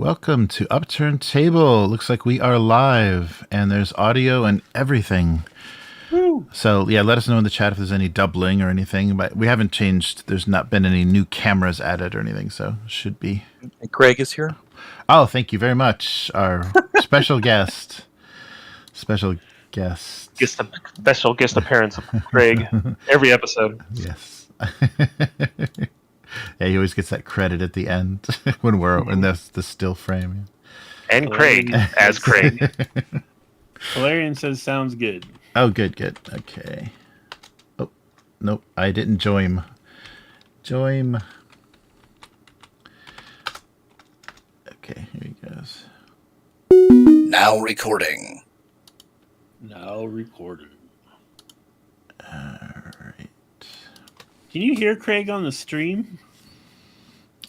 Welcome to Upturned Table. Looks like we are live, and there's audio and everything. Woo. So, yeah, let us know in the chat if there's any doubling or anything. But we haven't changed. There's not been any new cameras added or anything, so should be. And Greg is here. Oh, thank you very much. Our special guest. Special guest. Special guest appearance of Greg every episode. Yes. Yeah, he always gets that credit at the end when we're in the still frame. And Craig as Craig. Valerian says sounds good. Oh, good. Okay. Oh, nope, I didn't join. Okay, here he goes. Now recording. Now recording. All right. Can you hear Craig on the stream?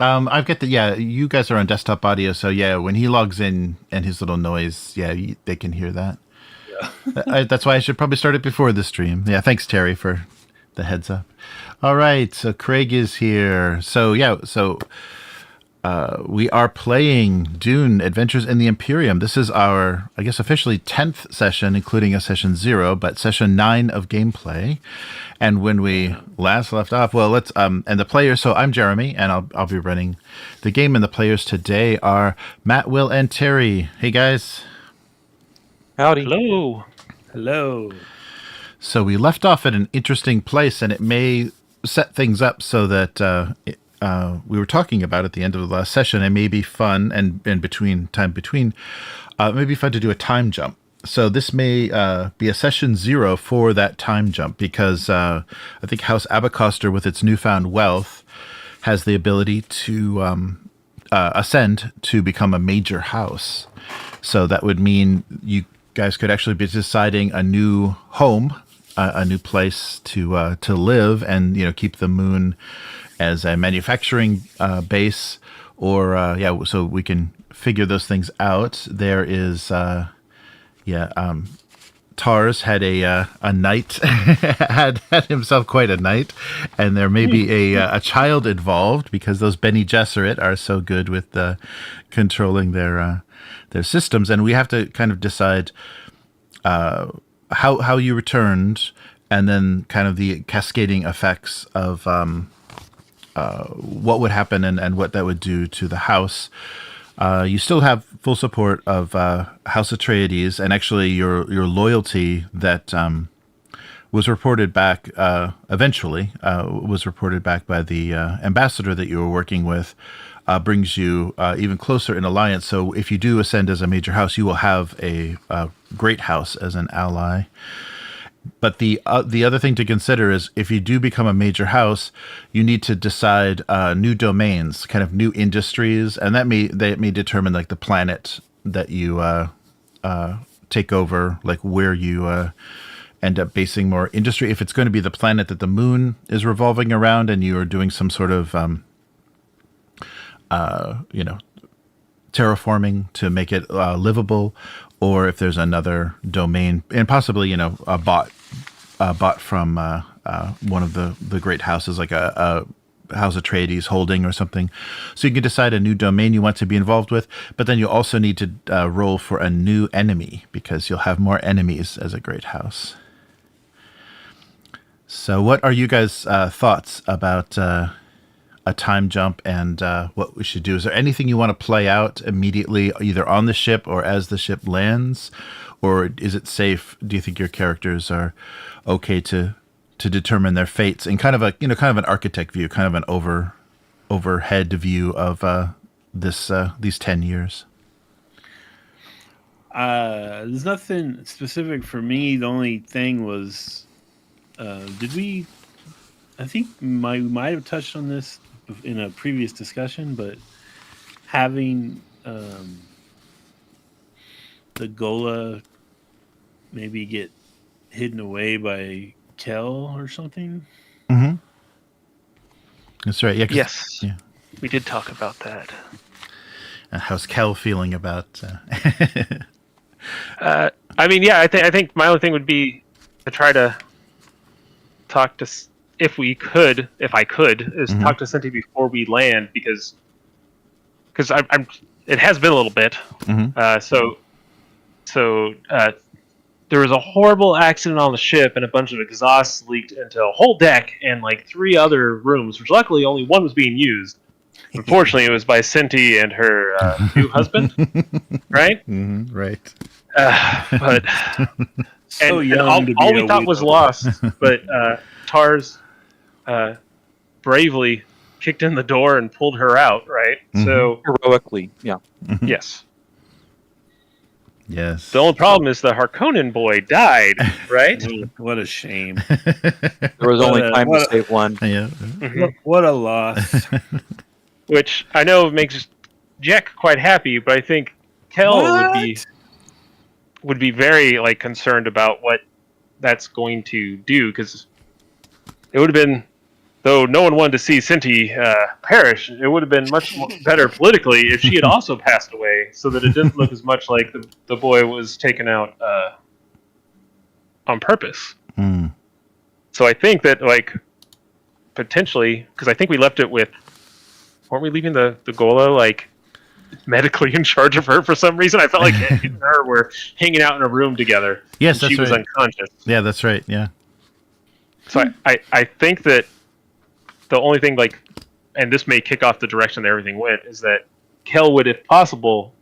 I've got you guys are on desktop audio, so yeah, when he logs in and his little noise, they can hear that. Yeah. That's why I should probably start it before the stream. Yeah, thanks, Terry, for the heads up. All right, so Craig is here. So, we are playing Dune Adventures in the Imperium. This is our, I guess, officially 10th session, including a session 0, but session 9 of gameplay. And when we last left off, well, let's and the players. So I'm Jeremy, and I'll be running the game. And the players today are Matt, Will, and Terry. Hey guys. Howdy. Hello. So we left off at an interesting place, and it may set things up so that we were talking about at the end of the last session. It may be fun, and between, it may be fun to do a time jump. So this may be a session 0 for that time jump, because I think House Abecostrr, with its newfound wealth, has the ability to ascend to become a major house. So that would mean you guys could actually be deciding a new home, a new place to live, and keep the moon as a manufacturing base, or so we can figure those things out. There is Tars had a knight, had himself quite a knight, and there may be a child involved, because those Bene Gesserit are so good with controlling their systems, and we have to kind of decide how you returned, and then kind of the cascading effects of what would happen and what that would do to the house. You still have full support of House Atreides, and actually your loyalty that was reported back eventually was reported back by the ambassador that you were working with, brings you even closer in alliance. So if you do ascend as a major house, you will have a great house as an ally. But the other thing to consider is, if you do become a major house, you need to decide new domains, kind of new industries, and that may determine like the planet that you take over, like where you end up basing more industry. If it's going to be the planet that the moon is revolving around, and you are doing some sort of terraforming to make it livable, or if there's another domain, and possibly bought from one of the great houses, like a House Atreides holding or something. So you can decide a new domain you want to be involved with, but then you also need to roll for a new enemy, because you'll have more enemies as a great house. So what are you guys' thoughts about a time jump and what we should do? Is there anything you want to play out immediately, either on the ship or as the ship lands, or is it safe? Do you think your characters are okay to determine their fates in kind of an architect view, kind of an overhead view of these 10 years? There's nothing specific for me. The only thing was, I think we might have touched on this in a previous discussion, but having the Gola maybe get hidden away by Kel or something. Mm-hmm. That's right. Yeah. Yes. Yeah. We did talk about that. How's Kel feeling about? I think my only thing would be to try to talk to, if I could, talk to Cynti before we land, because I'm it has been a little bit. Mhm. So there was a horrible accident on the ship, and a bunch of exhaust leaked into a whole deck and like 3 other rooms, which luckily only one was being used. Unfortunately, it was by Cynti and her new husband, right? Right. But So and young all, to be all we a thought was widow. lost, but Tars bravely kicked in the door and pulled her out, right? So, Heroically, yeah. yes. Yes. The only problem is the Harkonnen boy died, right? What a shame. There was only time to save one. Yeah. What a loss. Which I know makes Jack quite happy, but I think Kel would be very like concerned about what that's going to do, because it would have been, though no one wanted to see Cynti perish, it would have been much better politically if she had also passed away, so that it didn't look as much like the boy was taken out on purpose. Mm. So I think that, like, potentially, because I think we left it with, weren't we leaving the Gola, like, medically in charge of her for some reason? I felt like he and her were hanging out in a room together. Yes, and that's she was right. unconscious. Yeah, that's right. Yeah. So I think that the only thing, like, and this may kick off the direction that everything went, is that Kel would, if possible,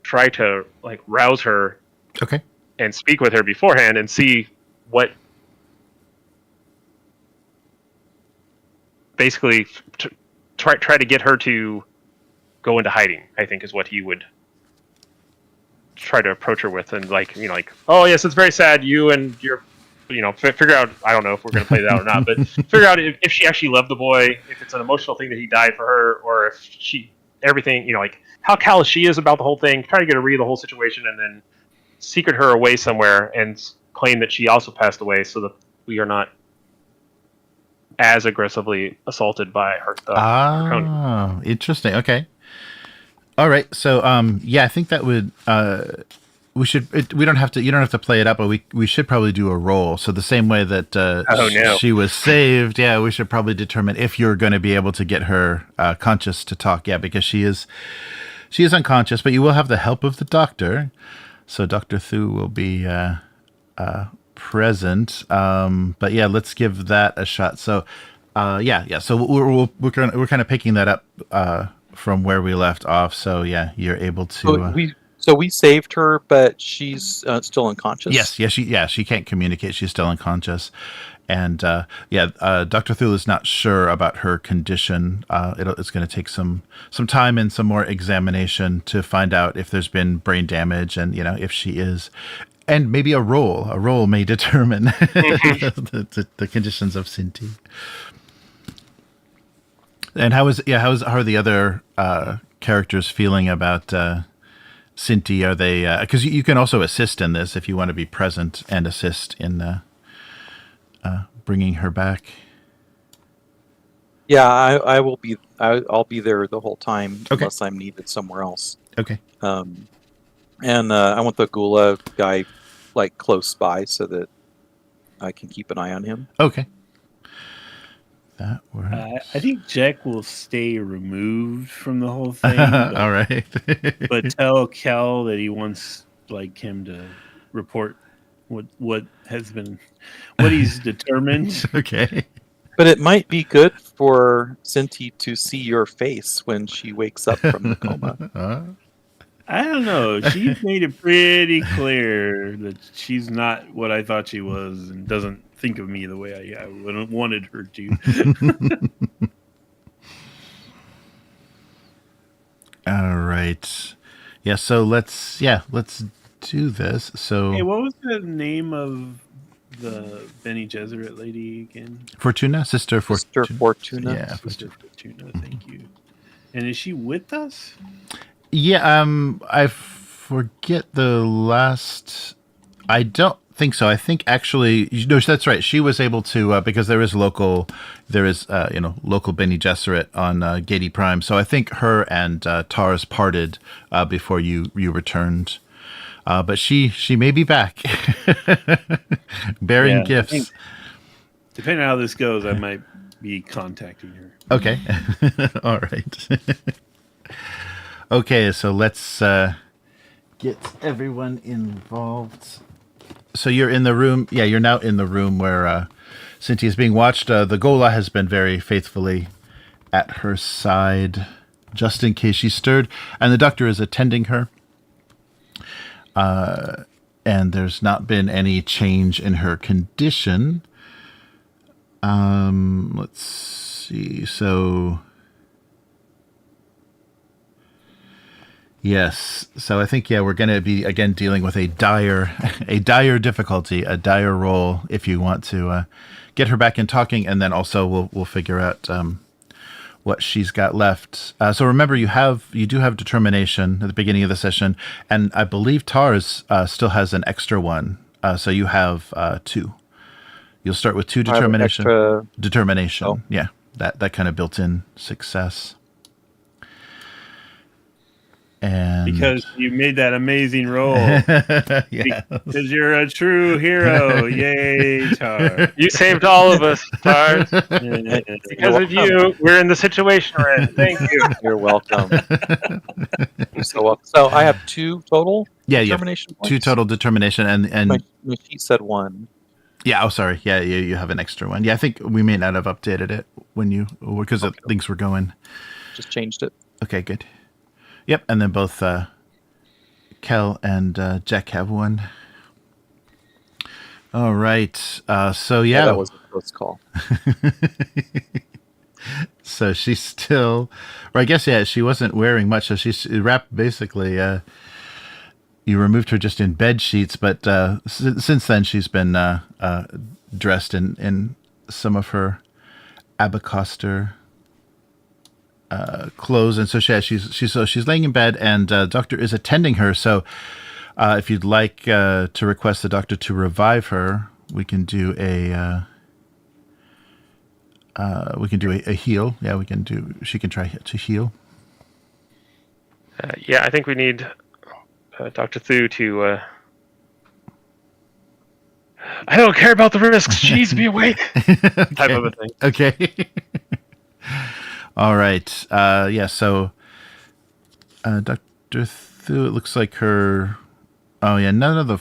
try to, like, rouse her Okay. and speak with her beforehand and see what, basically, try to get her to go into hiding, I think, is what he would try to approach her with. And, like, you know, like, oh yes, it's very sad, you and your, you know, figure out, I don't know if we're going to play that or not, but figure out if she actually loved the boy, if it's an emotional thing that he died for her, or if she, everything, you know, like, how callous she is about the whole thing, try to get a read of the whole situation, and then secret her away somewhere and claim that she also passed away, so that we are not as aggressively assaulted by her. Ah, interesting. Okay. All right. So, yeah, I think that would, we should, we don't have to, you don't have to play it up, but we should probably do a roll. So the same way that, Oh, no. she was saved. Yeah. We should probably determine if you're going to be able to get her, conscious to talk. Yeah. Because she is unconscious, but you will have the help of the doctor. So Dr. Thu will be, present. But yeah, let's give that a shot. So, yeah. So we're kind of picking that up, from where we left off. So yeah, you're able to. So we saved her, but she's still unconscious. Yes, she can't communicate. She's still unconscious, and Dr. Thule is not sure about her condition. It's going to take some time and some more examination to find out if there's been brain damage, and you know, if she is, and maybe a roll may determine the conditions of Cynti. And how are the other characters feeling about Cynti? Are they, because you can also assist in this if you want to be present and assist in bringing her back? Yeah, I will be. I'll be there the whole time, Okay. unless I'm needed somewhere else. Okay. And I want the Gula guy like close by so that I can keep an eye on him. Okay. That works. I think Jack will stay removed from the whole thing. All right. But tell Cal that he wants like him to report what he's determined. Okay. But it might be good for Cynti to see your face when she wakes up from the coma. I don't know. She made it pretty clear that she's not what I thought she was and doesn't think of me the way I wanted her to. All right. Yeah, so let's do this. So Hey, what was the name of the Bene Gesserit lady again? Fortuna, Sister Fortuna. Sister Fortuna. Yeah. Sister Fortuna, thank you. And is she with us? Yeah, I forget the last. I don't think so. I think actually, no, that's right. She was able to because there is local Bene Gesserit on Gady Prime. So I think her and Tars parted before you returned. But she may be back, bearing Yeah, I gifts. think, depending on how this goes, I might be contacting her. Okay. All right. Okay, so let's get everyone involved. So you're in the room. Yeah, you're now in the room where Cynti is being watched. The Gola has been very faithfully at her side, just in case she stirred, and the doctor is attending her. And there's not been any change in her condition. Let's see. So, yes. So I think, we're going to be again dealing with a dire difficulty, a dire roll. If you want to get her back in talking, and then also we'll figure out what she's got left. So remember, you do have determination at the beginning of the session, and I believe Tars still has an extra one. So you have 2. You'll start with 2 determination. Determination, Oh. yeah, that kind of built-in success. And Because you made that amazing roll. yeah, Because you're a true hero. Yay, Tar. You saved all of us, Tars. Because of you, we're in the situation we're in. Thank you. You're welcome. You're so welcome. So I have 2 total you have determination points. 2 total determination, and My sheet said 1. yeah. Oh, sorry. Yeah, you have an extra one. Yeah, I think we may not have updated it because things were going. Just changed it. Okay, good. Yep, and then both Kel and Jack have one. All right. So yeah, That was a close call. so she's still, or I guess she wasn't wearing much. So she's wrapped basically. You removed her just in bed sheets, but since then she's been dressed in some of her Abecostrr clothes, and so she's laying in bed, and doctor is attending her. So if you'd like to request the doctor to revive her, we can do a heal. Yeah, she can try to heal. I think we need Dr. Thu to. I don't care about the risks. Jeez, be awake. Type of a thing. Okay. All right. So Dr. Thu, it looks like her... Oh, yeah, none of the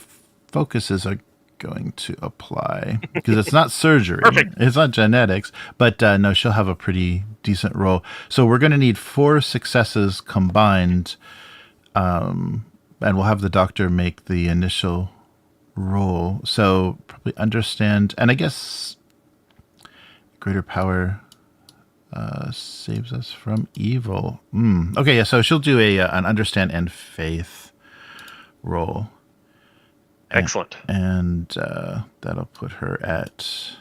focuses are going to apply because it's not surgery. Perfect. It's not genetics. But no, she'll have a pretty decent roll. So we're going to need 4 successes combined, and we'll have the doctor make the initial roll. So probably understand, and I guess greater power... saves us from evil. Okay, yeah. So she'll do an understand and faith roll. Excellent. And that'll put her at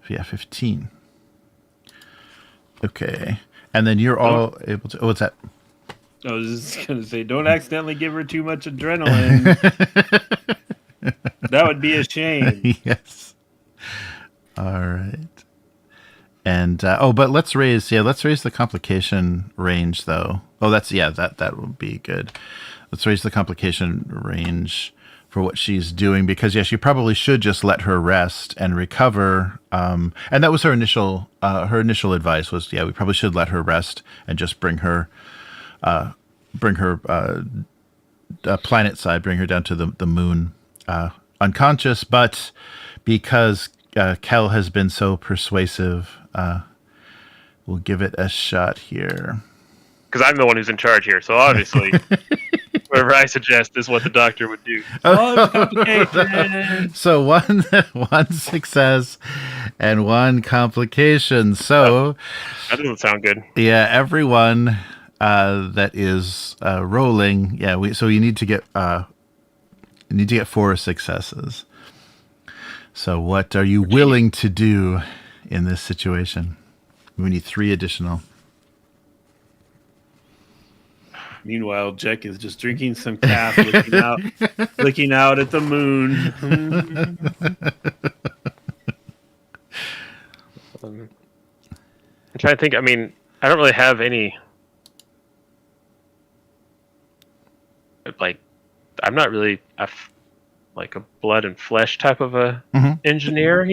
15. Okay, and then you're all able to. Oh, what's that? I was just going to say, don't accidentally give her too much adrenaline. That would be a shame. Yes. All right. And but let's raise the complication range though. Oh, that would be good. Let's raise the complication range for what she's doing, because she probably should just let her rest and recover. And that was her initial advice was we probably should let her rest and just bring her planet side, bring her down to the moon unconscious. But because Kel has been so persuasive, we'll give it a shot here. Because I'm the one who's in charge here, so obviously, whatever I suggest is what the doctor would do. So one success and 1 complication. So That doesn't sound good. yeah, everyone that is rolling, so you need to get 4 successes. So what are you willing to do in this situation? We need 3 additional. Meanwhile, Jack is just drinking some calf, looking out at the moon. I'm trying to think. I mean, I don't really have any. Like, I'm not really like a blood and flesh type of a engineer,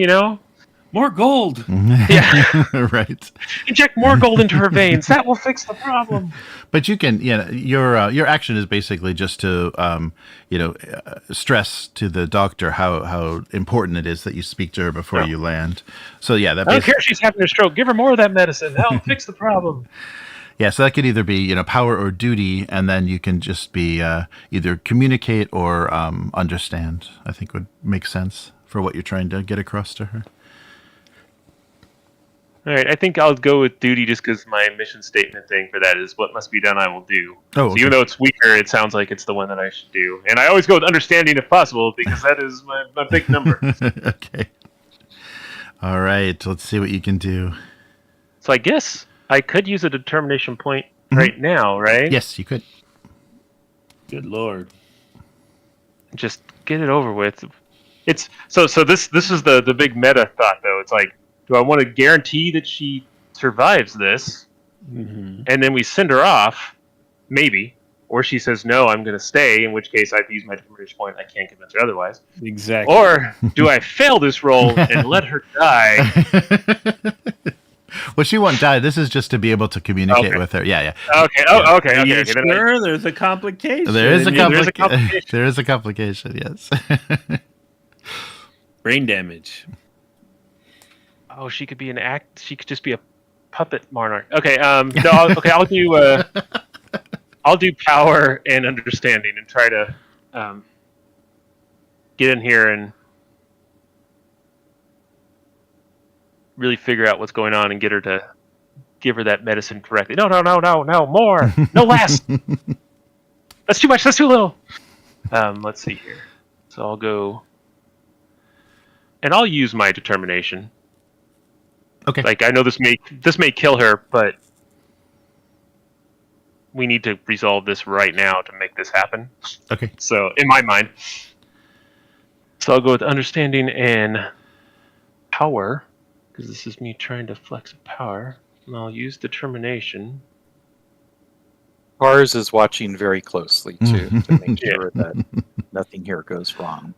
More gold. Yeah. Right. Inject more gold into her veins. That will fix the problem. But you can, your action is basically just to, stress to the doctor how important it is that you speak to her before you land. So yeah, that. I don't care if she's having a stroke. Give her more of that medicine. That'll fix the problem. Yeah, so that could either be power or duty, and then you can just be either communicate or understand. I think would make sense for what you're trying to get across to her. All right, I think I'll go with duty just because my mission statement thing for that is what must be done, I will do. Oh, So even though it's weaker, it sounds like it's the one that I should do. And I always go with understanding if possible because that is my big number. Okay. All right, let's see what you can do. So I guess I could use a determination point right now, right? Yes, you could. Good lord. Just get it over with. It's so this is the big meta thought though. It's like, do I want to guarantee that she survives this, and then we send her off, maybe, or she says no, I'm going to stay. In which case, I've used my determination point. I can't convince her otherwise. Exactly. Or do I fail this roll and let her die? Well, she won't die. This is just to be able to communicate with her. Yeah. Okay. Oh, okay. Are Okay. you Okay. Then sure? There's a complication. There is a complication. There is a complication. Yes. Brain damage. Oh, she could be an act. She could just be a puppet monarch. Okay. No. I'll do power and understanding and try to get in here and really figure out what's going on and get her to give her that medicine correctly. No, more. No less. That's too much. That's too little. Let's see here. So I'll go, and I'll use my determination. Okay. Like I know this may kill her, but we need to resolve this right now to make this happen. Okay. So in my mind, so I'll go with understanding and power because this is me trying to flex a power, and I'll use determination. Pars is watching very closely too to make sure that nothing here goes wrong.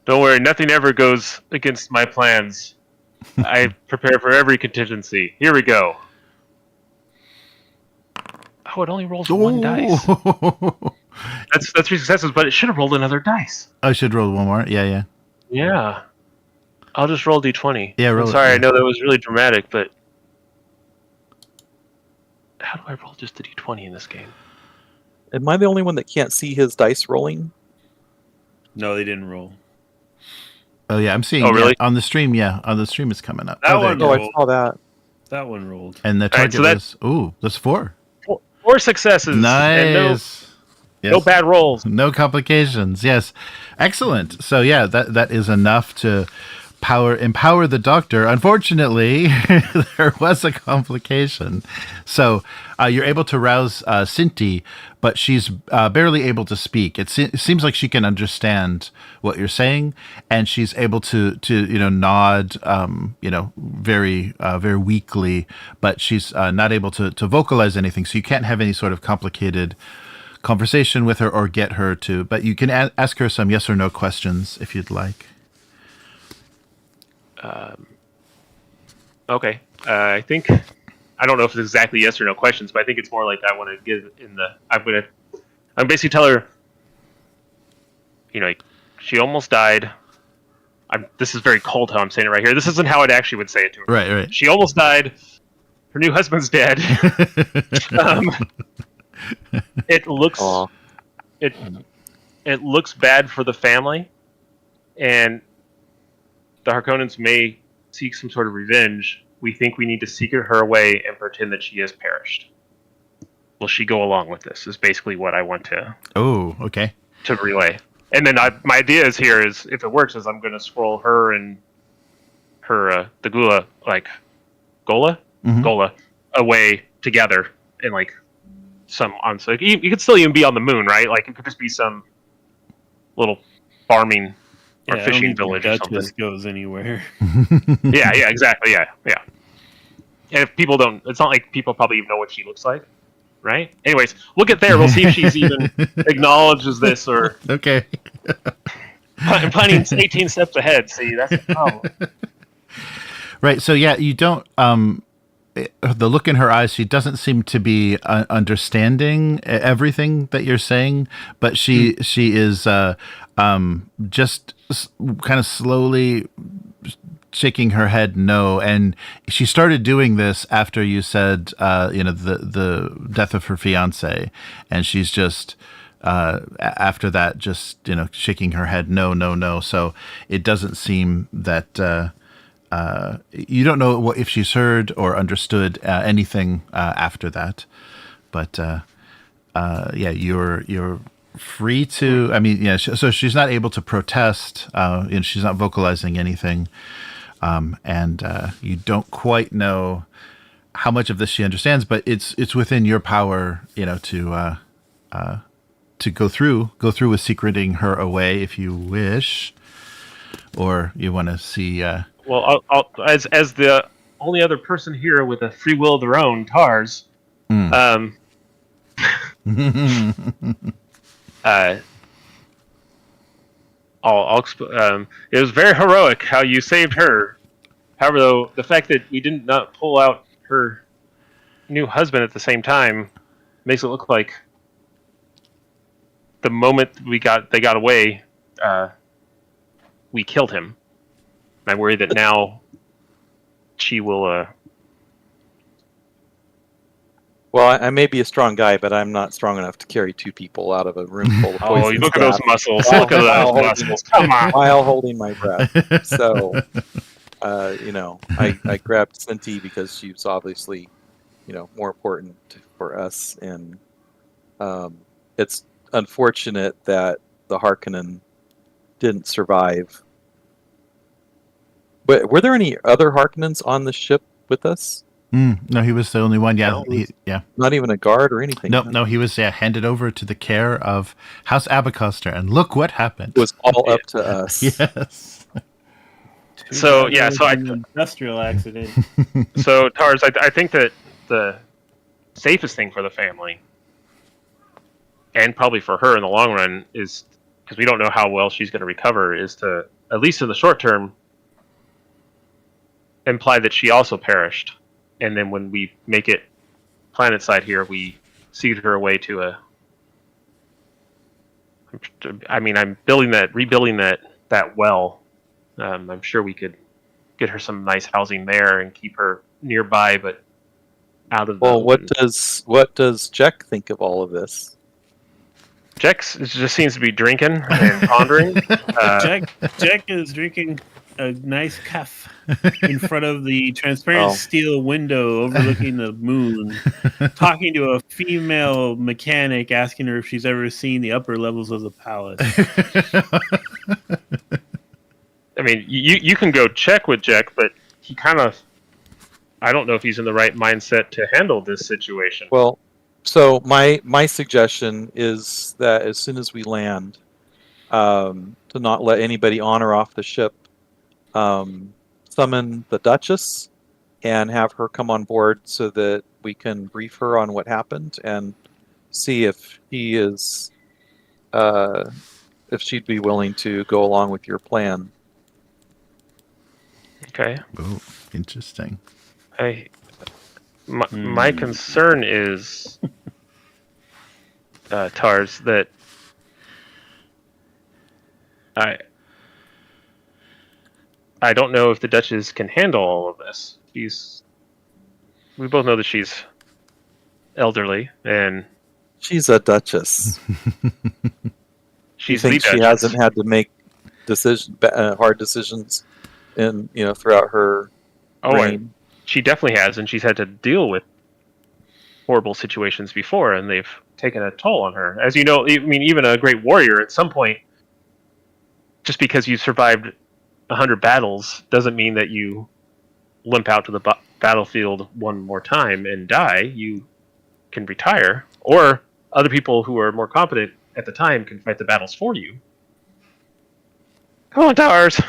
Don't worry, nothing ever goes against my plans. I prepare for every contingency. Here we go. Oh, it only rolls one dice. That's 3 successes, but it should have rolled another dice. I should roll one more. Yeah. Yeah. I'll just roll d20. Yeah, roll I'm it, sorry, yeah. I know that was really dramatic, but how do I roll just a d20 in this game? Am I the only one that can't see his dice rolling? No, they didn't roll. Oh yeah, I'm seeing. Oh, really? On the stream, on the stream it's coming up. That there one you Oh, go. I saw that. That one rolled. And the All right, target so was that's 4. 4 successes. And Nice. no bad rolls. No complications. Yes. Excellent. So yeah, that is enough to empower the doctor. Unfortunately, there was a complication. So you're able to rouse Cynti, but she's barely able to speak. It seems like she can understand what you're saying, and she's able to nod, very very weakly, but she's not able to vocalize anything. So you can't have any sort of complicated conversation with her or get her to. But you can ask her some yes or no questions if you'd like. Okay. I think I don't know if it's exactly yes or no questions, but I think it's more like I want to give I'm basically tell her, she almost died. This is very cold how I'm saying it right here. This isn't how I actually would say it to her. Right. She almost died. Her new husband's dead. It looks Aw. it looks bad for the family, and the Harkonnens may seek some sort of revenge. We think we need to secret her away and pretend that she has perished. Will she go along with this? Is basically what I want to Okay. relay. And then my idea is if it works, is I'm going to scroll her and her the Gula Gola away together in some on. So you could still even be on the moon, right? Like it could just be some little farming or I don't fishing think village or something. Duchess goes anywhere. Yeah, exactly. Yeah. And if people don't, it's not like people probably even know what she looks like, right? Anyways, we'll get there. We'll see if she's even acknowledges this or. Okay. Planning's 18 steps ahead. See, that's the problem. Right. So yeah, you don't. The look in her eyes, she doesn't seem to be understanding everything that you're saying, but she is just kind of slowly shaking her head no. And she started doing this after you said, the death of her fiance, and she's just. After that, just shaking her head no. So it doesn't seem that you don't know if she's heard or understood anything after that. But yeah, you're free to. I mean, yeah. So she's not able to protest. She's not vocalizing anything, and you don't quite know how much of this she understands. But it's within your power, to go through with secreting her away if you wish, or you want to see. Well, I'll as the only other person here with a free will of their own, Tars. It was very heroic how you saved her. However, though, the fact that we did not pull out her new husband at the same time makes it look like the moment they got away, we killed him. I worry that now she will. Well, I may be a strong guy, but I'm not strong enough to carry two people out of a room full of poison. Oh, you look at those muscles! While- Look at while those holding- muscles! Come on! While holding my breath. So, I grabbed Cynti because she was obviously, more important for us, and it's unfortunate that the Harkonnen didn't survive. But were there any other Harkonnens on the ship with us? No, he was the only one. Yeah, No, yeah. Not even a guard or anything. No, he was handed over to the care of House Abecostrr, and look what happened. It was all up to us. Yes. So, yeah, so an industrial accident. So Tars, I think that the safest thing for the family, and probably for her in the long run, is because we don't know how well she's going to recover, is to, at least in the short term, imply that she also perished, and then when we make it planet side here, we seed her away to a. I'm rebuilding that well. I'm sure we could get her some nice housing there and keep her nearby, but out of. Well, what does Jack think of all of this? Jex just seems to be drinking and pondering. Jack is drinking a nice cuff in front of the transparent steel window overlooking the moon, talking to a female mechanic, asking her if she's ever seen the upper levels of the palace. I mean, you can go check with Jack, but he kind of, I don't know if he's in the right mindset to handle this situation. Well, so my suggestion is that as soon as we land, to not let anybody on or off the ship, summon the Duchess and have her come on board so that we can brief her on what happened and see if he is, if she'd be willing to go along with your plan. Okay. Oh, interesting. My concern is, Tars, that I don't know if the Duchess can handle all of this. We both know that she's elderly, and She's a Duchess. she's You the think she Duchess. hasn't had to make hard decisions throughout her reign? She definitely has, and she's had to deal with horrible situations before, and they've taken a toll on her. As you know, I mean, even a great warrior, at some point, just because you survived 100 battles, doesn't mean that you limp out to the battlefield one more time and die. You can retire, or other people who are more competent at the time can fight the battles for you. Come on, Towers.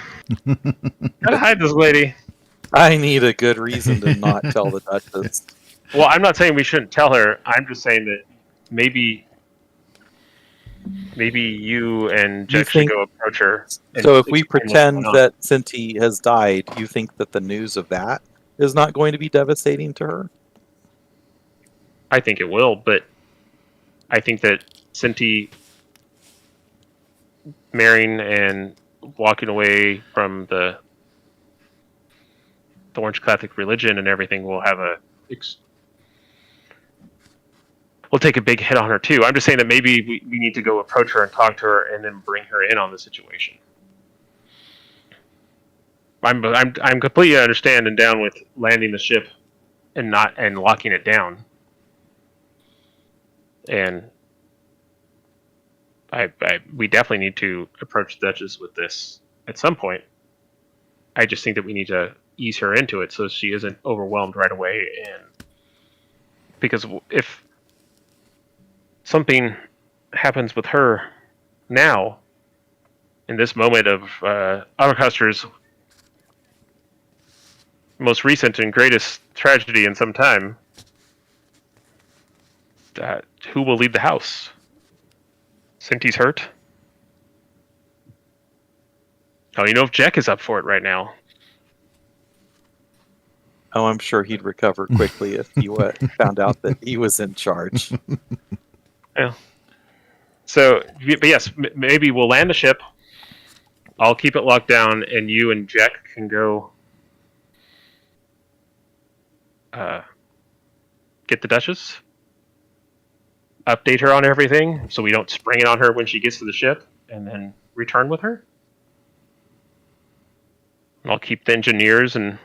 Gotta hide this lady. I need a good reason to not tell the Duchess. Well, I'm not saying we shouldn't tell her. I'm just saying that maybe maybe you and You Jack should think- go approach her. and So if we explain what's pretend going on. that Cynti has died, you think that the news of that is not going to be devastating to her? I think it will, but I think that Cynti marrying and walking away from the Orange Catholic religion and everything will have will take a big hit on her too. I'm just saying that maybe we need to go approach her and talk to her and then bring her in on the situation. I'm completely understand and down with landing the ship and locking it down. And we definitely need to approach the Duchess with this at some point. I just think that we need to ease her into it so she isn't overwhelmed right away. And because if something happens with her now, in this moment of Abecostr's most recent and greatest tragedy in some time, who will lead the house? Cinti's hurt. I don't even know if Jack is up for it right now. Oh, I'm sure he'd recover quickly if he found out that he was in charge. Yeah. So, but yes, maybe we'll land the ship. I'll keep it locked down, and you and Jack can go get the Duchess, update her on everything, so we don't spring it on her when she gets to the ship, and then return with her. And I'll keep the engineers and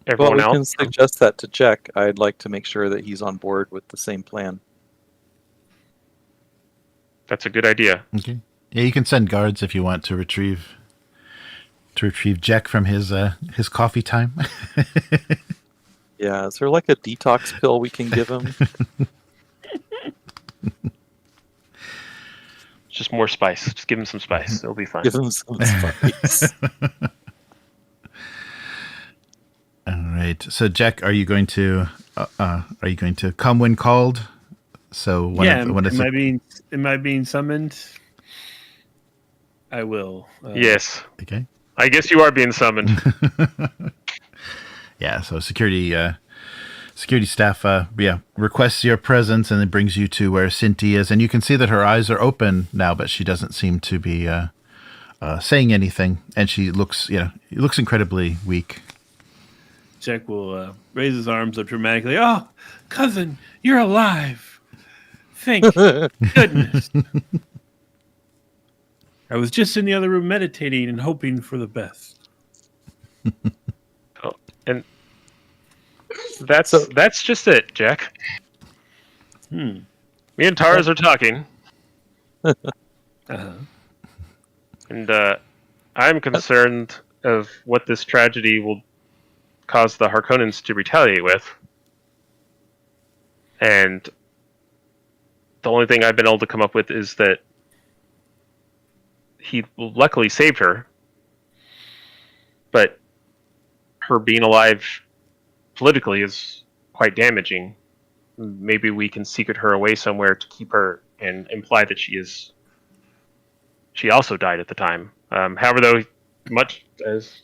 Well, everyone we can else. suggest that to Jack. I'd like to make sure that he's on board with the same plan. That's a good idea. Okay. Yeah, you can send guards if you want to retrieve Jack from his coffee time. Yeah, is there like a detox pill we can give him? Just more spice. Just give him some spice. It'll be fine. Give him some spice. All right. So, Jack, are you going to come when called? So, am I being summoned? I will. Yes. Okay. I guess you are being summoned. Yeah. So, security staff, requests your presence and then brings you to where Cynti is, and you can see that her eyes are open now, but she doesn't seem to be saying anything, and she looks incredibly weak. Jack will raise his arms up dramatically. Oh, cousin, you're alive! Thank goodness. I was just in the other room meditating and hoping for the best. Oh, and that's just it, Jack. Me and Tars are talking, Uh-huh. and I'm concerned of what this tragedy will cause the Harkonnens to retaliate with. And the only thing I've been able to come up with is that he luckily saved her, but her being alive politically is quite damaging. Maybe we can secret her away somewhere to keep her and imply that she also died at the time. However, though, much as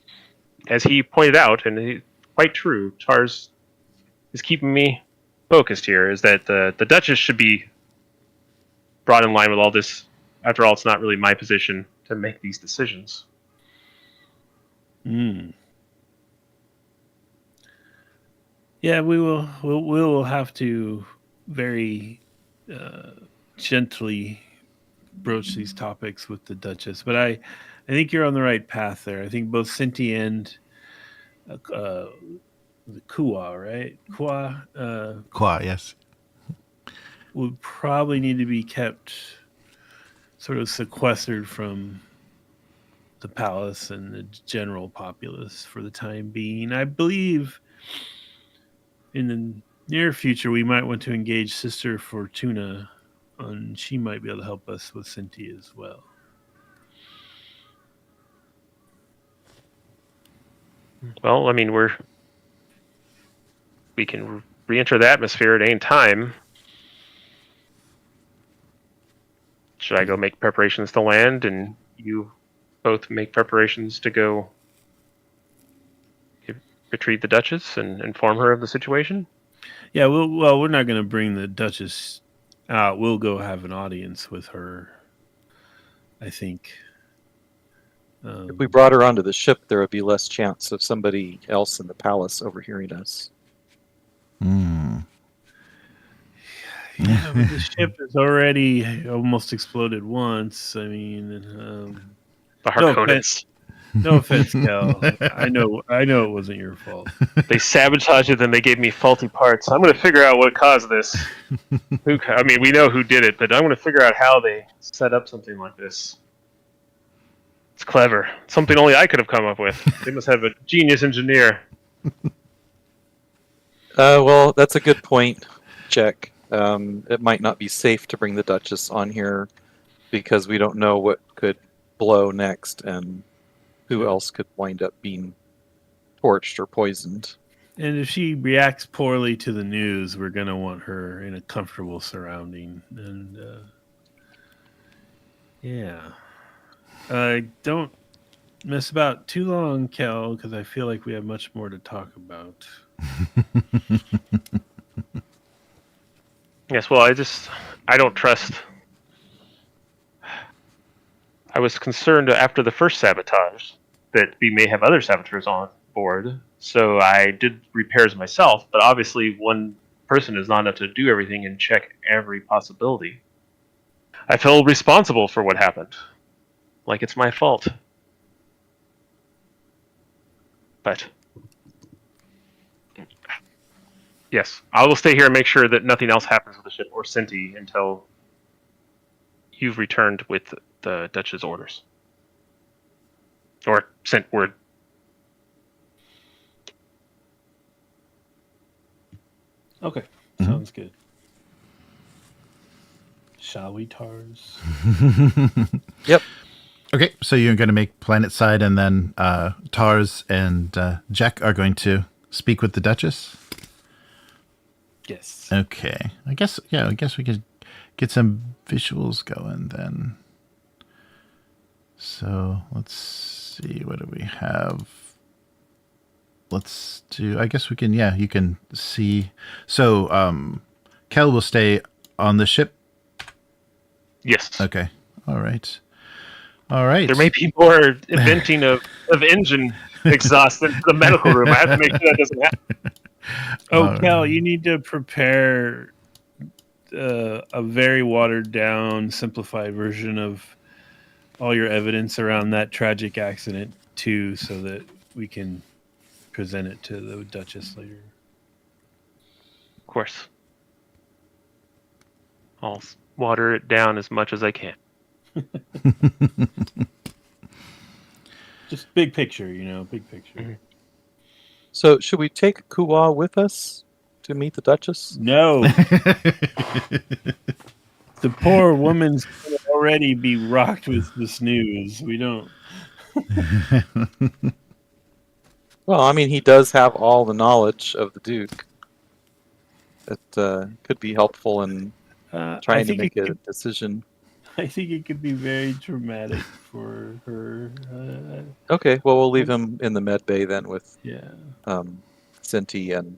he pointed out, and he's quite true, Tars is keeping me focused here, is that the Duchess should be brought in line with all this. After all, it's not really my position to make these decisions. Yeah, we will have to very gently broach these topics with the Duchess, but I think you're on the right path there. I think both Cynti and the Kua, right? Qua, yes. Would probably need to be kept sort of sequestered from the palace and the general populace for the time being. I believe in the near future we might want to engage Sister Fortuna, and she might be able to help us with Cynti as well. Well, I mean, we can re-enter the atmosphere at any time. Should I go make preparations to land, and you both make preparations to go retrieve the Duchess and inform her of the situation? Yeah, we're not going to bring the Duchess out. We'll go have an audience with her, I think. If we brought her onto the ship, there would be less chance of somebody else in the palace overhearing us. Yeah, but the ship has already almost exploded once. I mean, The Harkonnens. no offense, Cal. I know it wasn't your fault. They sabotaged it, then they gave me faulty parts. I'm going to figure out what caused this. I mean, we know who did it, but I'm going to figure out how they set up something like this. It's clever. Something only I could have come up with. They must have a genius engineer. Well, that's a good point, Jack. It might not be safe to bring the Duchess on here because we don't know what could blow next and who else could wind up being torched or poisoned. And if she reacts poorly to the news, we're going to want her in a comfortable surrounding. And yeah. Don't mess about too long, Kel, because I feel like we have much more to talk about. Yes, well, I don't trust. I was concerned after the first sabotage that we may have other saboteurs on board, so I did repairs myself, but obviously one person is not enough to do everything and check every possibility. I feel responsible for what happened. Like it's my fault. But yes, I will stay here and make sure that nothing else happens with the ship or Cynti until you've returned with the Dutch's orders. Or sent word. Okay, sounds good. Shall we, Tars? Yep. Okay, so you're going to make planet side, and then Tars and Jack are going to speak with the Duchess? Yes. Okay. I guess we could get some visuals going then. So let's see, what do we have? Let's do, I guess we can, you can see. So Kel will stay on the ship? Yes. Okay. All right. There may be more venting of engine exhaust in the medical room. I have to make sure that doesn't happen. Oh, Cal, you need to prepare a very watered down, simplified version of all your evidence around that tragic accident too, so that we can present it to the Duchess later. Of course. I'll water it down as much as I can. Just big picture, big picture. Mm-hmm. So should we take Kuwa with us to meet the Duchess? No. The poor woman's going to already be rocked with this news. We don't. Well, I mean, he does have all the knowledge of the Duke. That could be helpful in trying to make a decision. I think it could be very traumatic for her. Okay, well, we'll leave him in the med bay then with Yeah. Cynti and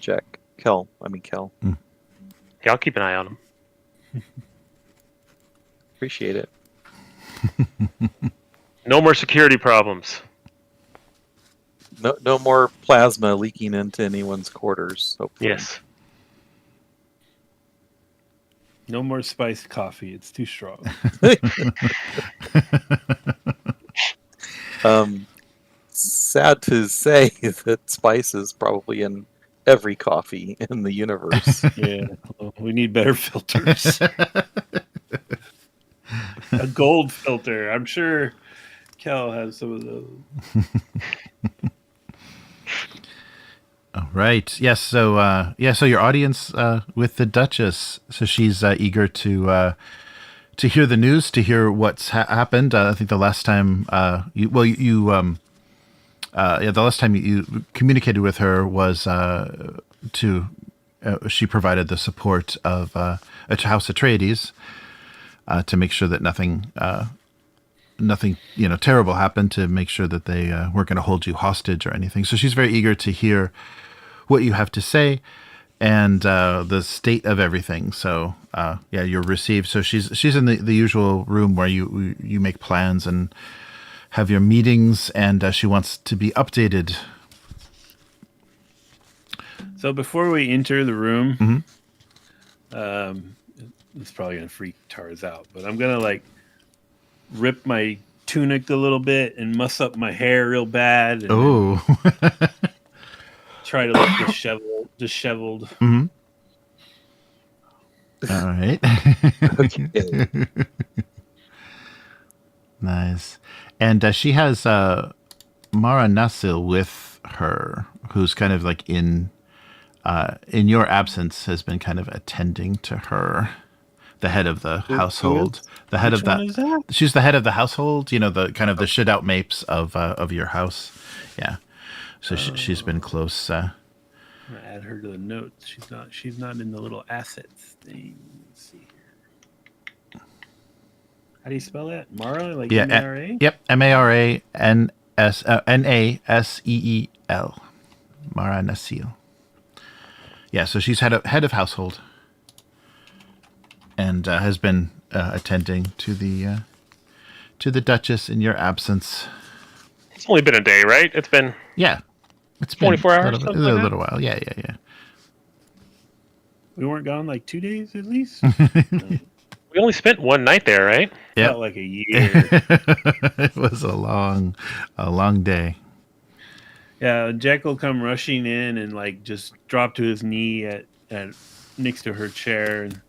Jack. Kel. Yeah, I'll keep an eye on him. Appreciate it. No more security problems. No more plasma leaking into anyone's quarters. Hopefully. Yes. No more spiced coffee. It's too strong. Sad to say that spice is probably in every coffee in the universe. Yeah. Well, we need better filters. A gold filter. I'm sure Cal has some of those. All right. Yes. So, so your audience with the Duchess. So she's eager to hear the news, to hear what's happened. I think the last time the last time you communicated with her was she provided the support of House Atreides. to make sure that nothing terrible happened, to make sure that they weren't going to hold you hostage or anything. So she's very eager to hear what you have to say and the state of everything. So you're received. So she's in the usual room where you make plans and have your meetings, and she wants to be updated. So before we enter the room, it's probably gonna freak Tars out, but I'm gonna rip my tunic a little bit and muss up my hair real bad. And try to look disheveled. Mm-hmm. All right. Okay. Nice. And she has Mara Nasil with her, who's kind of in your absence has been kind of attending to her, the head of the household. The head Which of one is that? She's the head of the household. The kind of the shit out mapes of your house. Yeah. So she's been close. I'm gonna add her to the notes. She's not in the little assets thing. Let's see here. How do you spell that? Mara, M-A-R-A? Yep. Naseel. Mara Nasil. Yeah. So she's head of household, and has been attending to the Duchess in your absence. It's only been a day, right? It's been It's 24 been hours, a something like that? little while. Yeah. We weren't gone 2 days at least? we only spent one night there, right? Yep. Felt like a year. It was a long day. Yeah, Jack will come rushing in and just drop to his knee at next to her chair. And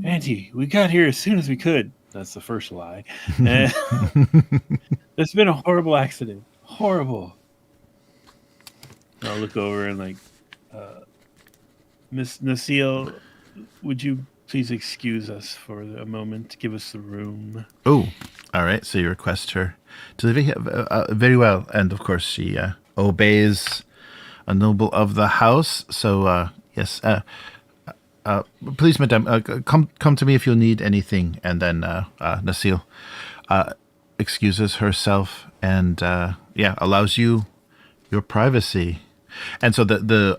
Auntie, we got here as soon as we could. That's the first lie. And there's been a horrible accident. Horrible. I'll look over and Miss Nasil, would you please excuse us for a moment? Give us the room. Oh, all right. So you request her to leave. Very well. And of course, she obeys a noble of the house. So yes. Please, madame, come to me if you'll need anything. And then Nasil excuses herself and allows you your privacy. And so the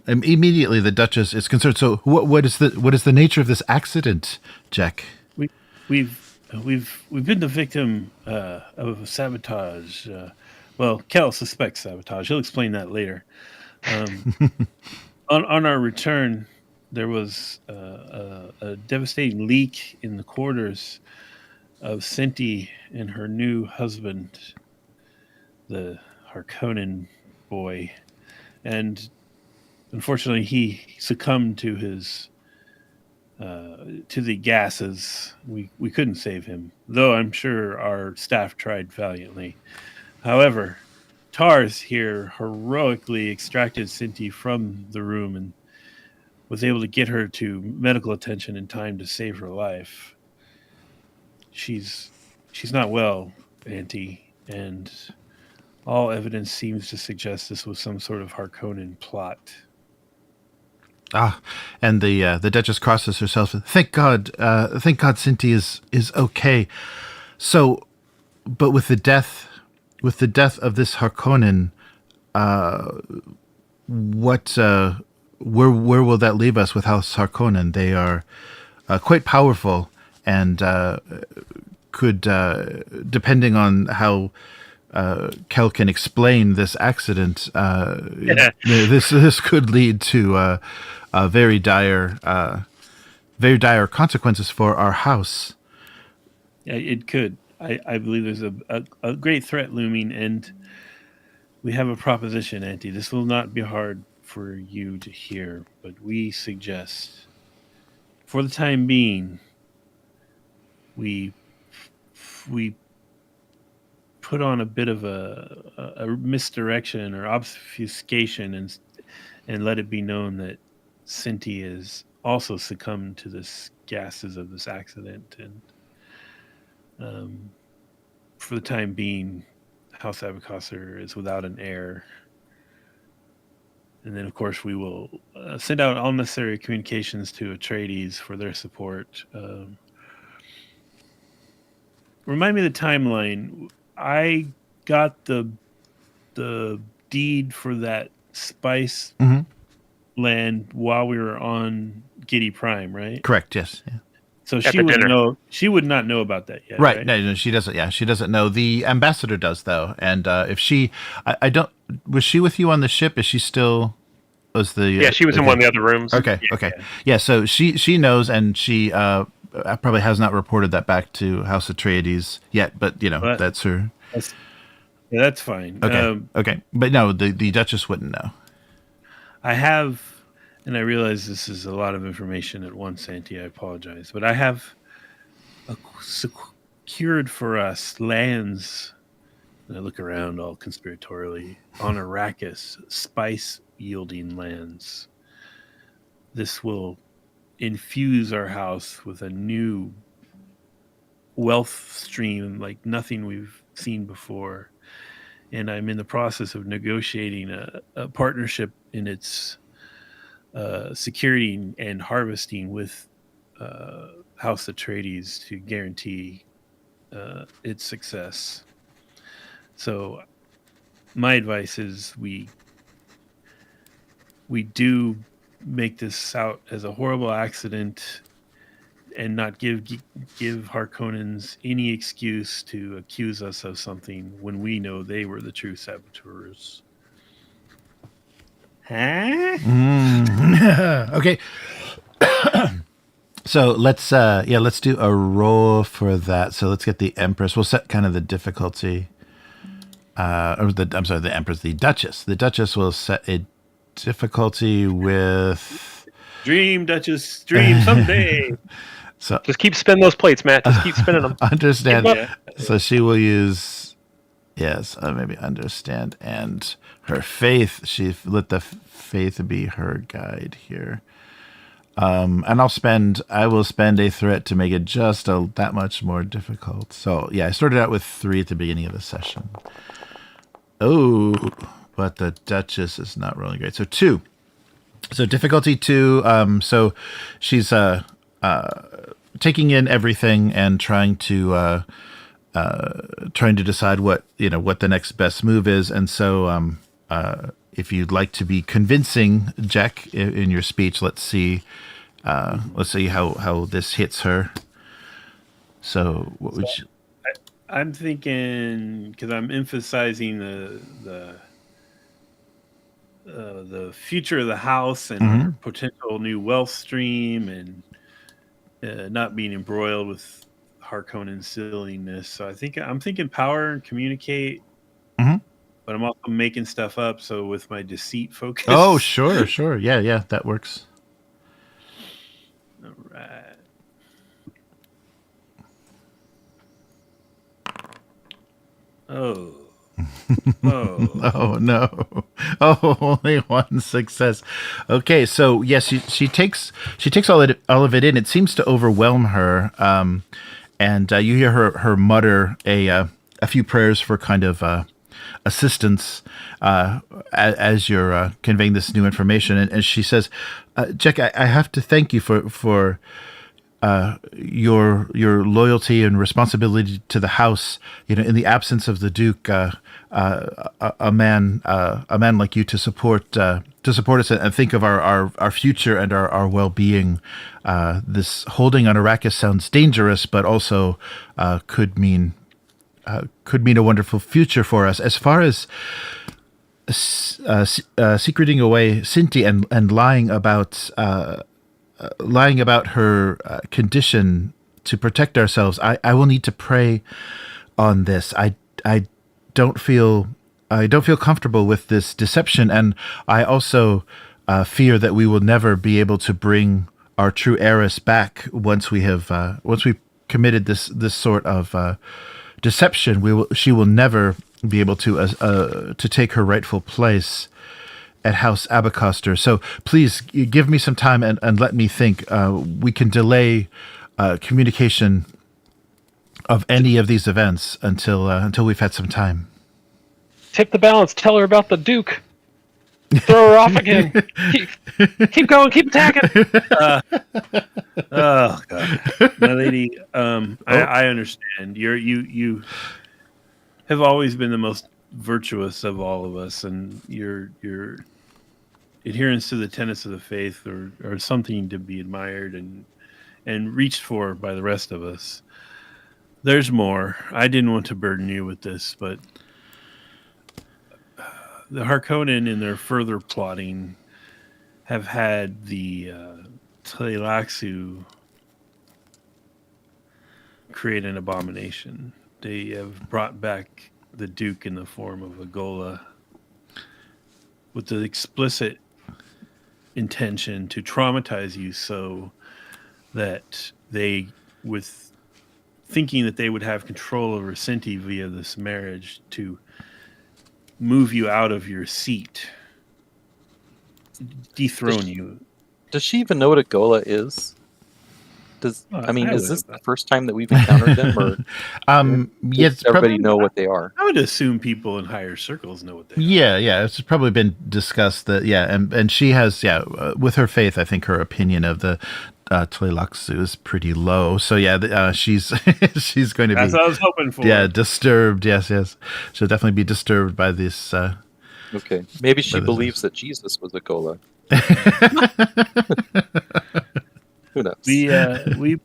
immediately the Duchess is concerned. So what is the nature of this accident, Jack? We've been the victim of sabotage. Kel suspects sabotage. He'll explain that later. On our return, there was a devastating leak in the quarters of Cynti and her new husband, the Harkonnen boy. And unfortunately, he succumbed to the gases. We couldn't save him, though I'm sure our staff tried valiantly. However, Tars here heroically extracted Cynti from the room and was able to get her to medical attention in time to save her life. She's not well, Auntie, and all evidence seems to suggest this was some sort of Harkonnen plot. And the Duchess crosses herself. Thank God, Cynti is okay. So, but with the death of this Harkonnen, where will that leave us with House Harkonnen? They are quite powerful and could, depending on how Kel can explain this accident, this could lead to very dire consequences for our house. Yeah, it could. I believe there's a great threat looming, and we have a proposition, Auntie. This will not be hard for you to hear, but we suggest, for the time being, we put on a bit of a misdirection or obfuscation and let it be known that Cynti is also succumbed to the gases of this accident. And for the time being, House Abecostrr is without an heir. And then, of course, we will send out all necessary communications to Atreides for their support. Remind me of the timeline. I got the deed for that spice Mhm. land while we were on Giddy Prime, right? Correct. Yes. Yeah. So At she the would dinner. know. She would not know about that yet, Right. right? No, she doesn't. Yeah, she doesn't know. The ambassador does, though. And if she, I don't. Was she with you on the ship? Is she still? Was the? Yeah, she was in okay. one of the other rooms. Okay. Okay. Yeah. So she knows, and she probably has not reported that back to House Atreides yet. But But- that's her. That's fine. Okay. Okay. But no, the Duchess wouldn't know. I have, and I realize this is a lot of information at once, Santi. I apologize, but I have secured for us lands. And I look around all conspiratorially on Arrakis, spice-yielding lands. This will infuse our house with a new wealth stream like nothing we've seen before. And I'm in the process of negotiating a partnership in its security and harvesting with House Atreides to guarantee its success. So my advice is we do make this out as a horrible accident and not give Harkonnens any excuse to accuse us of something when we know they were the true saboteurs. Huh? Okay. So let's do a roll for that. So let's get the Empress. We'll set kind of the difficulty. The Empress, the Duchess. The Duchess will set a difficulty with Dream, Duchess, dream someday. so Just keep spinning those plates, Matt. Just keep spinning them. understand. Yeah. So she will use maybe understand and her faith. She let the faith be her guide here. And I will spend a threat to make it just that much more difficult. So yeah, I started out with 3 at the beginning of the session. Oh, but the Duchess is not rolling great. So 2. So difficulty 2. So she's taking in everything and trying to decide what the next best move is. And so if you'd like to be convincing, Jack, in your speech, let's see how this hits her. So what would you? I'm thinking, because I'm emphasizing the future of the house and our potential new wealth stream, and not being embroiled with Harkonnen silliness. So I'm thinking power and communicate, but I'm also making stuff up. So with my deceit focus. Oh, sure, yeah, that works. All right. Oh. Oh no! Oh, only one success. Okay, so yes, she takes all of it in. It seems to overwhelm her, and you hear her mutter a few prayers for kind of assistance as you're conveying this new information. And she says, "Jack, I have to thank you for your loyalty and responsibility to the house. In the absence of the Duke, a man like you to support us and think of our future and our well-being. This holding on Arrakis sounds dangerous, but also could mean a wonderful future for us. As far as secreting away Cynti and lying about her condition to protect ourselves, I will need to pray on this. I don't feel comfortable with this deception, and I also fear that we will never be able to bring our true heiress back once we've committed this sort of deception. She will never be able to take her rightful place at House Abecostrr. So please give me some time and let me think. We can delay communication of any of these events until we've had some time. Tip the balance. Tell her about the Duke. Throw her off again. Keep going. Keep attacking. Oh God, my lady. I understand. You have always been the most virtuous of all of us, and your adherence to the tenets of the faith are something to be admired and reached for by the rest of us. There's more. I didn't want to burden you with this, but the Harkonnen, in their further plotting, have had the Tleilaxu create an abomination. They have brought back the Duke in the form of a Gola with the explicit intention to traumatize you so that they, with thinking that they would have control over Cynti via this marriage, to move you out of your seat, dethrone you. Does she even know what a Gola is? Is this the first time that we've encountered them, or yes, does everybody know what they are? I would assume people in higher circles know what they are. Yeah, it's probably been discussed that, and she has, with her faith, I think her opinion of the Tleilaxu is pretty low. So she's she's going to be. That's what I was hoping for. Yeah, disturbed. Yes, she'll definitely be disturbed by this. Okay, maybe she believes that Jesus was a Gola. Who knows? We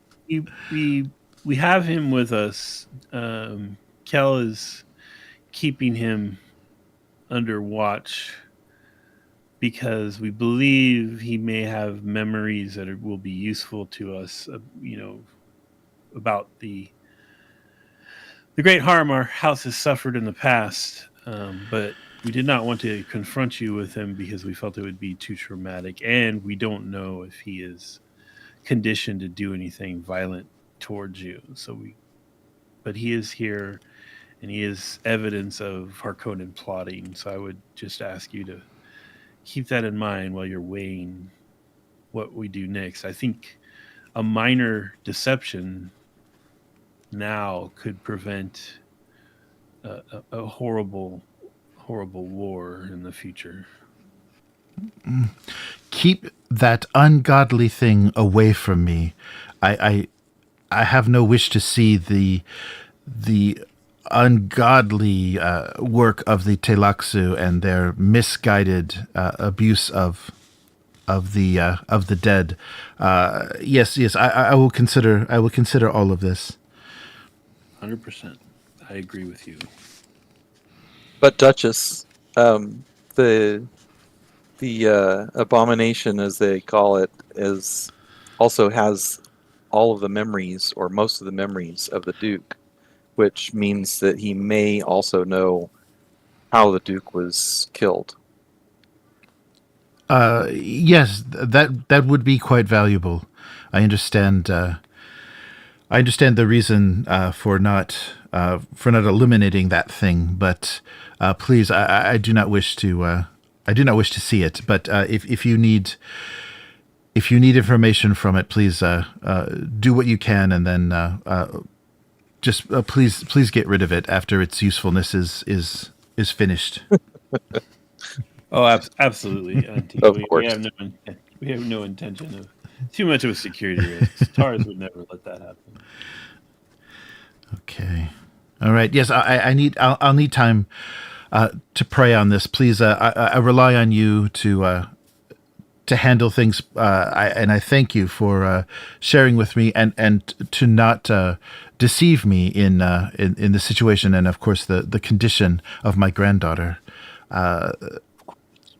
have him with us. Kel is keeping him under watch because we believe he may have memories that will be useful to us. About the great harm our house has suffered in the past, but we did not want to confront you with him because we felt it would be too traumatic, and we don't know if he is conditioned to do anything violent towards you. But he is here, and he is evidence of Harkonnen plotting. So I would just ask you to keep that in mind while you're weighing what we do next. I think a minor deception now could prevent a horrible war in the future. Keep that ungodly thing away from me. I have no wish to see the ungodly work of the Tleilaxu and their misguided abuse of the dead. Yes, I will consider. I will consider all of this. 100%. I agree with you. But Duchess, the abomination, as they call it, also has all of the memories, or most of the memories, of the Duke, which means that he may also know how the Duke was killed. Yes, that would be quite valuable. I understand. I understand the reason for not eliminating that thing, but please, I do not wish to. I do not wish to see it. But if you need information from it, please do what you can, and then just please get rid of it after its usefulness is finished. Oh, absolutely. Of course. We have no intention of too much of a security risk. Tars would never let that happen. Okay. All right. Yes, I'll need time to pray on this. Please, I rely on you to handle things, and I thank you for sharing with me and to not deceive me in the situation and, of course, the condition of my granddaughter.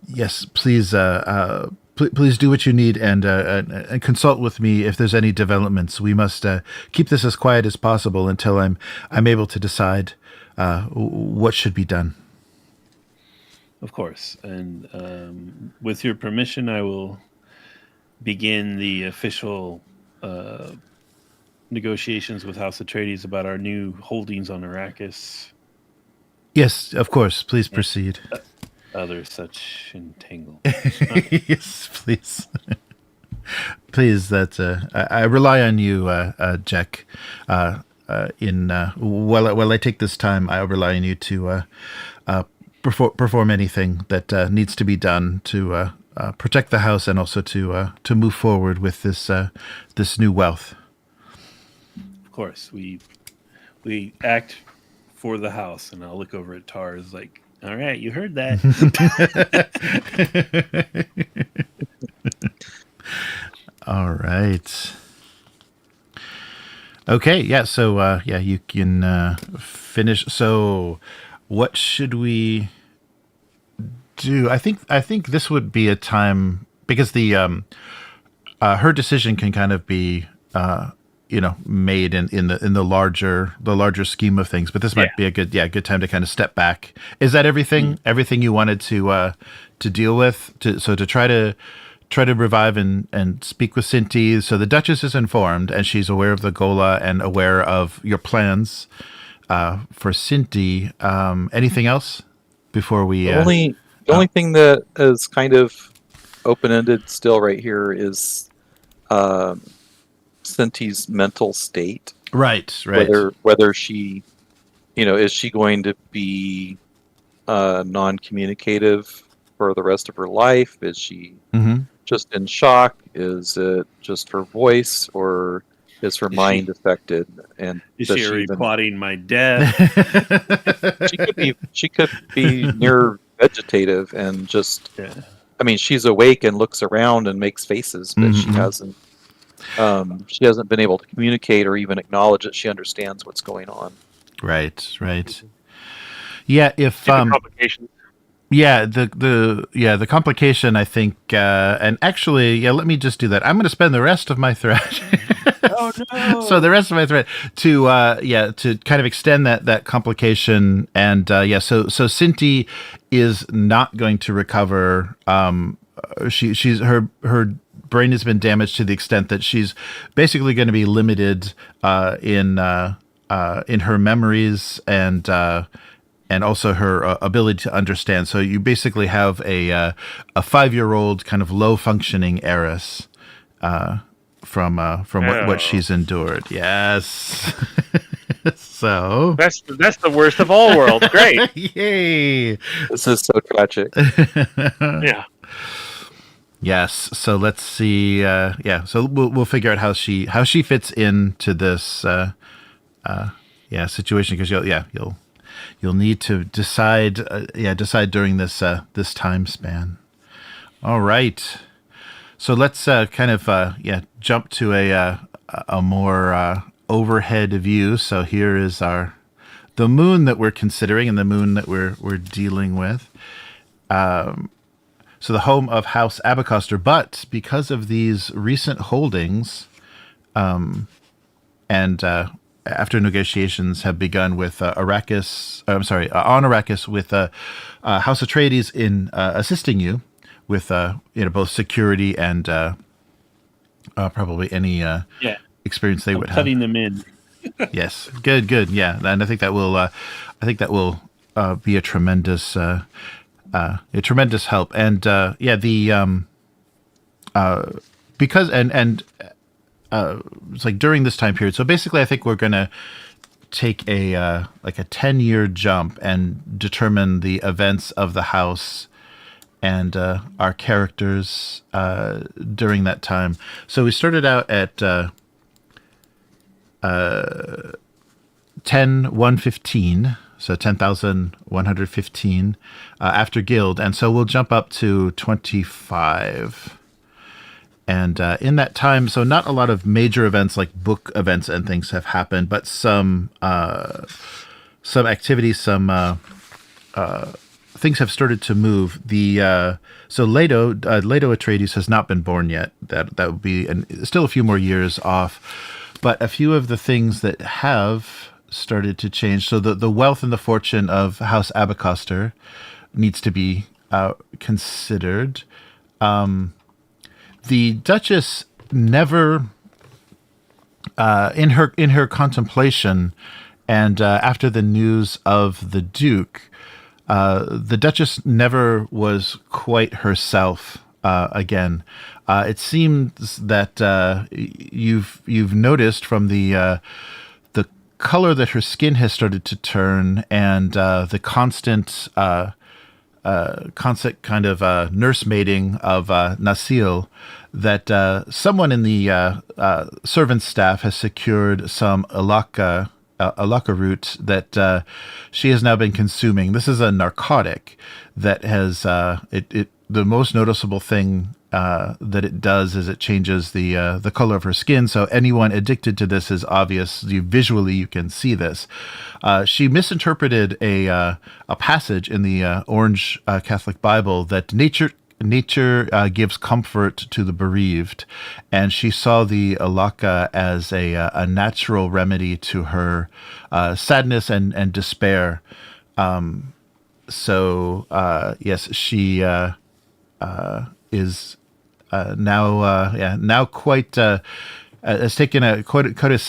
Yes, please do what you need and consult with me if there's any developments. We must keep this as quiet as possible until I'm able to decide what should be done. Of course, and with your permission, I will begin the official negotiations with House Atreides about our new holdings on Arrakis. Yes, of course. Please proceed. Other such entanglements. Yes, please. Please, I rely on you, Jack. While I take this time, I rely on you to perform anything that needs to be done to protect the house and also to move forward with this new wealth. Of course, we act for the house, and I'll look over at Tars like, all right, you heard that. All right. Okay, yeah, so you can finish. So what should we do? I think this would be a time, because the her decision can kind of be made in the larger scheme of things, but this might be a good time to kind of step back. Is that everything you wanted to deal with, to try to revive and speak with Cynti? So the Duchess is informed and she's aware of the Gola and aware of your plans for Cynti. Anything else before we The only thing that is kind of open-ended still right here is Cynti's mental state. Right. Whether she, is she going to be non-communicative for the rest of her life? Is she just in shock? Is it just her voice, or is her mind affected? And is she already plotting my death? She could be near vegetative and just. Yeah. I mean, she's awake and looks around and makes faces, but she hasn't been able to communicate or even acknowledge that she understands what's going on. Right. Yeah, if complications. Yeah, the complication, I think, and actually, let me just do that. I'm going to spend the rest of my thread. Oh no! So the rest of my thread to kind of extend that complication, and so Cynti is not going to recover. She's her brain has been damaged to the extent that she's basically going to be limited in her memories and also her ability to understand. So you basically have a 5-year-old kind of low functioning heiress from what she's endured. Yes. So that's the worst of all worlds. Great. Yay. This is so tragic. Yeah. Yes. So let's see. So we'll figure out how she fits into this situation, because you'll need to decide during this time span. All right. So let's kind of jump to a more overhead view. So here is the moon that we're considering and the moon that we're dealing with. So the home of House Abecostrr, but because of these recent holdings, and after negotiations have begun with on Arrakis with House Atreides in assisting you with both security and probably any experience they would have. Cutting them in. Yes, good, yeah, and I think that will be a tremendous help, and because it's like during this time period. So basically, I think we're gonna take a 10-year jump and determine the events of the house and our characters during that time. So we started out at 10,115, so 10,115 after Guild, and so we'll jump up to 25. And in that time, so not a lot of major events like book events and things have happened, but some activities, some things have started to move. So Leto Atreides has not been born yet. That would be still a few more years off. But a few of the things that have started to change. So the wealth and the fortune of House Abecostrr needs to be considered. The Duchess never, in her contemplation, and after the news of the Duke, the Duchess never was quite herself again. It seems that you've noticed from the color that her skin has started to turn, and the constant constant kind of nursemaiding of Nasil, that someone in the servant staff has secured some alaka root that she has now been consuming. This is a narcotic that has the most noticeable thing that it does is it changes the color of her skin. So anyone addicted to this is obvious. Visually, you can see this. She misinterpreted a passage in the Orange Catholic Bible that nature gives comfort to the bereaved, and she saw the alaka as a natural remedy to her sadness and despair. Yes, she is now quite has taken quite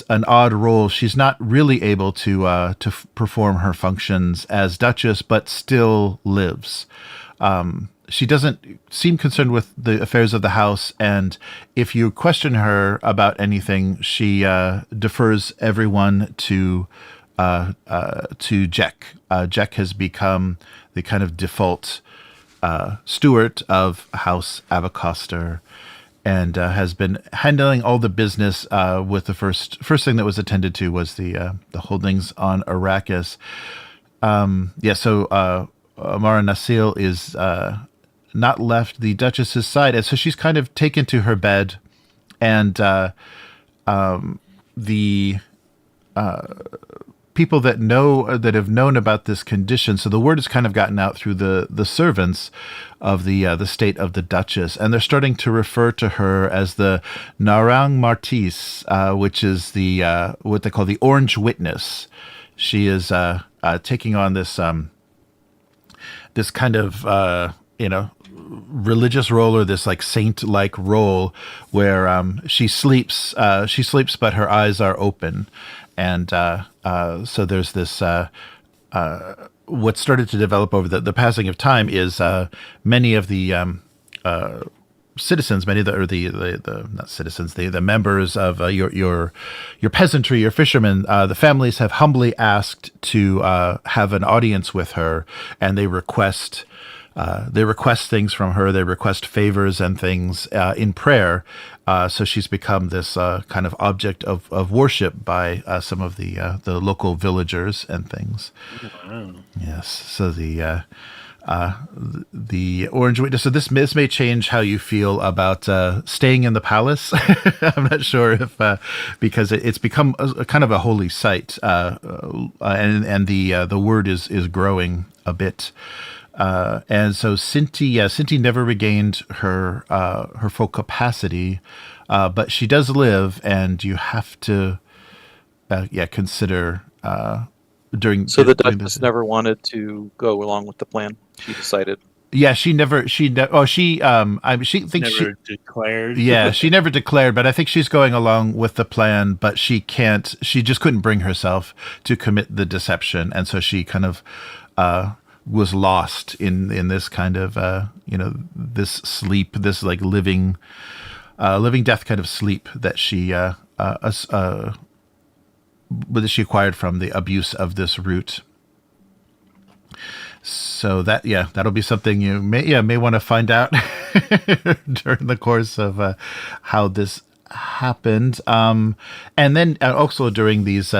an odd role. She's not really able to perform her functions as Duchess, but still lives. She doesn't seem concerned with the affairs of the house, and if you question her about anything, she defers everyone to Jack. Jack has become the kind of default steward of House Abecostrr, and has been handling all the business. With the first thing that was attended to was the holdings on Arrakis. So Amara Nasil is not left the Duchess's side, and so she's kind of taken to her bed, and the people that have known about this condition. So the word has kind of gotten out through the servants of the state of the Duchess, and they're starting to refer to her as the Narang Martis, which is the what they call the Orange Witness. She is taking on this this kind of religious role, or this like saint-like role where she sleeps, but her eyes are open. And so there's this what started to develop over the passing of time is many of the citizens, many of the not citizens, the members of your peasantry, your fishermen, the families have humbly asked to have an audience with her, and they request things from her. They request favors and things in prayer. So she's become this kind of object of worship by some of the local villagers and things. Wow. Yes. So the Orange Witness. So this may change how you feel about staying in the palace. I'm not sure if because it's become a kind of a holy site, and the word is growing a bit. And so Cynti never regained her full capacity, but she does live, and you have to consider during. So the Duchess never wanted to go along with the plan. She decided. Yeah, she thinks she Never declared. Yeah, she never declared, but I think she's going along with the plan, but she just couldn't bring herself to commit the deception, and so she kind of was lost in this kind of this sleep, this like living death kind of sleep that she acquired from the abuse of this root. So that'll be something you may want to find out during the course of how this happened, and then also during these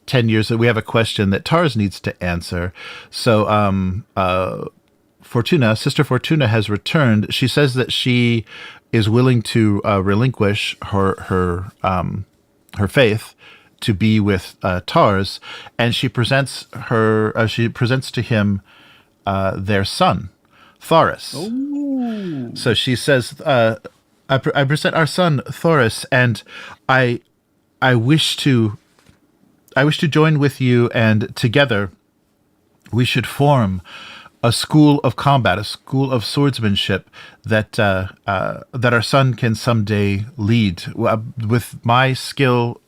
10 years that we have a question that Tars needs to answer. So Sister Fortuna has returned. She says that she is willing to relinquish her faith to be with Tars, and she presents to him their son, Thoris. Ooh. So she says, I present our son Thoris, and I wish to join with you, and together we should form a school of combat, a school of swordsmanship that our son can someday lead. With my skills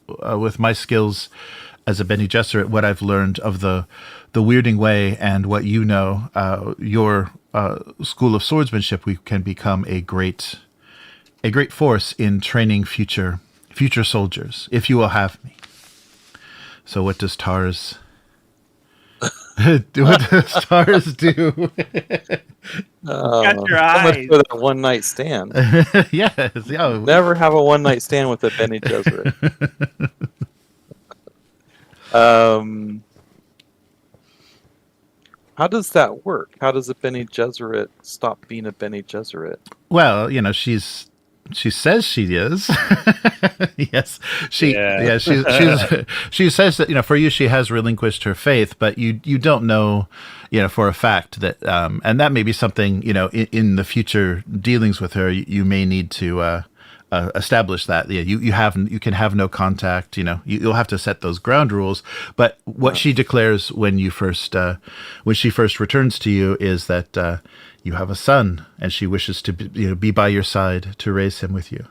as a Bene Gesserit, what I've learned of the weirding way, and what your school of swordsmanship, we can become a great force in training future soldiers, if you will have me. So what does Tars Do what the stars do. Got your so much eyes. for that one night stand. Yes. Yeah. Never have a one night stand with a Bene Gesserit. How does that work? How does a Bene Gesserit stop being a Bene Gesserit? Well, she says she is. Yes, she says that for you she has relinquished her faith, but you don't know for a fact that and that may be something in the future dealings with her you may need to establish that you can have no contact. You'll have to set those ground rules. But what she declares when she first returns to you is that you have a son, and she wishes to be by your side to raise him with you.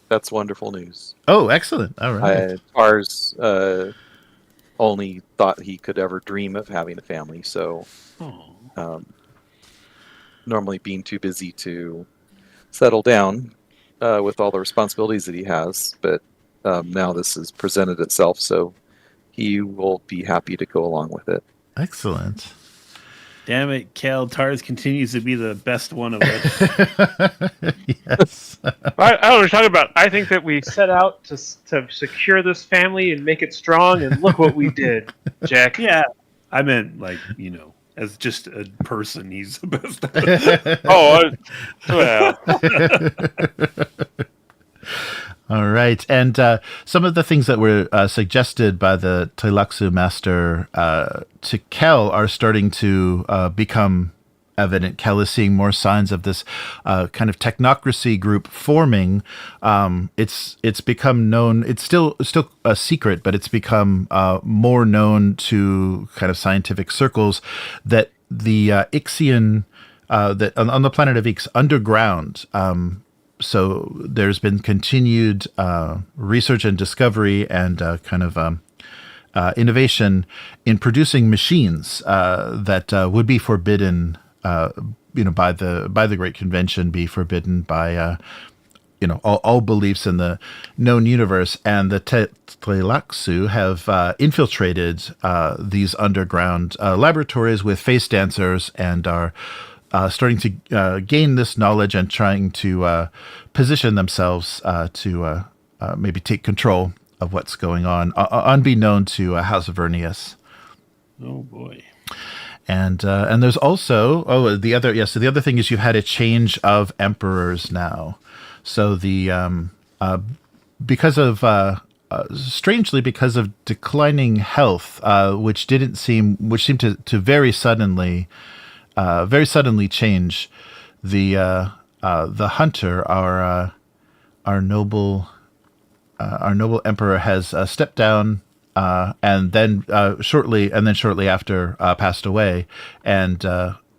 That's wonderful news. Oh, excellent! All right. Tars only thought he could ever dream of having a family, so normally being too busy to settle down with all the responsibilities that he has, but now this has presented itself, so he will be happy to go along with it. Excellent. Damn it, Kel. Tars continues to be the best one of us. Yes. I don't know what you're talking about. I think that we set out to secure this family and make it strong, and look what we did, Jack. Yeah. I meant, as just a person, he's the best. Well. All right. And some of the things that were suggested by the Tleilaxu master to Kel are starting to become evident. Kel is seeing more signs of this kind of technocracy group forming. It's become known. It's still a secret, but it's become more known to kind of scientific circles that the Ixian, that on the planet of Ix, underground. So there's been continued research and discovery and innovation in producing machines that would be forbidden, by the Great Convention, be forbidden by all beliefs in the known universe. And the Tleilaxu have infiltrated these underground laboratories with face dancers and are starting to gain this knowledge and trying to position themselves to maybe take control of what's going on, unbeknown to House of Vernius. Oh boy! And there's also the other thing is you've had a change of emperors now. So the strangely because of declining health, which seemed to very suddenly change, the hunter, our noble emperor, has stepped down, and then shortly after passed away, and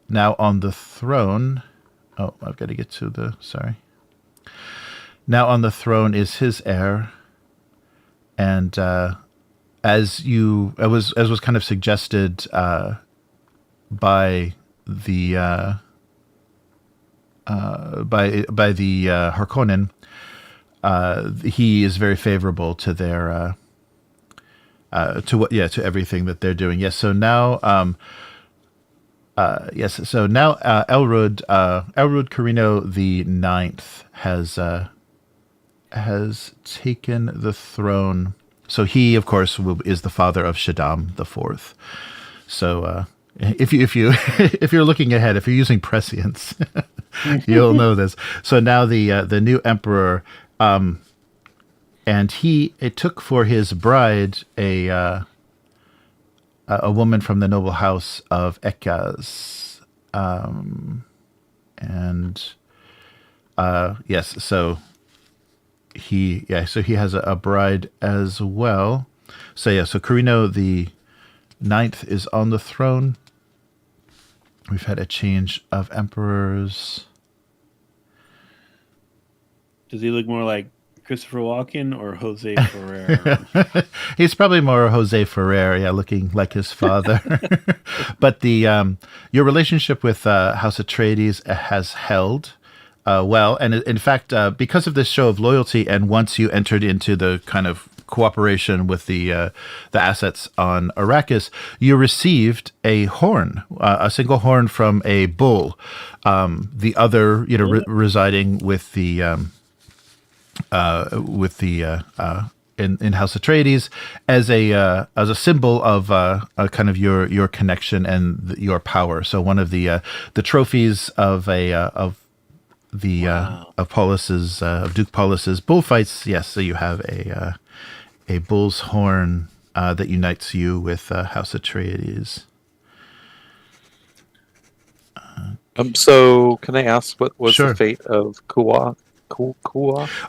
now on the throne. Oh, I've got to get to the sorry. Now on the throne is his heir, and as was kind of suggested by the Harkonnen, he is very favorable to their to everything that they're doing. Yes. So now Elrod Carino the Ninth has taken the throne. So he, of course, is the father of Shaddam the Fourth. So if you're looking ahead, if you're using prescience, you'll know this. So now the new emperor, and it took for his bride a woman from the noble house of Ekaz, yes. So he has a bride as well. So Carino the Ninth is on the throne. We've had a change of emperors. Does he look more like Christopher Walken or Jose Ferrer? He's probably more Jose Ferrer, looking like his father. But your relationship with House Atreides has held well, and in fact, because of this show of loyalty, and once you entered into the kind of cooperation with the assets on Arrakis, you received a horn, a single horn from a bull. The other, residing with the in House Atreides as a symbol of kind of your connection and your power. So one of the trophies of Duke Paulus's bullfights. Yes, so you have a bull's horn that unites you with House Atreides. So can I ask what was Sure. the fate of Kuwa?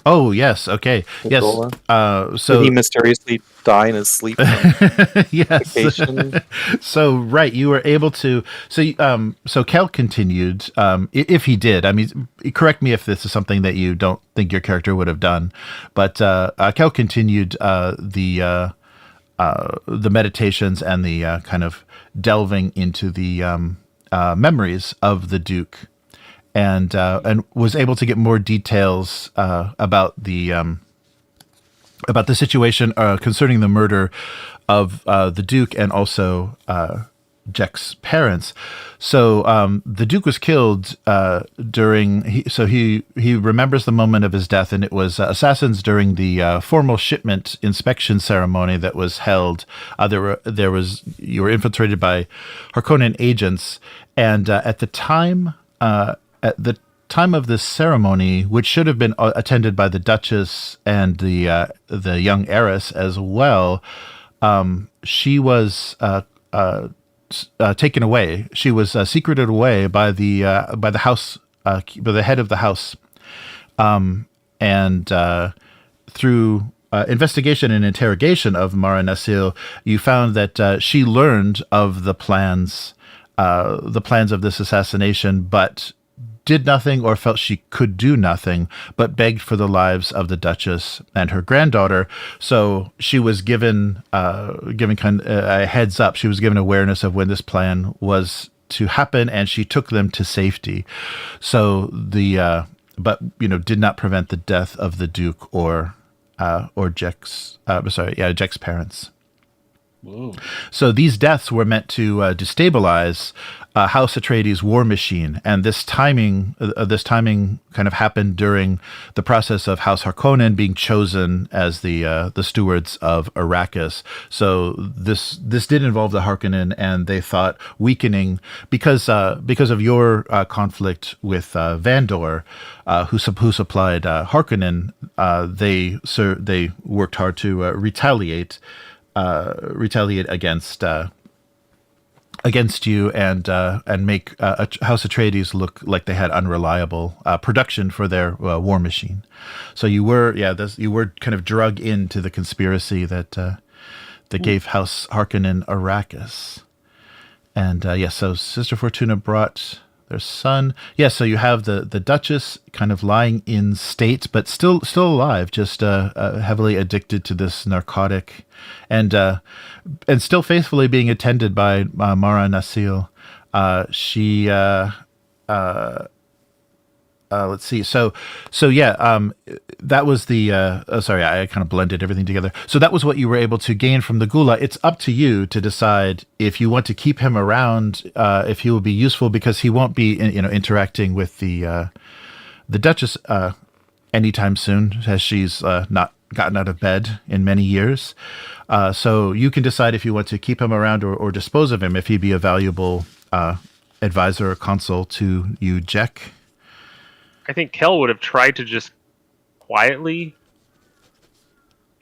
Oh yes, okay, yes. So did he mysteriously die in his sleep? yes. Vacation? So right, you were able to. So Kel continued. If he did, I mean, correct me if this is something that you don't think your character would have done, but Kel continued the meditations and the kind of delving into the memories of the Duke. And was able to get more details about the situation concerning the murder of the Duke and also Jek's parents. So the Duke was killed during. He remembers the moment of his death, and it was assassins during the formal shipment inspection ceremony that was held. You were infiltrated by Harkonnen agents, and at the time. At the time of this ceremony, which should have been attended by the Duchess and the young heiress as well, she was taken away. She was secreted away by the house, by the head of the house, and through investigation and interrogation of Mara Nasil, you found that she learned of the plans of this assassination, but did nothing or felt she could do nothing, but begged for the lives of the Duchess and her granddaughter. So she was given kind of a heads up. She was given awareness of when this plan was to happen, and she took them to safety. So but did not prevent the death of the Duke or Jek's parents. Whoa. So these deaths were meant to destabilize House Atreides' war machine, and this timing kind of happened during the process of House Harkonnen being chosen as the stewards of Arrakis. So this did involve the Harkonnen, and they thought weakening because of your conflict with Vandor, who supplied Harkonnen. They worked hard to retaliate against you and make House Atreides look like they had unreliable production for their war machine. So you were kind of drug into the conspiracy that gave House Harkonnen Arrakis. And so Sister Fortuna brought their son. So you have the Duchess kind of lying in state, but still alive, just heavily addicted to this narcotic, and still faithfully being attended by Mara Nasil. She let's see. So that was the. Sorry, I kind of blended everything together. So that was what you were able to gain from the Gula. It's up to you to decide if you want to keep him around, if he will be useful, because he won't be, interacting with the Duchess anytime soon, as she's not gotten out of bed in many years. So you can decide if you want to keep him around or dispose of him, if he'd be a valuable advisor or consul to you, Jek. I think Kel would have tried to just quietly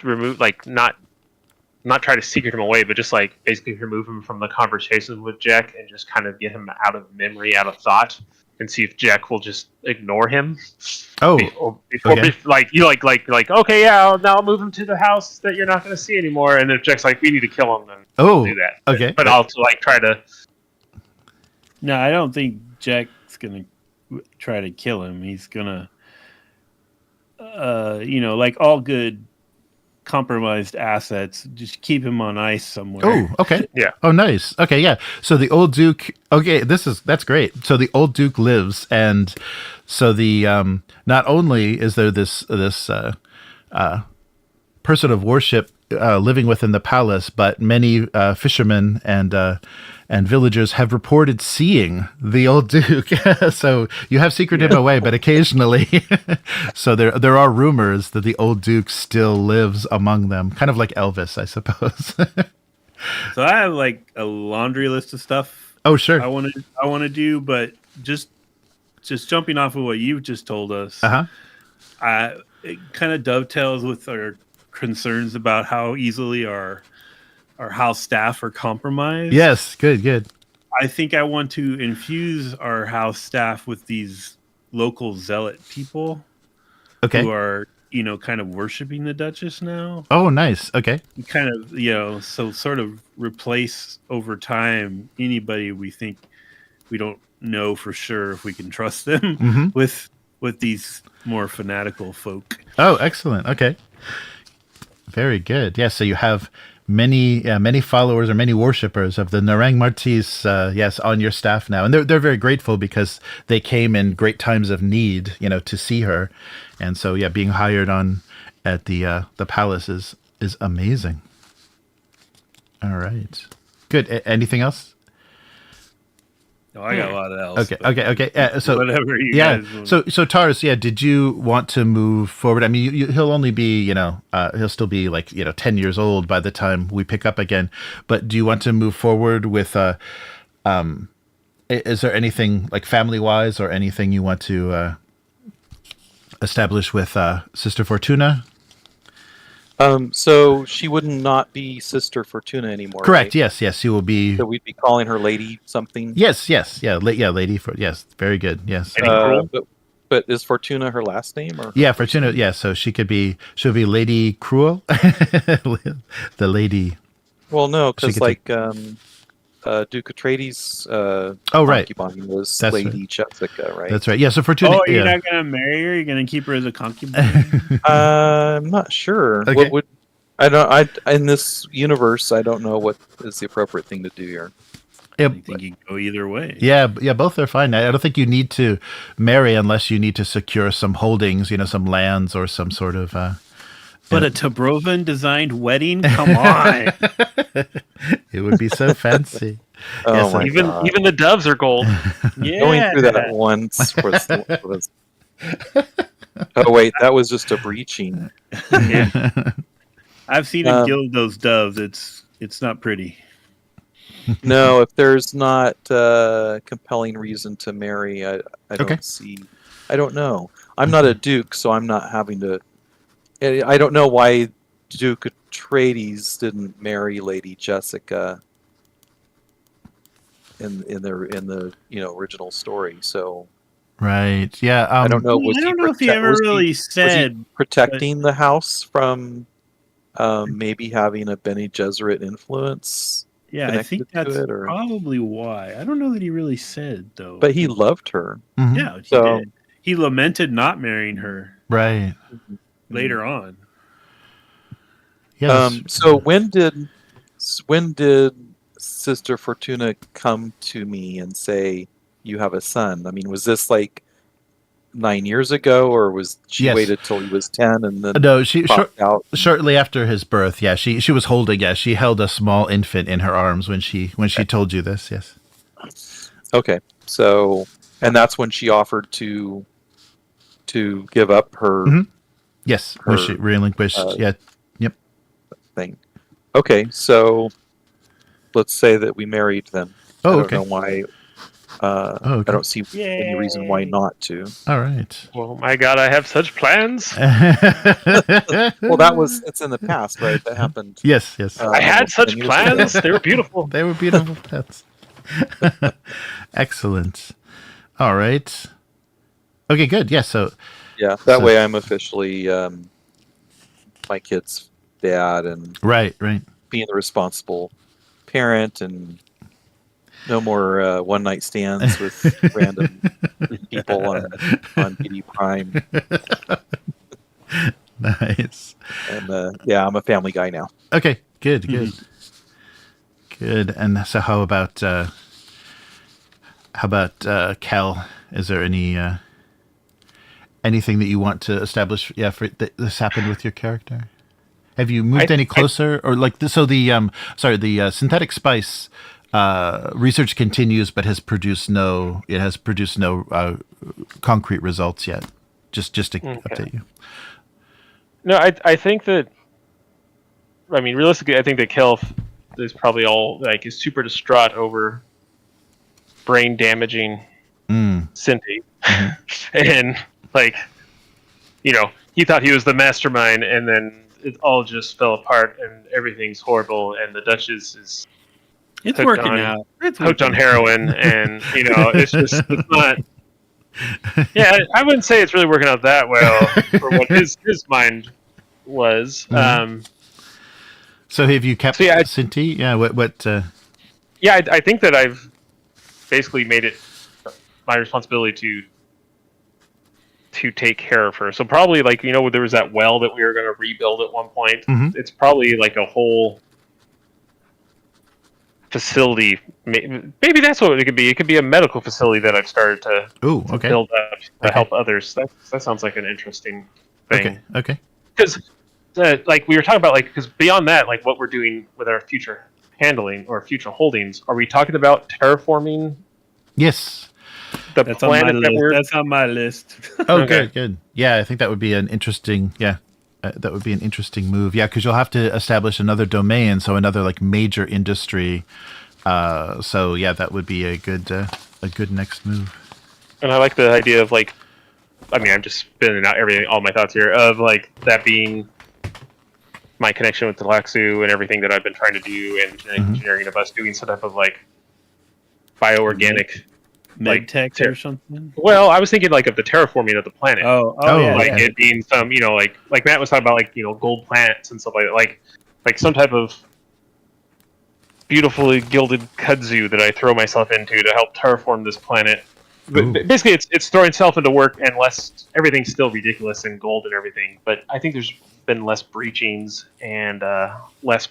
remove, not try to secret him away, but just basically remove him from the conversation with Jek and just kind of get him out of memory, out of thought, and see if Jek will just ignore him. Oh, before okay. Okay, yeah, now I'll move him to the house that you're not going to see anymore. And if Jek's like, we need to kill him, then we'll do that. Okay. But I'll try to. No, I don't think Jack's gonna try to kill him. He's gonna, like all good compromised assets, just keep him on ice somewhere. Oh, okay. Yeah. Oh, nice. Okay, yeah. So the old Duke. Okay, that's great. So the old Duke lives, and so the not only is there this person of worship living within the palace, but many fishermen and villagers have reported seeing the old Duke. So you have secreted him away, but occasionally, so there are rumors that the old Duke still lives among them, kind of like Elvis, I suppose. So I have like a laundry list of stuff Oh, sure. I want to do, but just jumping off of what you just told us, it kind of dovetails with our concerns about how easily our house staff are compromised. Yes, good. I think I want to infuse our house staff with these local zealot people Okay. who are, kind of worshiping the Duchess now. Oh, nice. Okay. Kind of, so sort of replace over time anybody we think we don't know for sure if we can trust them with these more fanatical folk. Oh, excellent. Okay. Very good. Yeah, so you have many followers or many worshippers of the Narang Martis, on your staff now, and they're very grateful because they came in great times of need, to see her, and so being hired on at the palace is amazing. All right, good. Anything else? No, I got a lot of else. Okay. So whatever you guys want. So Taurus, did you want to move forward? I mean, he'll only be, he'll still be like, 10 years old by the time we pick up again. But do you want to move forward with, is there anything like family wise or anything you want to establish with Sister Fortuna? So she would not be Sister Fortuna anymore. Correct. Right? Yes. She will be. So we'd be calling her Lady something. Yes. Yeah. Lady. Yes. Very good. Yes. But is Fortuna her last name? Or Fortuna. Yeah. So she'll be Lady Krewel, the lady. Well, no, because Duke Atreides' concubine was That's Lady right. Jessica, right? That's right. Yeah. So Fortuna. Oh, you're not gonna marry her? You're gonna keep her as a concubine? I'm not sure. Okay. What would in this universe? I don't know what is the appropriate thing to do here. I think you can go either way. Yeah, both are fine. I don't think you need to marry unless you need to secure some holdings, some lands or some sort of. But a Tabroven designed wedding? Come on. It would be so fancy. My even God. even the doves are gold. Yeah. Going through that once was. Oh wait, that was just a breaching. I've seen him gild those doves. It's not pretty. No, if there's not a compelling reason to marry, I don't see. I don't know. I'm not a duke, so I'm not having to. I don't know why Duke Atreides didn't marry Lady Jessica in the original story. So Right. Yeah. I don't know. I don't know if he ever really said protecting the house from maybe having a Bene Gesserit influence. Yeah, I think that's it, or... probably why. I don't know that he really said though. But he loved her. Mm-hmm. Yeah, he did. He lamented not marrying her. Right. Later on. Yes. So when did Sister Fortuna come to me and say you have a son? I mean, was this like 9 years ago, or was she waited till he was 10 and then no? She out? Shortly after his birth. Yeah, she was holding. Yeah, she held a small infant in her arms when she told you this. Yes. Okay, so and that's when she offered to give up her. Mm-hmm. Yes, when she relinquished. Yep. Thing. Okay, so let's say that we married them. Oh, I don't know why. I don't see any reason why not to. All right. Well, my God, I have such plans. Well, it's in the past, right? That happened. Yes. I had such plans. They were beautiful. They were beautiful plans. Excellent. All right. Okay, good. Yeah, so that way I'm officially my kid's dad and right being the responsible parent, and no more one night stands with random people on BD Prime. Nice. And I'm a family guy now. Okay, good. And so how about Cal? Is there anything that you want to establish? Yeah, for this happened with your character. Have you moved any closer, or like the, so the the synthetic spice research continues, but has produced no concrete results yet. Just to update you. No, I think that. I mean, realistically, I think that Kelf is probably is super distraught over brain damaging Cynti, and he thought he was the mastermind, and then it all just fell apart, and everything's horrible, and the Duchess is working out. It's hooked on heroin, and it's not. Yeah, I wouldn't say it's really working out that well for what his mind was. So have you kept Cynti? Yeah. What? Yeah, I think that I've basically made it my responsibility to take care of her. So probably there was that well that we were going to rebuild at one point. It's probably like a whole facility. Maybe that's what it could be. It could be a medical facility that I've started to build up to help others. That sounds like an interesting thing. Okay. Because we were talking about because beyond that, what we're doing with our future handling or future holdings, are we talking about terraforming? Yes. That's on my list. Oh, okay. Good. Yeah, I think that would be an interesting. Yeah, that would be an interesting move. Yeah, because you'll have to establish another domain, so another like industry. So yeah, that would be a good next move. And I like the idea of I'm just spinning out all my thoughts here of that being my connection with the Laxu and everything that I've been trying to do, and engineering of us doing some type of bioorganic medtech or something. Well, I was thinking of the terraforming of the planet. Yeah. It being some like Matt was talking about gold plants and stuff like some type of beautifully gilded kudzu that I throw myself into to help terraform this planet. But basically, it's throwing itself into work, and everything's still ridiculous and gold and everything. But I think there's been less breachings and less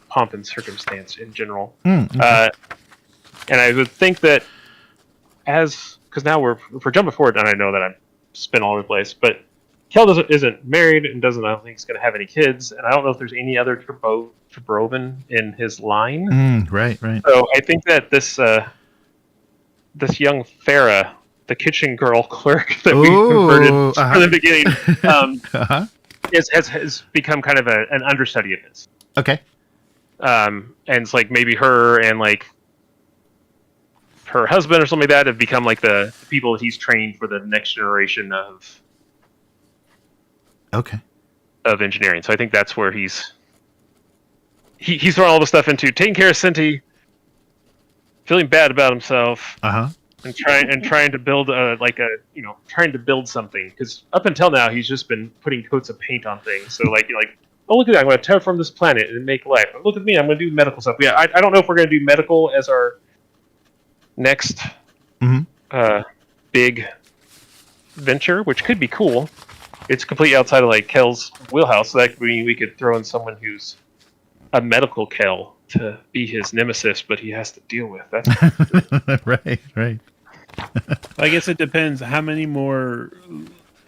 pomp and circumstance in general. And I would think that because now we're jumping forward, and I know that I'm spin all over the place, but Kel isn't married and I don't think he's going to have any kids, and I don't know if there's any other Tabroven in his line. Right. So I think that this young Farah, the kitchen girl clerk that we converted from the beginning, has become kind of an understudy of his. Okay. And it's maybe her and her husband or something like that have become the people that he's training for the next generation of engineering. So I think that's where he's throwing all the stuff into taking care of Cynti, feeling bad about himself, and trying to build trying to build something, because up until now he's just been putting coats of paint on things. So oh, look at that, I'm going to terraform this planet and make life. Look at me, I'm going to do medical stuff. Yeah, I don't know if we're going to do medical as our next big venture, which could be cool. It's completely outside of Kel's wheelhouse, so that could mean we could throw in someone who's a medical Kel to be his nemesis, but he has to deal with that. Right. I guess it depends. How many more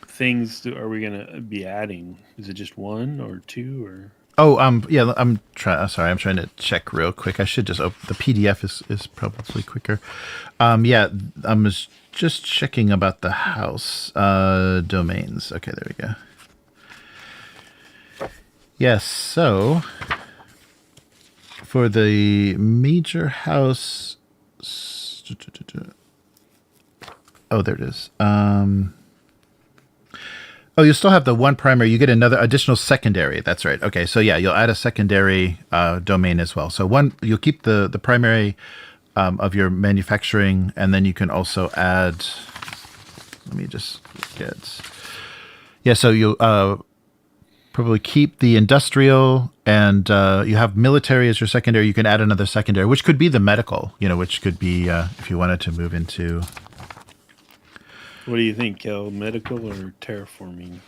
things are we going to be adding? Is it just one or two or? Yeah, I'm trying to check real quick. I should just open the PDF is probably quicker. Yeah, I'm just checking about the house domains. Okay, there we go. Yes, so for the major house, oh, there it is. Oh, you still have the one primary. You get another additional secondary. That's right. Okay, so yeah, you'll add a secondary domain as well. So you'll keep the primary of your manufacturing, and then you can also add. Let me just get. Yeah, so you'll probably keep the industrial, and you have military as your secondary. You can add another secondary, which could be the medical. Which could be if you wanted to move into. What do you think, Kel? Medical or terraforming?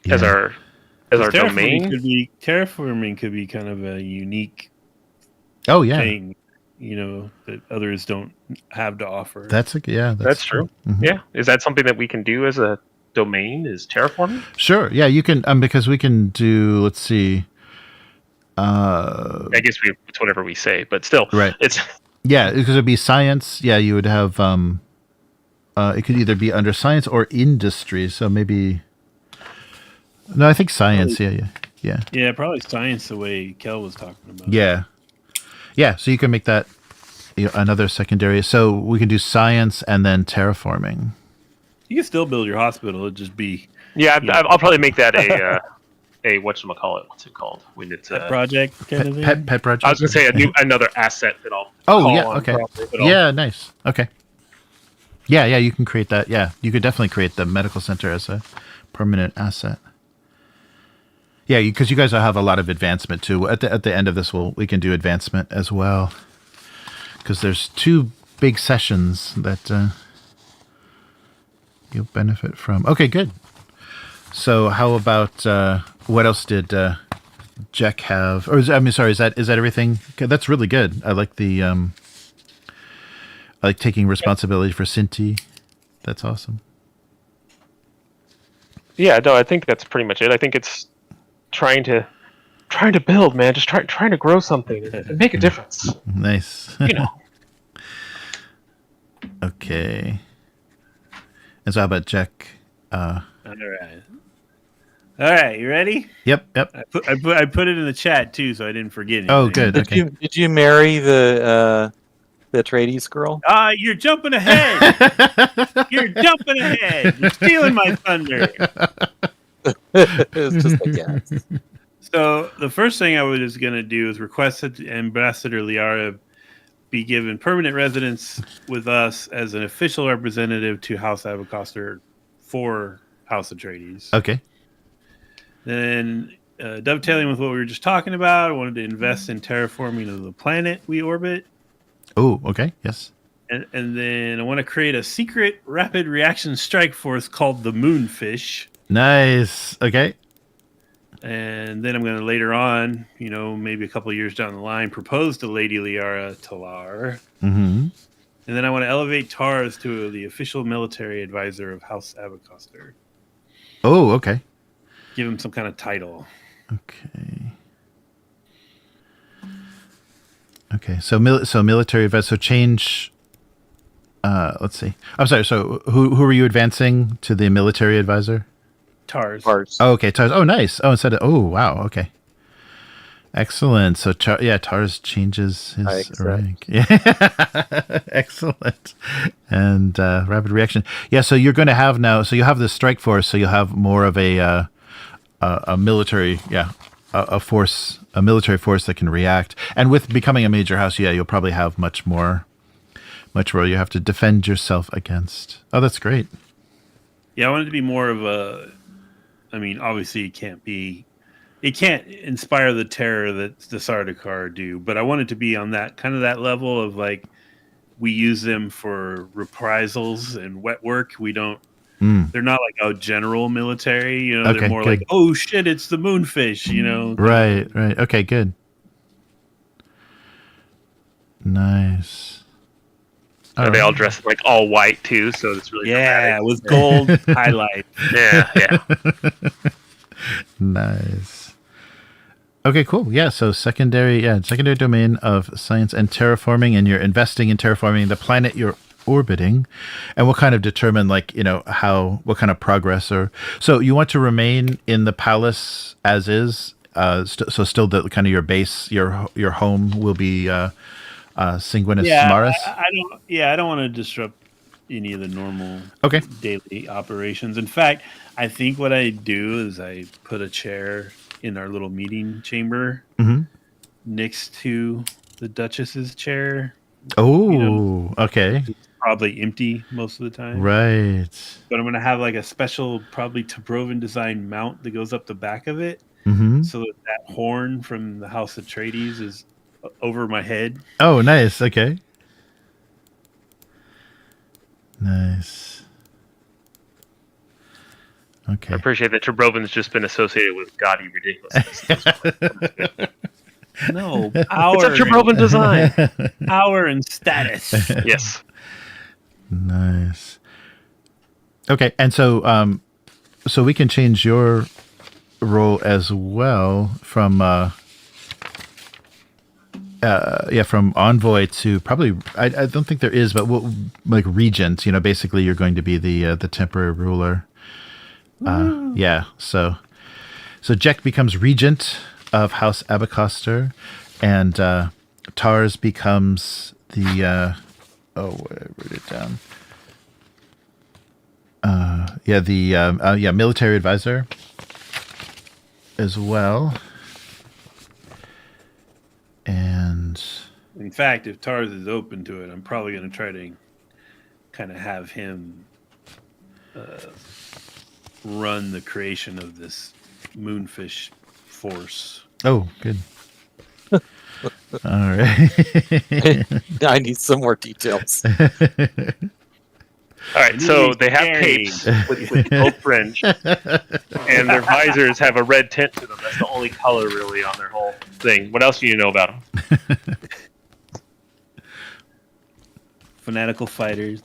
Yeah. As our domain? Terraforming could be kind of a unique thing, that others don't have to offer. That's true. Mm-hmm. Yeah. Is that something that we can do as a domain is terraforming? Sure. Yeah, you can because we can do. Let's see. I guess it's whatever we say, but still, Right. it's Yeah, because it'd be science. Yeah, you would have. It could either be under science or industry. So maybe. No, I think science. Yeah. Yeah, probably science the way Kel was talking about. Yeah. Yeah. So you can make that another secondary. So we can do science and then terraforming. You can still build your hospital. It'd just be I'll probably make that a whatchamacallit. What's it called when it's a project kind of thing. Pet project. I was gonna say another asset that I'll Oh call yeah. on Okay. probably, but I'll- Yeah. Nice. Okay. Yeah. You can create that. Yeah. You could definitely create the medical center as a permanent asset. Yeah, because you guys will have a lot of advancement too. At the end of this, we can do advancement as well. Because there's 2 big sessions that you'll benefit from. Okay, good. So how about what else did Jack have? Or is that everything? Okay, that's really good. I like the I like taking responsibility for Cynti. That's awesome. Yeah, no, I think that's pretty much it. I think it's trying to build, man. Just trying to grow something and make a difference. Nice. You know. Okay. And so how about Jack? All right, you ready? Yep. I put it in the chat too, so I didn't forget anything. Oh, good. Okay. Did you marry the Atreides girl? You're jumping ahead. You're jumping ahead. You're stealing my thunder. It was just a guess. So the first thing I was going to do is request that Ambassador Liara be given permanent residence with us as an official representative to House Abecostrr for House Atreides. Okay. Then, dovetailing with what we were just talking about, I wanted to invest in terraforming of the planet we orbit. Oh, okay. Yes. And then I want to create a secret rapid reaction strike force called the Moonfish. Nice. Okay. And then I'm going to later on, maybe a couple of years down the line, propose to Lady Liara Talar. Mm-hmm. And then I want to elevate Tars to the official military advisor of House Abecostrr. Oh, okay. Give him some kind of title. Okay. So military advice. So change. Let's see. I'm sorry. So who were you advancing to the military advisor? Tars. Oh, okay. Tars. Oh, nice. Oh, instead of. Oh, wow. Okay. Excellent. So Tars changes his rank. Yeah. Excellent. And rapid reaction. Yeah. So you're going to have now. So you have the strike force. So you'll have more of a military. Yeah. A military force that can react. And with becoming a major house, you'll probably have much more you have to defend yourself against. Oh, that's great. Yeah, I want it to be more of a. I mean, obviously, it can't inspire the terror that the Sardaukar do, but I want it to be on that kind of that level of like we use them for reprisals and wet work. We don't. They're not like a general military, Okay, they're more good. like, oh shit, it's the Moonfish, Right. Okay, good. Nice. They all dress like all white too, so it's really dramatic. with gold highlight. Yeah. Nice. Okay, cool. Yeah, so secondary domain of science and terraforming, and you're investing in terraforming the planet you're orbiting, and we'll kind of determine what kind of progress so you want to remain in the palace as is, so still the kind of your base, your home will be Saguis Maris. I don't want to disrupt any of the normal daily operations. In fact, I think what I do is I put a chair in our little meeting chamber next to the Duchess's chair. Oh, okay. It's probably empty most of the time. Right. But I'm going to have like a special, probably Tabroven design mount that goes up the back of it. So that horn from the House Atreides is over my head. Oh, nice. Okay. Nice. Okay. I appreciate that Tabroven's just been associated with gaudy ridiculousness. No, It's a Tabroven design. Power and status. Yes. Nice. Okay, and so so we can change your role as well from from envoy to probably I don't think there is, but like regent. Basically you're going to be the temporary ruler. Yeah. So Jack becomes regent of House Abecostrr, and Tars becomes the I wrote it down. Military advisor as well. And in fact, if Tars is open to it, I'm probably going to try to kind of have him run the creation of this moonfish force. Oh, good. All right. I need some more details. All right, so they have capes with gold fringe, and their visors have a red tint to them. That's the only color really on their whole thing. What else do you know about them? Fanatical fighters.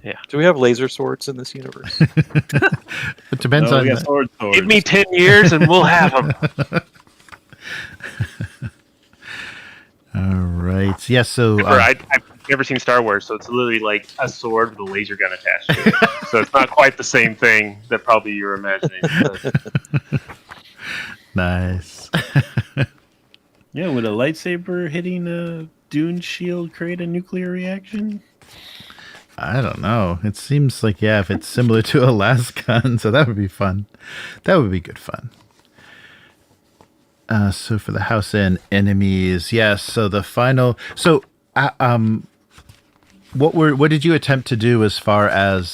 Yeah. Do we have laser swords in this universe? It depends on. We got swords. Give me 10 years and we'll have them. All right. Yeah. So I've never seen Star Wars, so it's literally like a sword with a laser gun attached to it. So it's not quite the same thing that probably you're imagining. Nice. Yeah, would a lightsaber hitting a Dune shield create a nuclear reaction? I don't know. It seems like, if it's similar to a last gun, so that would be fun. That would be good fun. So for the house and enemies, yes. So the final. So, what did you attempt to do as far as?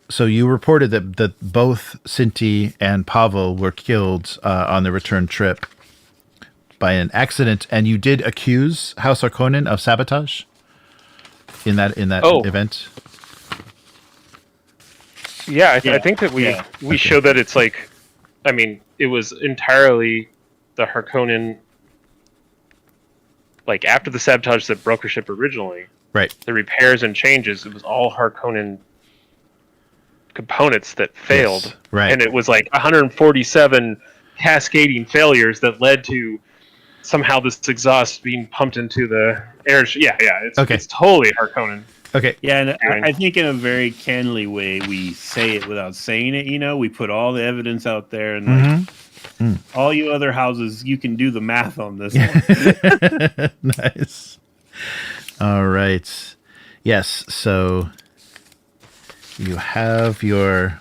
So you reported that both Cynti and Pavel were killed on the return trip by an accident, and you did accuse House Harkonnen of sabotage in that event. Yeah, I think that we show that it's like, I mean, it was entirely the Harkonnen, like after the sabotage that broke her ship originally, Right. the repairs and changes, it was all Harkonnen components that failed. Yes, right. And it was like 147 cascading failures that led to somehow this exhaust being pumped into the air. It's totally Harkonnen. Okay. Yeah, and I think in a very cannily way, we say it without saying it. We put all the evidence out there, and all you other houses, you can do the math on this one. Nice. All right. Yes. So you have your.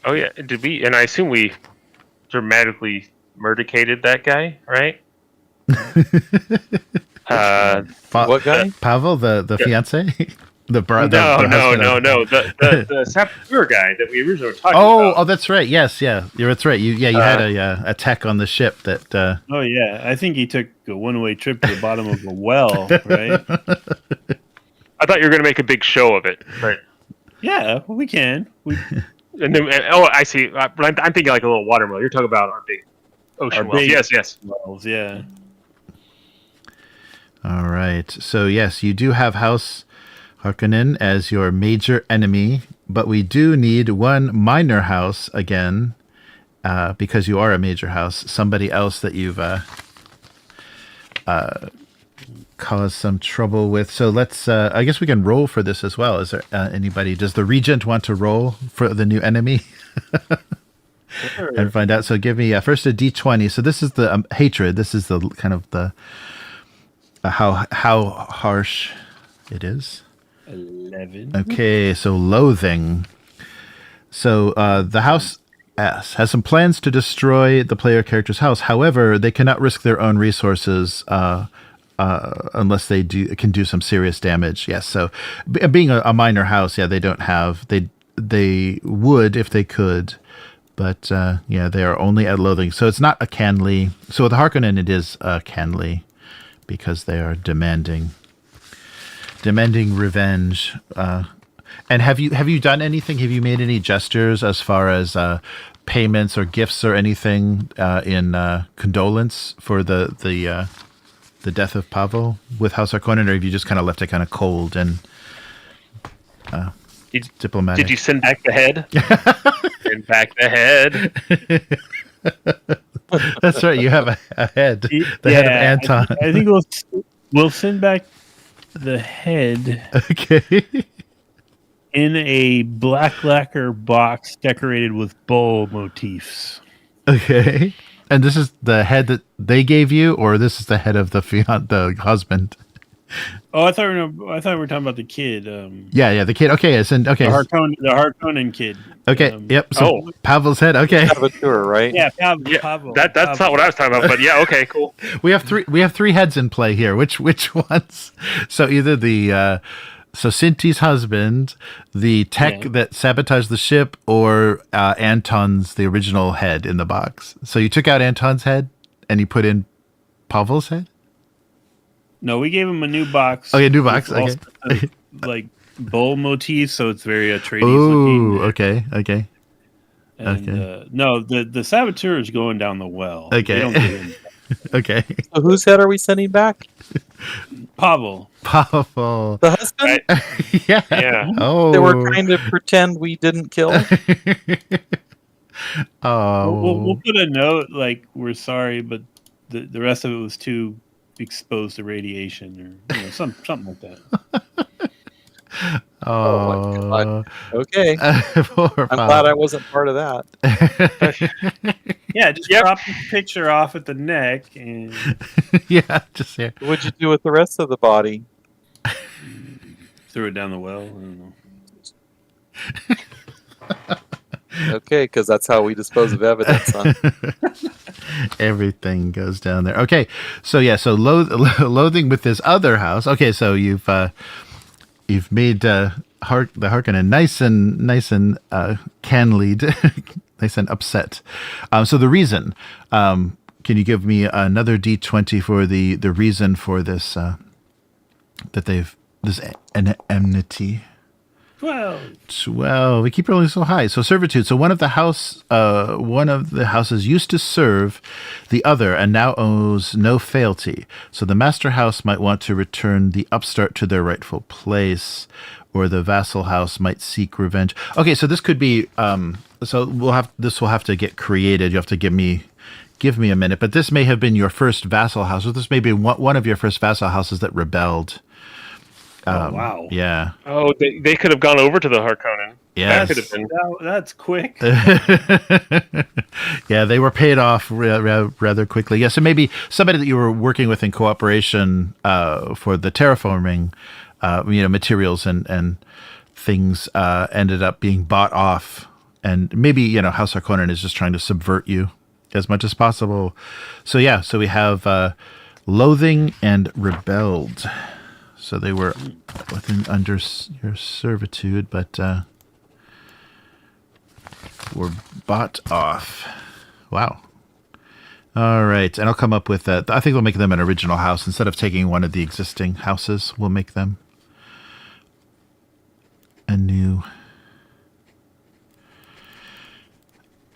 Oh yeah. Did we? And I assume we dramatically murdicated that guy, right? What guy? Pavel, the fiance, the brother. No. The saboteur guy that we originally were talking about. Oh, that's right. Yes, that's right. You had a tech on the ship that. Oh yeah, I think he took a one-way trip to the bottom of a well, right? I thought you were going to make a big show of it, right? Yeah, we can. I see. But I'm thinking like a little watermelon. You're talking about our big ocean wells. Yes. Wells, yeah. All right. So yes, you do have House Harkonnen as your major enemy, but we do need one minor house again, because you are a major house. Somebody else that you've caused some trouble with. So let's. I guess we can roll for this as well. Is there anybody? Does the regent want to roll for the new enemy? Sure. And find out. So give me first a d20. So this is the hatred. This is the kind of the how harsh it is. 11. Okay, so loathing. So the house S has some plans to destroy the player character's house. However, they cannot risk their own resources unless they can do some serious damage. Yes. So being a minor house, they don't have. They would if they could. But they are only at loathing. So it's not a Canly. So with Harkonnen, it is a Canly because they are demanding revenge. And have you done anything? Have you made any gestures as far as payments or gifts or anything in condolence for the death of Pavel with House Harkonnen, or have you just kind of left it kind of cold and? diplomatic. Did you send back the head? Send back the head. That's right. You have a head. The head of Anton. I think we'll send back the head Okay. in a black lacquer box decorated with bowl motifs. Okay. And this is the head that they gave you, or this is the head of the husband? Oh, I thought we were talking about the kid. Yeah, the kid. Okay, The Harkonnen kid. Okay, yep. So Pavel's head. Okay, Saboteur, right? Yeah, Yeah, Pavel. that's not what I was talking about, but yeah, okay, cool. we have three heads in play here. Which ones? So either the Cynti's husband, the tech that sabotaged the ship, or Anton's the original head in the box. So you took out Anton's head and you put in Pavel's head. No, we gave him a new box. Oh, yeah, new box. with Okay. all sorts of, like bowl motifs, so it's very Atreides Ooh, looking. okay. And, no, the saboteur is going down the well. Okay. They don't get in. Okay. So whose head are we sending back? Pavel. Pavel. The husband? Yeah. Yeah. Oh. They were trying to pretend we didn't kill. Oh. We'll put a note like we're sorry, but the rest of it was too exposed to radiation or something like that. Oh my God. Okay. Poor I'm Pavel. glad I wasn't part of that. Yeah, just drop the picture off at the neck and Yeah, just here. What'd you do with the rest of the body? threw it down the well. I don't know. Okay, because that's how we dispose of evidence, huh? Everything goes down there. Okay, so yeah, so loathing with this other house. Okay, so you've made the Harkonnen nice and can-lead, nice and upset. So the reason, can you give me another D20 for the reason for this enmity? 12. We keep rolling so high. So servitude. So one of the houses used to serve the other and now owes no fealty. So the master house might want to return the upstart to their rightful place, or the vassal house might seek revenge. Okay, so this could be. So this will have to get created. You have to give me a minute. But this may have been your first vassal house, or this may be one of your first vassal houses that rebelled. Wow. Yeah. Oh, they could have gone over to the Harkonnen. Yes. That could have been. That's quick. Yeah, they were paid off rather quickly. Yeah, so maybe somebody that you were working with in cooperation for the terraforming, materials and things ended up being bought off, and maybe House Harkonnen is just trying to subvert you as much as possible. So yeah, so we have loathing and rebelled. So they were under your servitude, but were bought off. Wow. All right, and I'll come up with that. I think we'll make them an original house instead of taking one of the existing houses. We'll make them a new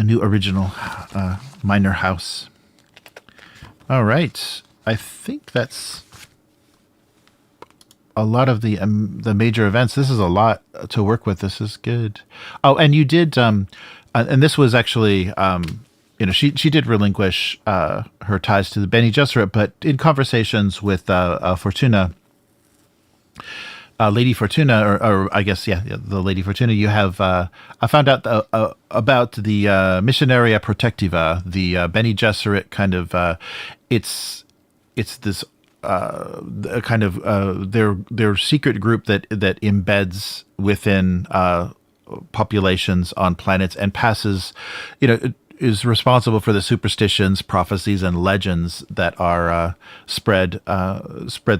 original minor house. All right, I think that's a lot of the major events. This is a lot to work with. This is good. Oh, and you did, and this was actually, she did relinquish her ties to the Bene Gesserit, but in conversations with Fortuna, Lady Fortuna, or I guess, the Lady Fortuna, you have, I found out about the Missionaria Protectiva, the Bene Gesserit kind of, it's this kind of their secret group that embeds within populations on planets and passes, is responsible for the superstitions, prophecies, and legends that are spread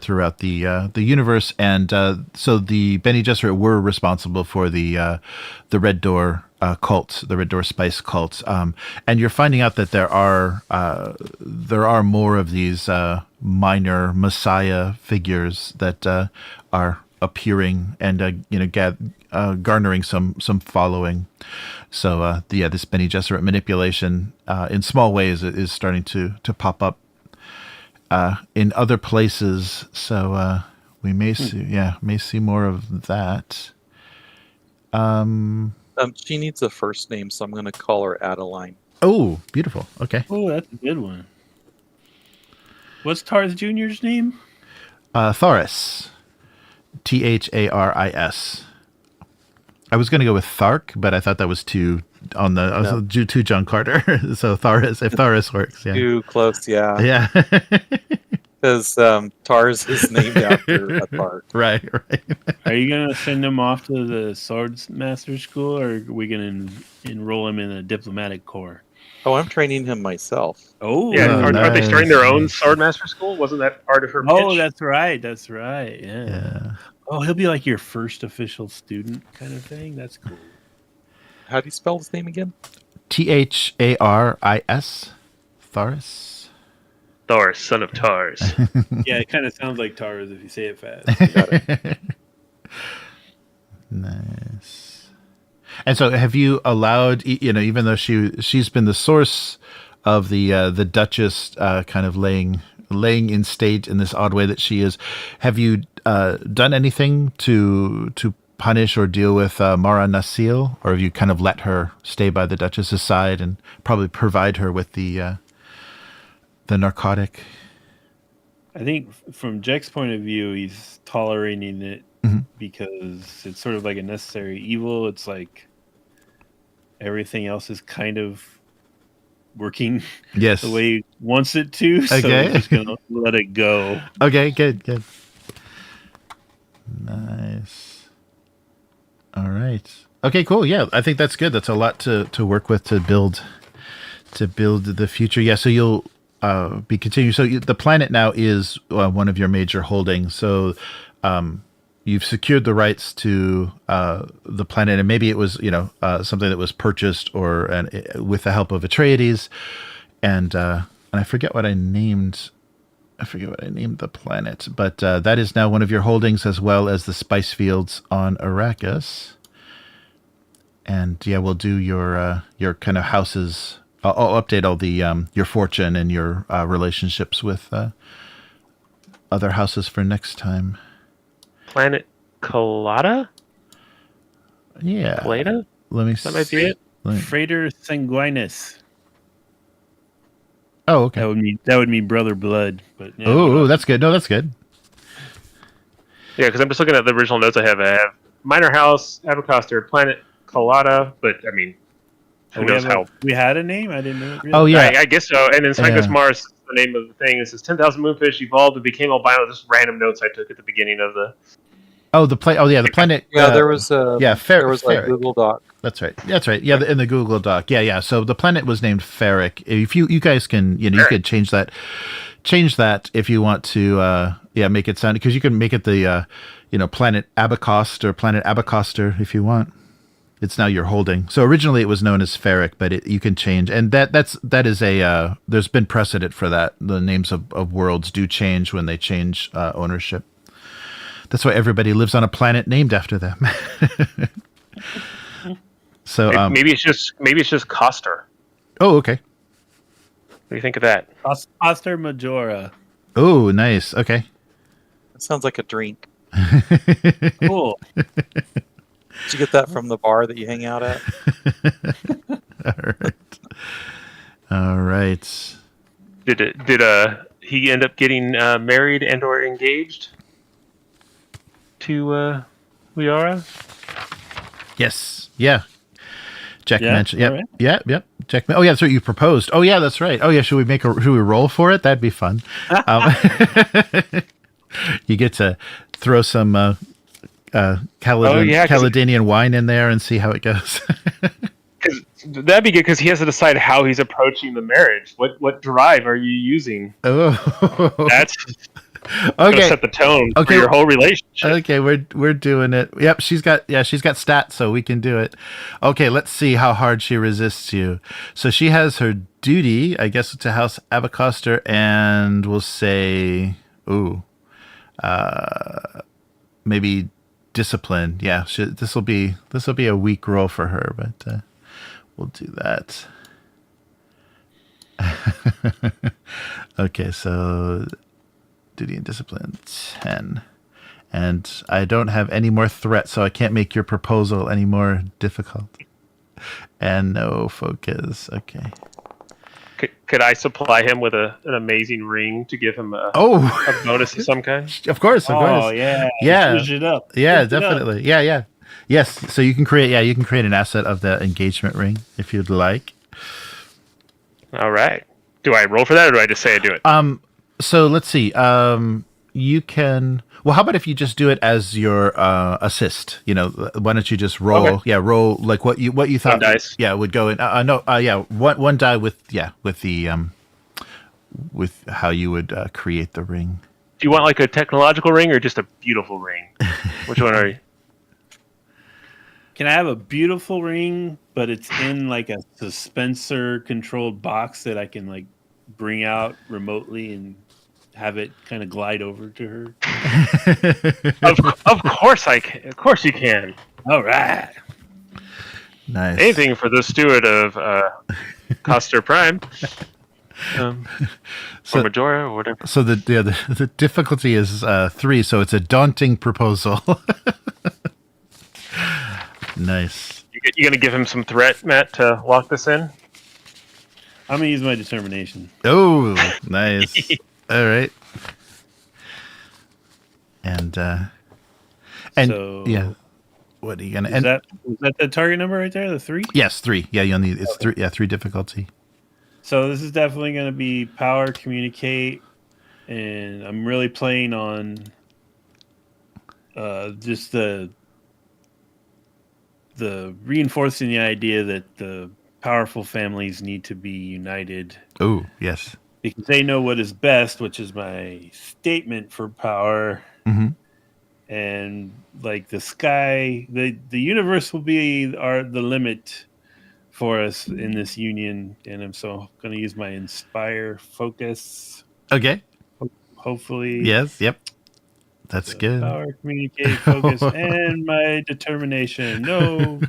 throughout the universe. And so the Bene Gesserit were responsible for the Red Door cult, the Red Door Spice cult. And you're finding out that there are more of these minor messiah figures that are appearing and garnering some following. So this Bene Gesserit manipulation in small ways is starting to pop up in other places. So we may see more of that. She needs a first name, so I'm going to call her Adeline. Oh, beautiful. Okay. Oh, that's a good one. What's Tars Jr.'s name? Thoris. Tharis. I was going to go with Thark, but I thought that was too on the too John Carter. So Thoris, if Thoris works, yeah. Too close, yeah. Yeah. Because Tars is named after a park. Right. Are you going to send him off to the Swordmaster school, or are we going to enroll him in a diplomatic corps? Oh, I'm training him myself. Oh, Yeah, Oh, aren't they nice. starting their own Swordmaster school? Wasn't that part of her pitch? Oh, that's right. That's right. Yeah. Yeah. Oh, he'll be like your first official student kind of thing. That's cool. How do you spell his name again? Tharis. Thoris. Thor, son of Tars. Yeah, it kind of sounds like Tars if you say it fast. Got it. Nice. And so, have you allowed, even though she's been the source of the Duchess kind of laying in state in this odd way that she is, have you done anything to punish or deal with Mara Nasil, or have you kind of let her stay by the Duchess's side and probably provide her with the narcotic? I think from Jack's point of view, he's tolerating it because it's sort of like a necessary evil. It's like everything else is kind of working Yes. the way he wants it to. So Okay. he's just going to let it go. Okay, good. Nice. All right. Okay, cool. Yeah, I think that's good. That's a lot to work with to build the future. Yeah, so you'll be continuing. So the planet now is one of your major holdings. So you've secured the rights to the planet, and maybe it was something that was purchased or with the help of Atreides, and I forget what I named. I forget what I named the planet, but that is now one of your holdings, as well as the spice fields on Arrakis. And yeah, we'll do your kind of houses. I'll update all the your fortune and your relationships with other houses for next time. Planet Colada? Yeah. Colada? Let me. That might be it. Freighter Sanguinus. Oh, okay. That would mean brother blood. But yeah, Oh, that's good. No, that's good. Yeah, because I'm just looking at the original notes I have. I have Minor House, Abecostrr, Planet Colada, but I mean, who knows how? we had a name? I didn't know. Really. Oh, yeah. I guess so. And then Saguis Yeah. Maris is the name of the thing. It says 10,000 moonfish evolved and became albino. Just random notes I took at the beginning of the. Oh, the planet. Yeah, there was a there was a Google Doc. That's right. Yeah, in the Google Doc. Yeah. So the planet was named Ferric. If you guys can, you could change that if you want to. Make it sound, because you can make it the planet Abecostrr or planet Abecostrr if you want. It's now your holding. So originally it was known as Ferric, but you can change, and that is a. There's been precedent for that. The names of worlds do change when they change ownership. That's why everybody lives on a planet named after them. So Maybe it's just Coster. Oh, okay. What do you think of that? Oster Majora. Oh, nice. Okay. It sounds like a drink. Cool. Did you get that from the bar that you hang out at? All right. Did he end up getting married and or engaged to Liara? Yes. Yeah. Jack Yeah? mentioned. Yep. All right. Yep. Jack. Oh, yeah. That's what you proposed. Oh, yeah. That's right. Oh, yeah. Should we roll for it? That'd be fun. You get to throw some Caledonian wine in there and see how it goes. That'd be good because he has to decide how he's approaching the marriage. What drive are you using? Oh. That's gonna Okay. set the tone Okay. for your whole relationship. Okay, we're doing it. Yep, she's got stats, so we can do it. Okay, let's see how hard she resists you. So she has her duty, I guess, to House Abecostrr, and we'll say, maybe discipline. Yeah, this will be a weak roll for her, but we'll do that. Okay, so duty and discipline 10. And I don't have any more threat, so I can't make your proposal any more difficult. And no focus. Okay. Could I supply him with an amazing ring to give him a bonus of some kind? Of course, of course. Oh yeah, Yeah. Switch it up. Yeah, Switch it up. definitely. Yeah. Yes. So you can create an asset of the engagement ring if you'd like. All right. Do I roll for that, or do I just say I do it? So let's see. You can. Well, how about if you just do it as your assist? Why don't you just roll? Okay. Yeah, roll like what you thought. One dice. Yeah, would go in. One die with the with how you would create the ring. Do you want like a technological ring or just a beautiful ring? Which one are you? Can I have a beautiful ring, but it's in like a dispenser controlled box that I can like bring out remotely and have it kind of glide over to her? Of course I can. Of course you can. All right. Nice. Anything for the steward of Coster Prime. Or Majora or whatever. So the difficulty is 3, so it's a daunting proposal. Nice. You gonna give him some threat, Matt, to lock this in? I'm gonna use my determination. Oh, nice. All right. And So- yeah. What are you gonna? Was that the target number right there? The 3? Yes, 3. Yeah, you only it's 3. Yeah, 3 difficulty. So this is definitely going to be power, communicate, and I'm really playing on just the reinforcing the idea that the powerful families need to be united Oh, yes. because they know what is best, which is my statement for power. Mm-hmm. And like the sky, the universe will be the limit for us in this union, and I'm so going to use my inspire focus. Okay. Hopefully, Yes. Yep. That's good. Power, communicate, focus, and my determination. No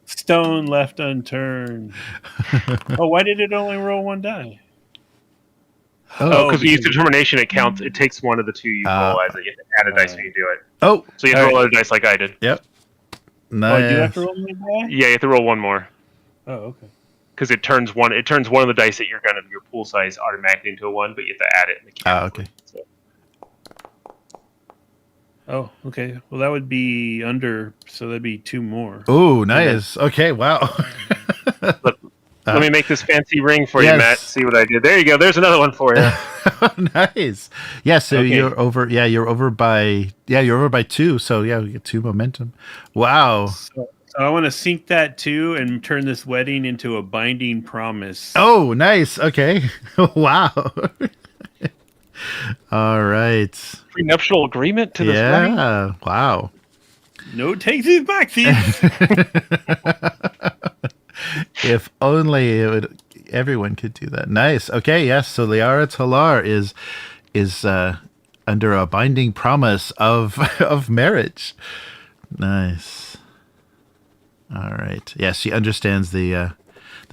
stone left unturned. Oh, why did it only roll 1 die? Oh, because we use determination. It counts. It takes one of the 2 you roll as you add a dice when you do it. Oh, So you have to roll other dice like I did. yep. Oh, Nice. I do have to roll 1 die? Yeah, you have to roll one more. Oh, okay. Because it turns one of the dice that you're gonna your pool size automatically into a 1, but you have to add it in the count. Okay. So, Oh, okay. Well, that would be under, so that'd be 2 more. Oh, nice. Okay. Wow. let me make this fancy ring for you, Yes. Matt. See what I did. There you go. There's another one for you. Nice. Yeah. So Okay. you're over. Yeah, you're over by 2. So yeah, we get 2 momentum. Wow. So I want to sync that too and turn this wedding into a binding promise. Oh, nice. Okay. Wow. All right. Prenuptial agreement to this wedding? Yeah. Wow. No takesies back thieves. If only everyone could do that. Nice. Okay. Yes. So Liara Talar is under a binding promise of marriage. Nice. All right. Yes, she understands the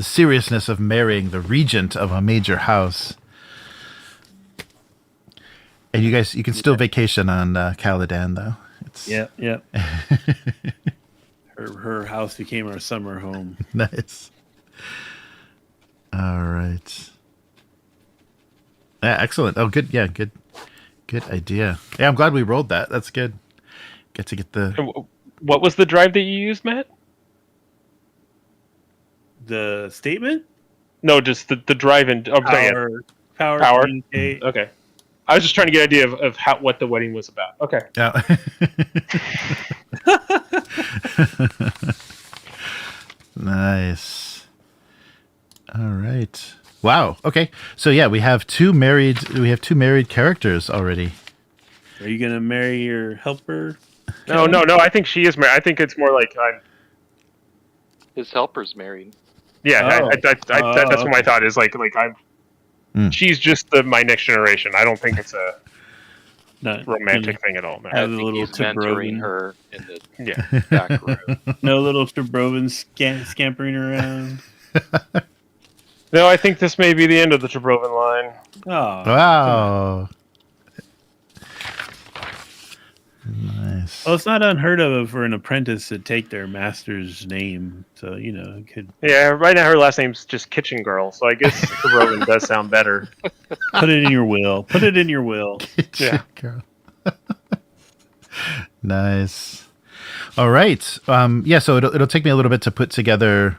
seriousness of marrying the regent of a major house. And you can still vacation on Caladan, though. It's Yep. Her house became our summer home. nice. All right. Yeah, excellent. Oh, good. Yeah, good idea. Yeah, I'm glad we rolled that. That's good. Get to get the. What was the drive that you used, Matt? The statement? No, just the drive in. Oh, yeah. Power. Communicate. Okay. I was just trying to get an idea of what the wedding was about. Okay. Yeah. Nice. All right. Wow. Okay. So yeah, we have two married characters already. Are you gonna marry your helper? No. I think she is married. I think it's more like I'm. His helper's married. Yeah, Oh. that's what my thought is. Like I'm. She's just my next generation. I don't think it's a Not romantic thing at all. No. I Have a think little he's mentoring Tabroven. her in the Yeah. back room. No little Tabroven scampering around. No, I think this may be the end of the Tabroven line. Oh, Wow. Nice. Well, it's not unheard of for an apprentice to take their master's name. So, it could Yeah, right now her last name's just Kitchen Girl, so I guess Tabroven does sound better. put it in your will. Put it in your will. Yeah. Girl. Nice. All right. So it'll take me a little bit to put together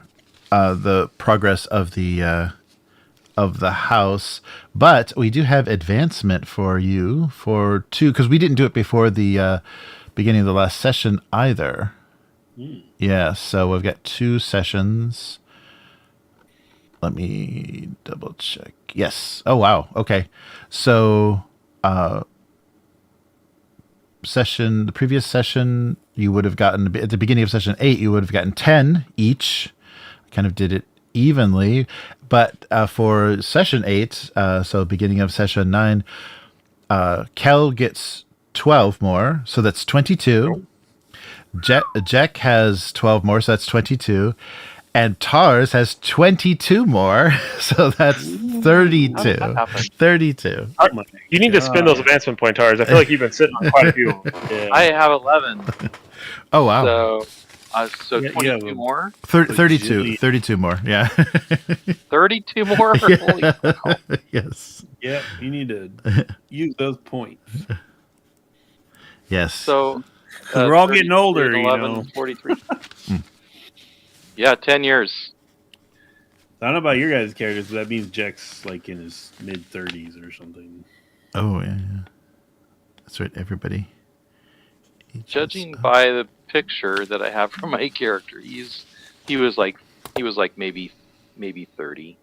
the progress of the house, but we do have advancement for you for 2, because we didn't do it before the beginning of the last session either. Yeah, so we've got 2 sessions. Let me double check. Yes. Oh, wow. Okay. So the previous session, you would have gotten, at the beginning of session 8, you would have gotten 10 each. Kind of did it evenly, but for session 8, so beginning of session 9, Kel gets 12 more, so that's 22. Jack has 12 more, so that's 22. And Tars has 22 more, so that's 32. 32. You need to spend those advancement point tars. I feel like you've been sitting on quite a few. Yeah. I have 11. Oh, wow. So Yeah, 22 more? 32 more, yeah. 32 more? Holy cow. Yes. Yeah, you need to use those points. Yes. So 'Cause we're all getting 33 older, and 11, 43. Yeah, 10 years. I don't know about your guys' characters, but that means Jack's like in his mid-30s or something. Oh, yeah. That's right, everybody. Judging by the picture that I have for my character, he was like maybe 30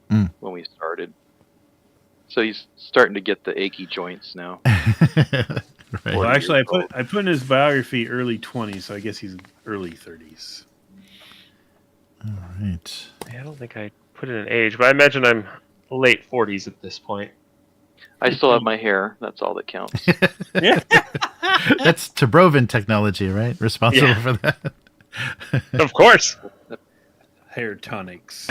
when we started. So he's starting to get the achy joints now. Right. Well, actually, I put in his biography early 20s, so I guess he's early 30s. All right. I don't think I put in an age, but I imagine I'm late 40s at this point. I still have my hair. That's all that counts. Yeah. That's Tabroven technology, right? Responsible for that. Of course. Hair tonics.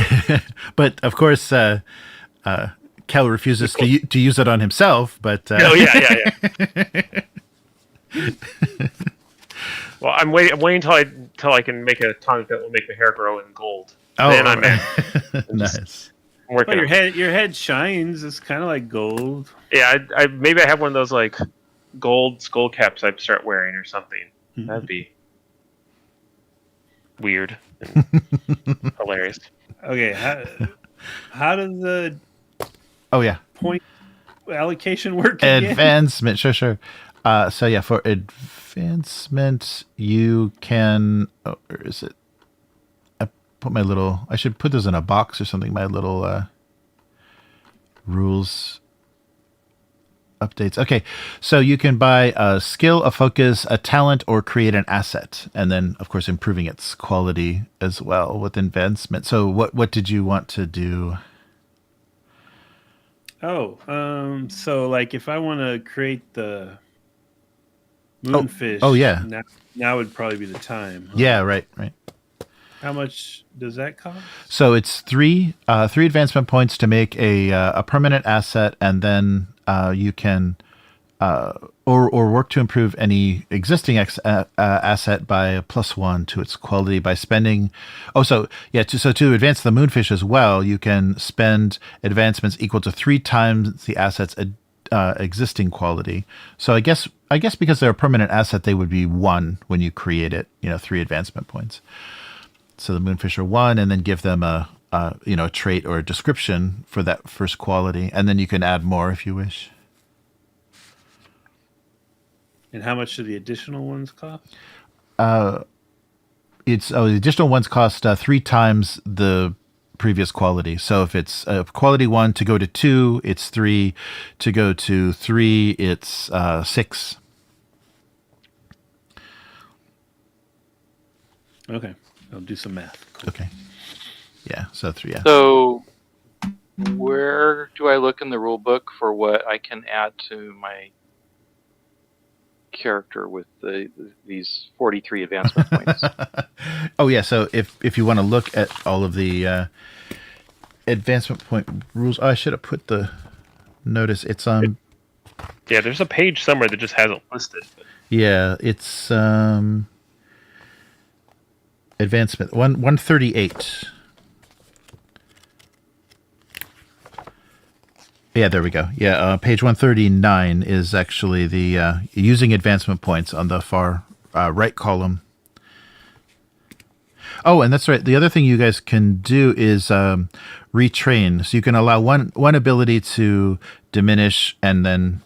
But of course, Kel refuses to use it on himself. But Oh yeah. Well, I'm waiting till I can make a tonic that will make my hair grow in gold. oh, Then I'm nice. working. Well, your head shines. It's kind of like gold. Yeah, I maybe I have one of those like gold skull caps I'd start wearing or something. Mm-hmm. That'd be weird and hilarious. Okay, how does the Oh yeah. point allocation work again? Advancement, sure. So yeah, for advancement, you can. Oh, where is it? I should put those in a box or something. My little rules updates. Okay, so you can buy a skill, a focus, a talent, or create an asset, and then of course improving its quality as well with advancement. So what did you want to do? So like if I want to create the moonfish, yeah. now would probably be the time. Huh? Yeah, right. How much does that cost? So it's three advancement points to make a permanent asset, and then you can or work to improve any existing asset by a +1 to its quality by spending. So to advance the moonfish as well, you can spend advancements equal to 3 times the asset's existing quality. So I guess because they're a permanent asset, they would be 1 when you create it. 3 advancement points. So the moonfish are 1, and then give them a trait or a description for that first quality, and then you can add more if you wish. And how much do the additional ones cost? The additional ones cost 3 times the previous quality. So if it's quality 1 to go to 2, it's 3. To go to 3, it's 6. Okay, I'll do some math. Cool. Okay. Yeah. So 3. Yeah. So, where do I look in the rule book for what I can add to my character with these 43 advancement points? Oh yeah. So if you want to look at all of the advancement point rules, I should have put the notice. It's on. Yeah, there's a page somewhere that just has it listed. Yeah, it's advancement 138. Yeah, there we go. Yeah, page 139 is actually the using advancement points on the far right column. Oh, and that's right. The other thing you guys can do is retrain. So you can allow one ability to diminish and then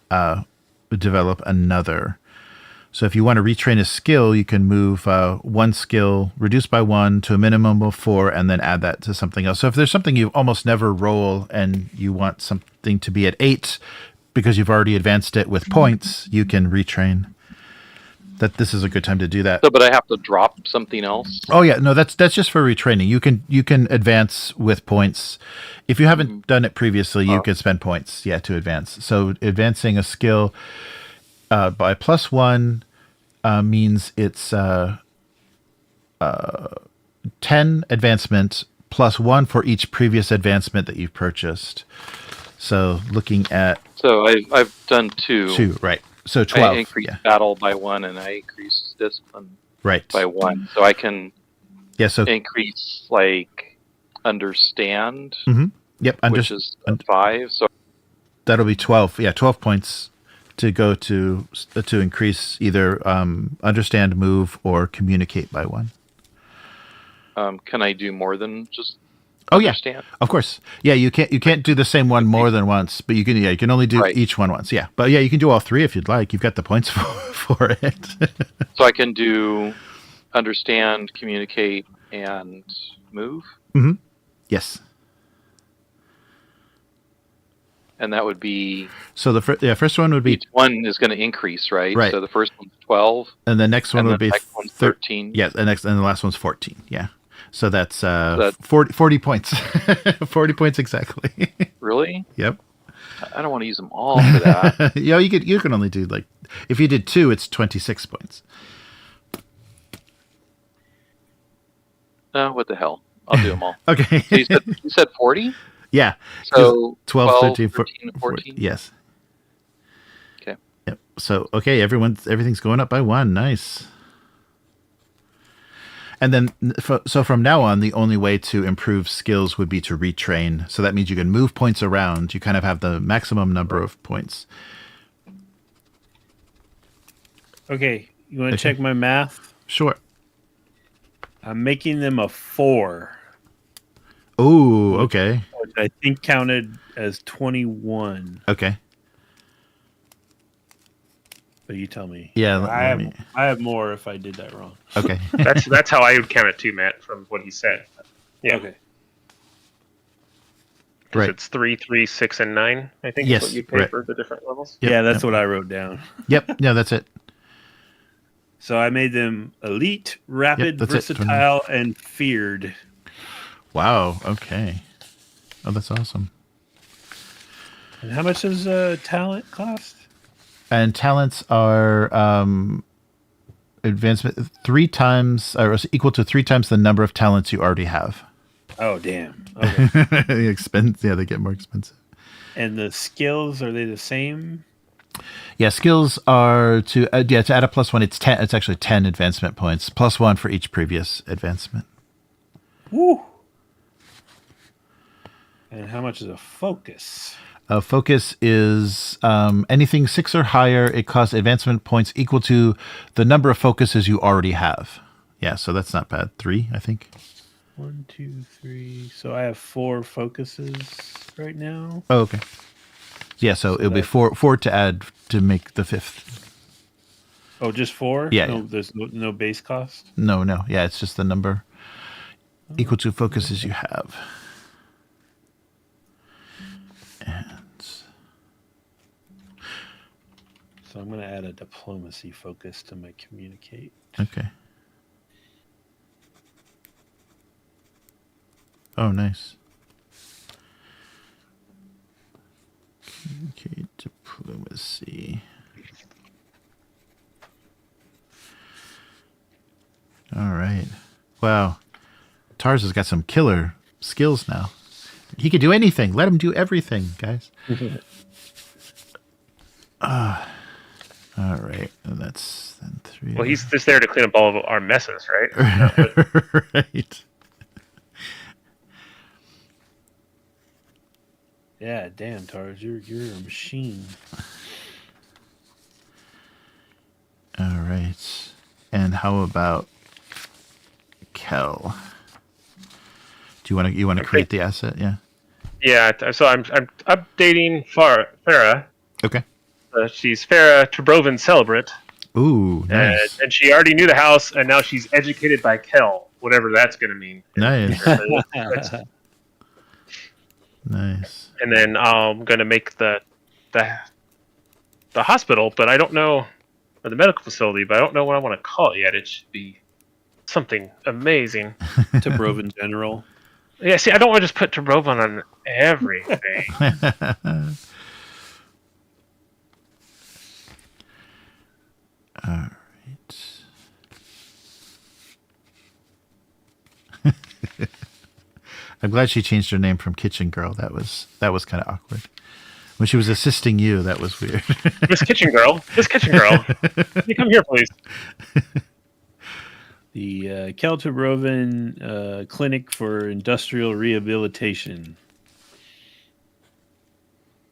develop another. So if you want to retrain a skill, you can move one skill, reduce by 1 to a minimum of 4, and then add that to something else. So if there's something you almost never roll and you want something to be at 8 because you've already advanced it with points, you can retrain. This is a good time to do that. So, but I have to drop something else. Oh yeah, no, that's just for retraining. You can advance with points. If you haven't done it previously, you can spend points, to advance. So advancing a skill by +1 means it's 10 advancement +1 for each previous advancement that you've purchased. So looking at So I've done 2. 2, right? So 12. I increased battle by 1, and I increased discipline right by 1. So I can So increase like understand, yep, which is 5. So that'll be 12. Yeah, 12 points to go to increase either understand, move, or communicate by 1. can I do more than just Oh understand? yeah, of course. Yeah, you can't do the same one more than once, but you can only do each one once. Yeah, but you can do all 3 if you'd like. You've got the points for it. So I can do understand, communicate, and move. Yes. And that would be So the first one would be each one is going to increase, right? Right. So the first one's 12, and the next one and would the be next one's 13. Yeah, and the last one's 14. Yeah. So that's 40 points. 40 points exactly. Really? Yep. I don't want to use them all for that. You can only do if you did 2, it's 26 points. What the hell? I'll do them all. Okay. So you said 40? Yeah. So 12, 13, 14? Yes. Okay. Yep. So everything's going up by 1. Nice. And then, so from now on, the only way to improve skills would be to retrain. So that means you can move points around. You kind of have the maximum number of points. Okay, you want to check my math? Sure. I'm making them a 4. Oh, okay. Which I think counted as 21. Okay. But you tell me. Yeah, I have more if I did that wrong. Okay. That's how I would count it too, Matt, from what he said. Yeah. Okay. Right. It's 3, 3, 6, and 9. I think Yes, is what you pay right. for the different levels. Yep, Yeah, that's what I wrote down. Yep. Yeah, that's it. So I made them elite, rapid, that's it. versatile, and feared. Wow. Okay. Oh, that's awesome. And how much does talent cost? And talents are advancement 3 times, or equal to 3 times the number of talents you already have. Oh, damn. Okay. They get more expensive. And the skills, are they the same? Yeah, skills are to add a +1. It's 10. It's actually 10 advancement points, +1 for each previous advancement. Woo! And how much is a focus? Focus is anything 6 or higher. It costs advancement points equal to the number of focuses you already have. Yeah, so that's not bad. 3, I think. 1, 2, 3. So I have 4 focuses right now. Oh, okay. Yeah, so it'll be 4 to add to make the 5th. Oh, just 4? Yeah. No, there's no base cost? No. Yeah, it's just the number equal to focuses you have. And So I'm going to add a diplomacy focus to my communicate. okay. Oh, nice. Communicate diplomacy. All right. Wow. Tars has got some killer skills now. He could do anything. Let him do everything, guys. All right. And that's and 3. Well, he's just there to clean up all of our messes, right? Right. Yeah, damn, Tars, you're a machine. All right. And how about Kel? Do you want to create the asset? Yeah. Yeah. So I'm updating Farah. Okay. She's Farah Tabroven Celebrate. Ooh, nice. And she already knew the house, and now she's educated by Kel, whatever that's going to mean. Nice. And Nice. then I'm going to make the hospital, but I don't know, or the medical facility, but I don't know what I want to call it yet. It should be something amazing. Tabroven General. Yeah, see, I don't want to just put Tabroven on everything. All right. I'm glad she changed her name from Kitchen Girl. That was kind of awkward. When she was assisting you, that was weird. Miss Kitchen Girl, can you come here, please? The Kel Tabroven Clinic for Industrial Rehabilitation.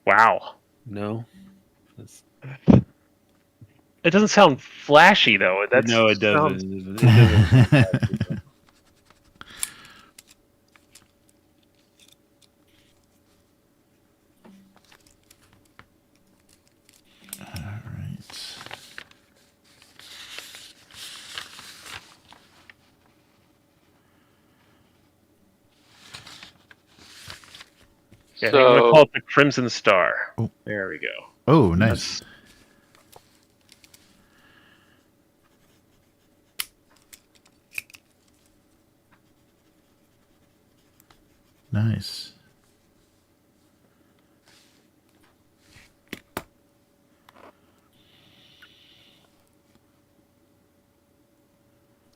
Wow. No? That's... It doesn't sound flashy, though. No, it doesn't. It doesn't. All right. Yeah, I'm going to So call it the Crimson Star. Oh. There we go. Oh, nice. Nice.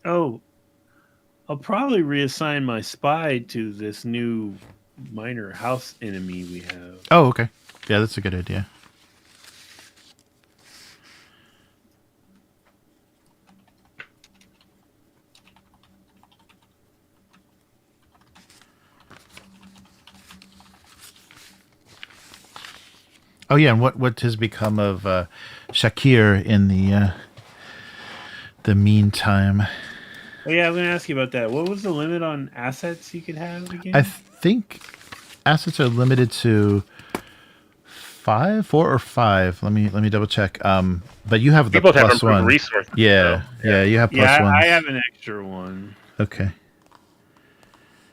Oh, I'll probably reassign my spy to this new minor house enemy we have. Oh, okay. Yeah, that's a good idea. Oh yeah, and what has become of Shakir in the meantime? Oh yeah, I'm going to ask you about that. What was the limit on assets you could have again? I think assets are limited to 4 or 5. Let me double check. But you have the You both have plus improved one. resources. Yeah, so, yeah, you have plus one. I have an extra one. Okay.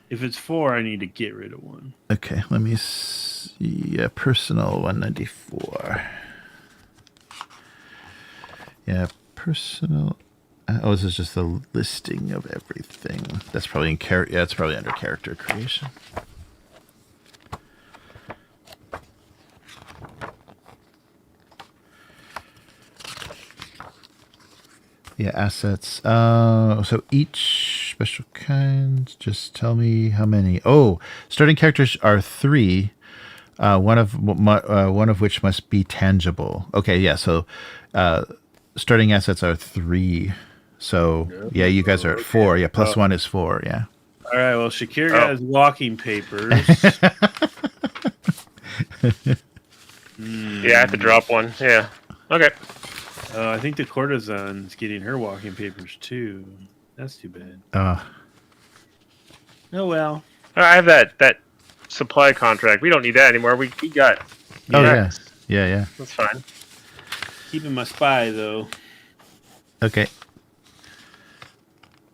If it's 4, I need to get rid of one. Okay, let me see. Yeah, personal 194. Yeah, personal. Oh, this is just the listing of everything. That's probably in character. Yeah, it's probably under character creation. Yeah, assets. So each special kind. Just tell me how many. Oh, starting characters are 3. One of which must be tangible. Okay, yeah. So starting assets are 3. So yeah, you guys are at 4. Yeah, plus 1 is 4. Yeah. All right. Well, Shakir got his walking papers. Yeah, I have to drop one. Yeah. Okay. I think the courtesan's getting her walking papers too. That's too bad. Oh well. I have that supply contract. We don't need that anymore. We got. Oh yeah. Yeah. That's fine. Keeping my spy though. Okay.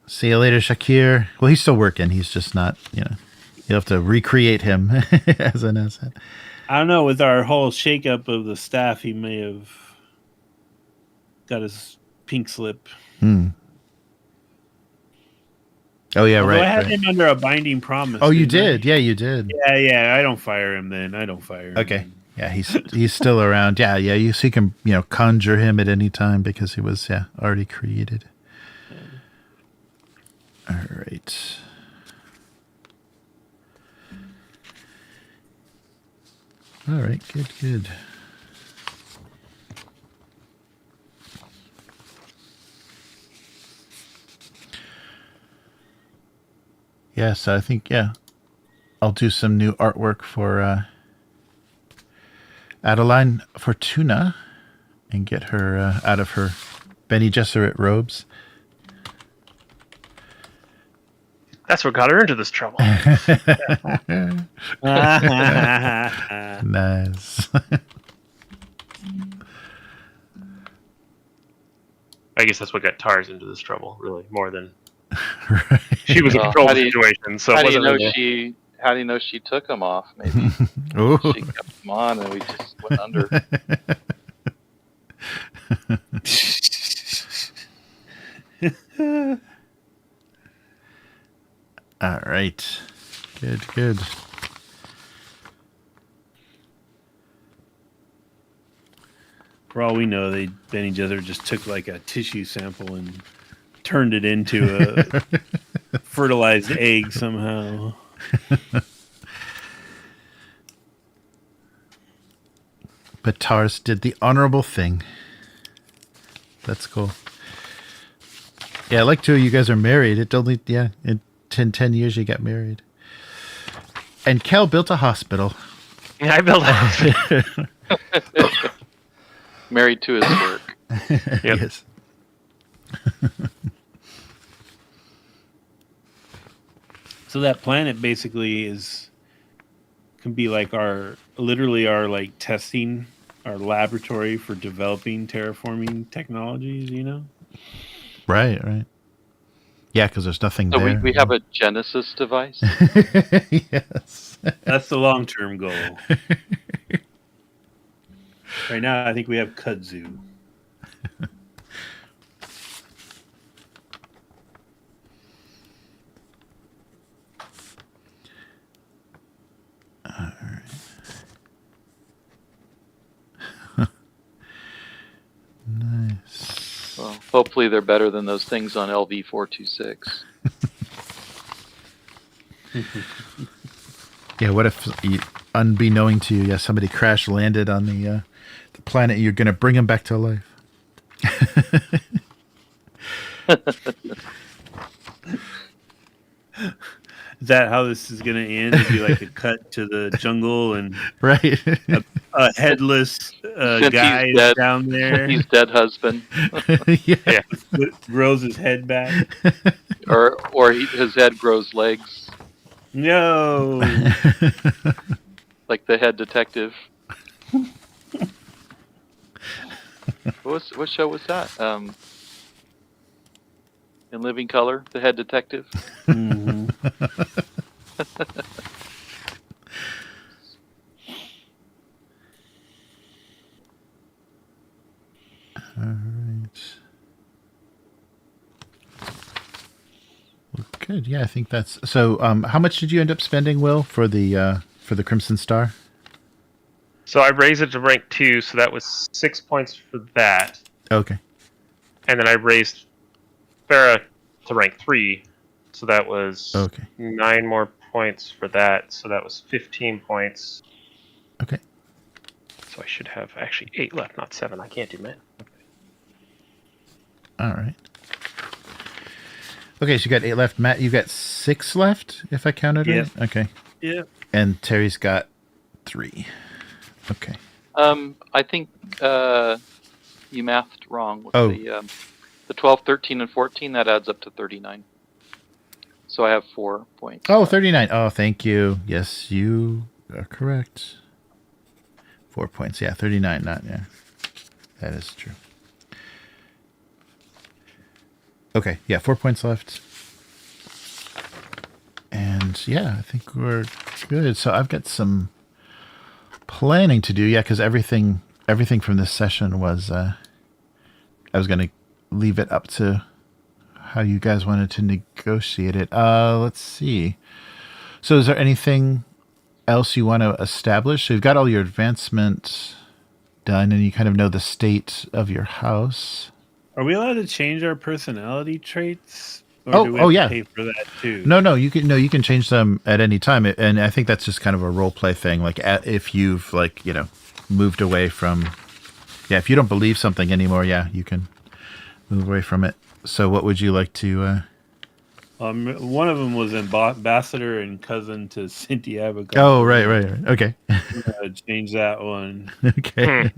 See you later, Shakir. Well, he's still working. He's just not. You'll have to recreate him as an asset. I don't know. With our whole shakeup of the staff, he may have got his pink slip. Oh yeah, Although right. I had right. him under a binding promise. Oh, you didn't did. Yeah, you did. I? Yeah. I don't fire him then. I don't fire him. Okay. Yeah, he's still around. Yeah. You so you can conjure him at any time because he was already created. All right. All right. Good. Yeah, so I think, I'll do some new artwork for Adeline Fortuna and get her out of her Bene Gesserit robes. That's what got her into this trouble. Nice. I guess that's what got Tars into this trouble, really, more than Right. she was in Well, control of how the do you- situation. So How it do you wasn't know really. how do you know she took them off? Maybe Ooh. she kept them on and we just went under. All right. Good, good. For all we know, Bene Gesserit just took like a tissue sample and turned it into a fertilized egg somehow. But Tars did the honorable thing. That's cool. Yeah, like two of you guys are married. It only, in 10 years you got married. And Kel built a hospital. Yeah, I built a Married to his work. Yep. Yes. So that planet basically can be like literally our like testing, our laboratory for developing terraforming technologies, you know? Right, right. Yeah, because there's nothing So there. we have a Genesis device. Yes. That's the long-term goal. Right now, I think we have kudzu. Nice. Well, hopefully they're better than those things on LV-426. Yeah, what if, unbeknown to you, somebody crash landed on the planet, you're going to bring him back to life. Is that how this is going to end? It'd be like a cut to the jungle and Right. a headless Since guy he's dead. down there He's dead husband, Yeah. grows his head back. or his head grows legs, No. like the head detective. What show was that? In Living Color, the head detective. Mhm. All right. Well, good. Yeah, I think that's so. How much did you end up spending, Will, for the Crimson Star? So I raised it to rank 2, so that was 6 points for that. Okay. And then I raised Farah to rank 3, so that was Okay. 9 more points for that, so that was 15 points. Okay. So I should have actually 8 left, not 7. I can't do math. All right. Okay, so you got 8 left. Matt, you got 6 left, if I counted Yep. right. Okay. Yeah. And Terry's got 3. Okay. I think you mathed wrong with Oh. the 12, 13, and 14. That adds up to 39. So I have 4 points. Oh, 39. Oh, thank you. Yes, you are correct. 4 points. Yeah, 39. Not, yeah. That is true. Okay, yeah, 4 points left. And yeah, I think we're good. So I've got some planning to do. Yeah, because everything from this session was, I was going to leave it up to how you guys wanted to negotiate it. Let's see. So is there anything else you want to establish? So you've got all your advancement done and you kind of know the state of your house. Are we allowed to change our personality traits? Or do we have to pay for that too? No, you can change them at any time, and I think that's just kind of a role play thing. Like if you've moved away from, if you don't believe something anymore, you can move away from it. So what would you like to One of them was ambassador and cousin to Cynti Abecostrr. Oh, right. Okay. Change that one. Okay.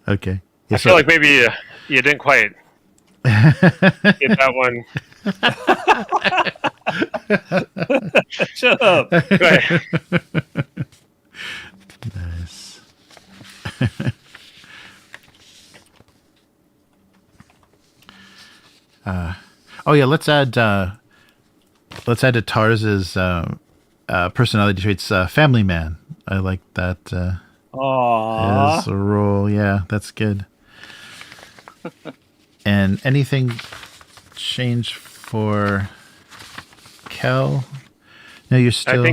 Okay. Yeah, I feel like maybe you didn't quite get that one. Shut up. Right. Nice. Oh yeah, let's add to Tarz's personality traits. Family man. I like that. Aww. As a role, yeah, that's good. And anything change for Kel? No, you're still.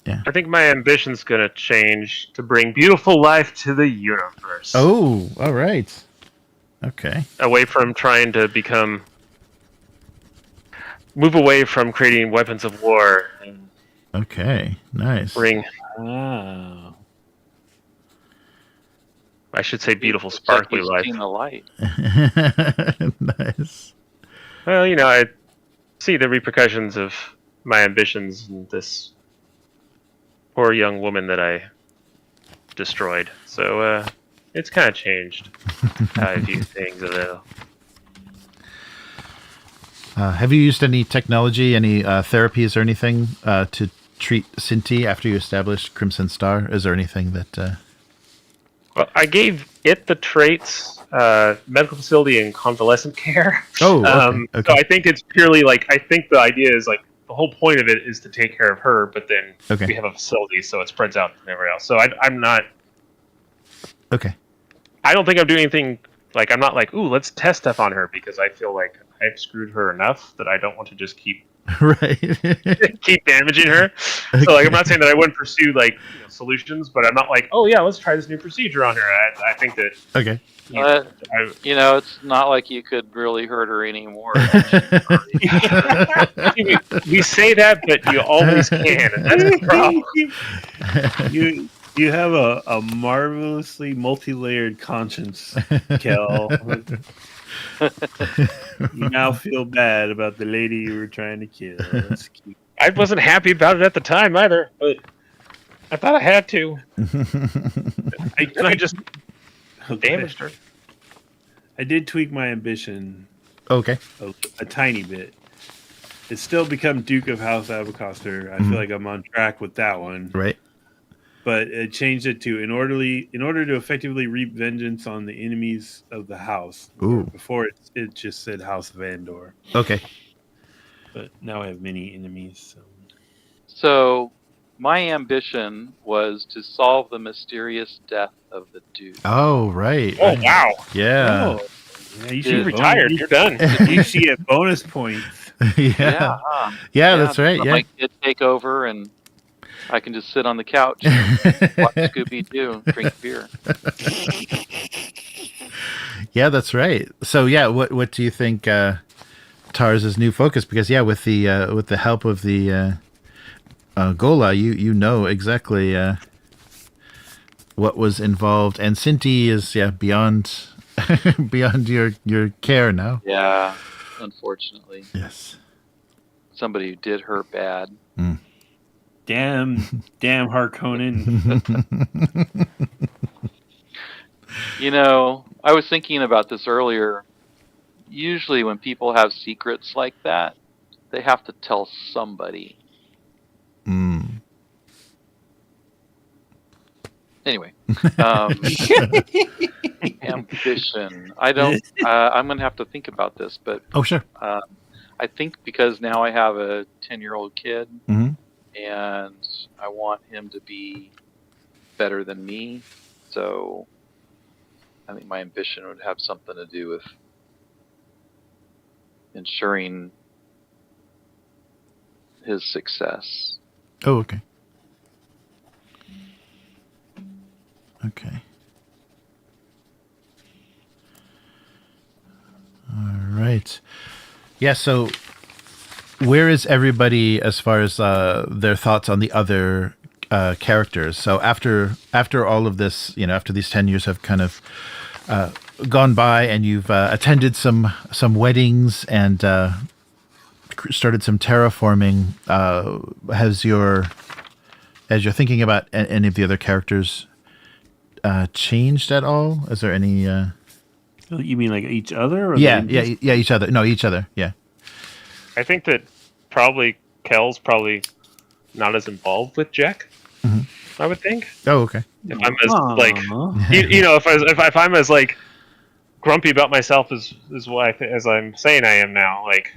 I think my ambition's gonna change to bring beautiful life to the universe. Oh, all right. Okay. Away from trying to move away from creating weapons of war and Okay. Nice. bring, Oh. I should say, beautiful, It's like sparkly you've life. seen the light. Nice. Well, I see the repercussions of my ambitions and this poor young woman that I destroyed. So it's kind of changed how I view things a little. Have you used any technology, any therapies or anything to treat Cynti after you established Crimson Star? Is there anything that... Well, I gave it the traits, medical facility and convalescent care. Oh, okay. Okay. So I think it's purely I think the idea is the whole point of it is to take care of her, but then Okay. we have a facility, so it spreads out from everywhere else. So I'm not. Okay. I don't think I'm doing anything. I'm not ooh, let's test stuff on her because I feel like I've screwed her enough that I don't want to just keep Right. damaging her. So I'm not saying that I wouldn't pursue solutions, but I'm not oh yeah, let's try this new procedure on her. I think that Okay. It's not like you could really hurt her anymore. we say that, but you always can, and that's the problem. You have a marvelously multi-layered conscience, Kel. You now feel bad about the lady you were trying to kill. That's cute. I wasn't happy about it at the time either, but I thought I had to. I just damaged her. I did tweak my ambition Okay. a tiny bit. It's still become Duke of House Abecostrr. I feel like I'm on track with that one. Right. But it changed it to in order to effectively reap vengeance on the enemies of the house. Ooh. Before it just said House of Andor. Okay. But now I have many enemies. So, my ambition was to solve the mysterious death of the Duke. Oh, right. Oh wow! Yeah. Oh, yeah, you Yeah. You retired. You're done. You should get bonus points. Yeah. huh? Yeah, that's right. Let Yeah. my kid take over, and I can just sit on the couch and watch Scooby-Doo, drink beer. Yeah, that's right. So yeah, what do you think Tarz's new focus? Because with the help of the Gola, you know exactly what was involved, and Cynti is beyond beyond your care now. Yeah, unfortunately. Yes. Somebody who did her bad. Damn Harkonnen. I was thinking about this earlier. Usually when people have secrets like that, they have to tell somebody. Anyway, ambition. I don't. I'm gonna have to think about this, but Oh, sure. I think because now I have a 10-year-old kid, Mhm. and I want him to be better than me. So I think my ambition would have something to do with ensuring his success. Oh, okay. Okay. All right. Yeah, so where is everybody as far as their thoughts on the other characters? So after all of this, after these 10 years have kind of gone by and you've attended some weddings and started some terraforming. As you're thinking about any of the other characters, changed at all? Is there any? You mean like each other? Or Yeah, each other. No, each other. Yeah. I think that probably Kel's probably not as involved with Jack. Mm-hmm. I would think. Oh, okay. If I'm as like, if I'm as like grumpy about myself as what as I'm saying I am now, like,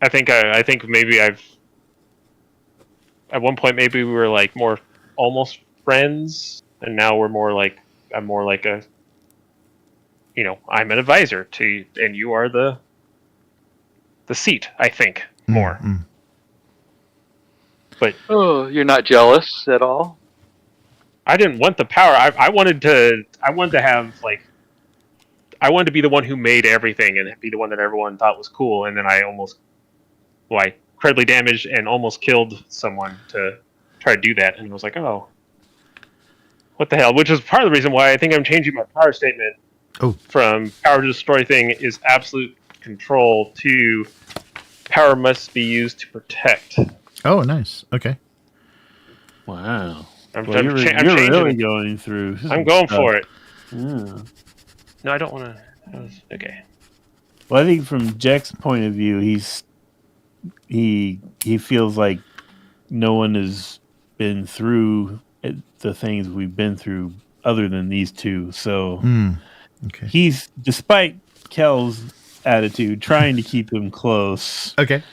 I think maybe I've at one point maybe we were like more almost friends, and now we're more like I'm more like a, I'm an advisor to you, and you are the seat. I think more. Mm-hmm. But you're not jealous at all? I didn't want the power. I wanted to have like, I wanted to be the one who made everything and be the one that everyone thought was cool. And then I incredibly damaged and almost killed someone to try to do that. And I was like, oh, what the hell? Which is part of the reason why I think I'm changing my power statement from power to destroy thing is absolute control to power must be used to protect. Oh, nice. Okay. Wow. I'm you're changing really it. going through. I'm going for it. Yeah. No, I don't want to. Okay. Well, I think from Jack's point of view, he feels like no one has been through the things we've been through other than these two. So Okay. he's, despite Kel's attitude, trying to keep him close. Okay.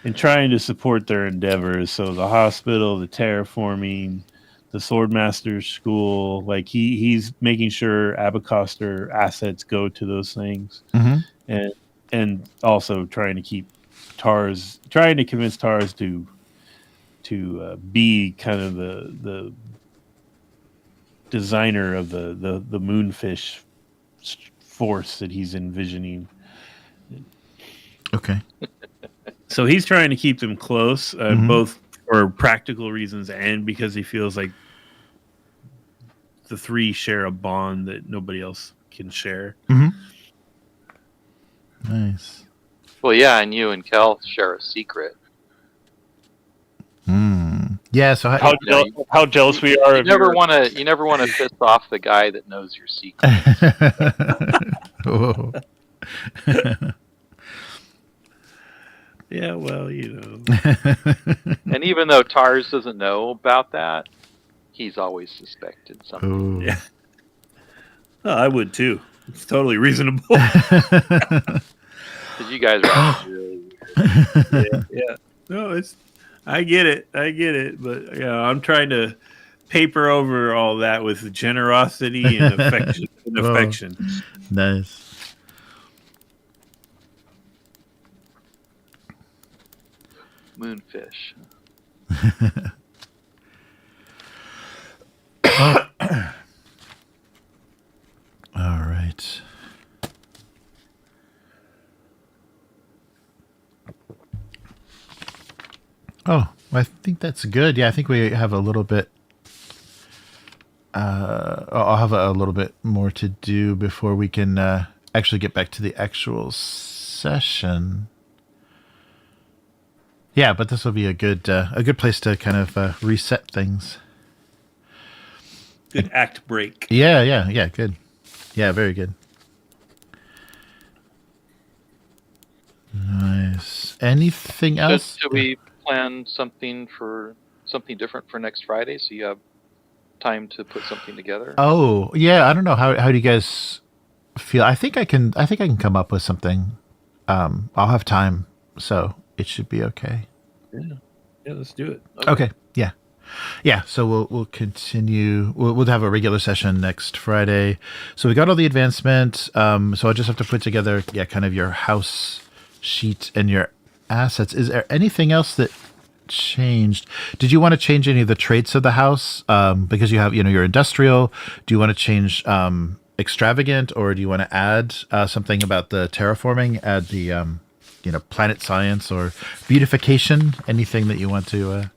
And trying to support their endeavors. So the hospital, the terraforming, the Swordmaster school, like he's making sure Abecostrr assets go to those things, and also trying to keep trying to convince Tars to be kind of the designer of the moonfish force that he's envisioning. Okay. So he's trying to keep them close, both for practical reasons and because he feels like the three share a bond that nobody else can share. Nice. Well, yeah, and you and Kel share a secret. Yeah. So how jealous we are. You never want to piss off the guy that knows your secret. Oh. Yeah, well, And even though Tars doesn't know about that, he's always suspected something. Oh. Yeah. Oh, I would too. It's totally reasonable. Because you guys are really weird. Yeah. No, I get it. But I'm trying to paper over all that with generosity and affection. Nice. Moonfish. All right. Oh, I think that's good. Yeah, I think we have a little bit. I'll have a little bit more to do before we can actually get back to the actual session. Yeah, but this will be a good place to kind of reset things. Good act break. Yeah, good. Yeah, very good. Nice. Anything else? Should we plan something different for next Friday so you have time to put something together? Oh, yeah, I don't know. How do you guys feel? I think I can come up with something. I'll have time, so it should be okay. Yeah, let's do it. Okay. Yeah. So we'll continue. We'll have a regular session next Friday. So we got all the advancement. So I just have to put together, kind of your house sheet and your assets. Is there anything else that changed? Did you want to change any of the traits of the house? Because you have, your industrial. Do you want to change extravagant, or do you want to add something about the terraforming? Add the planet science or beautification? Anything that you want to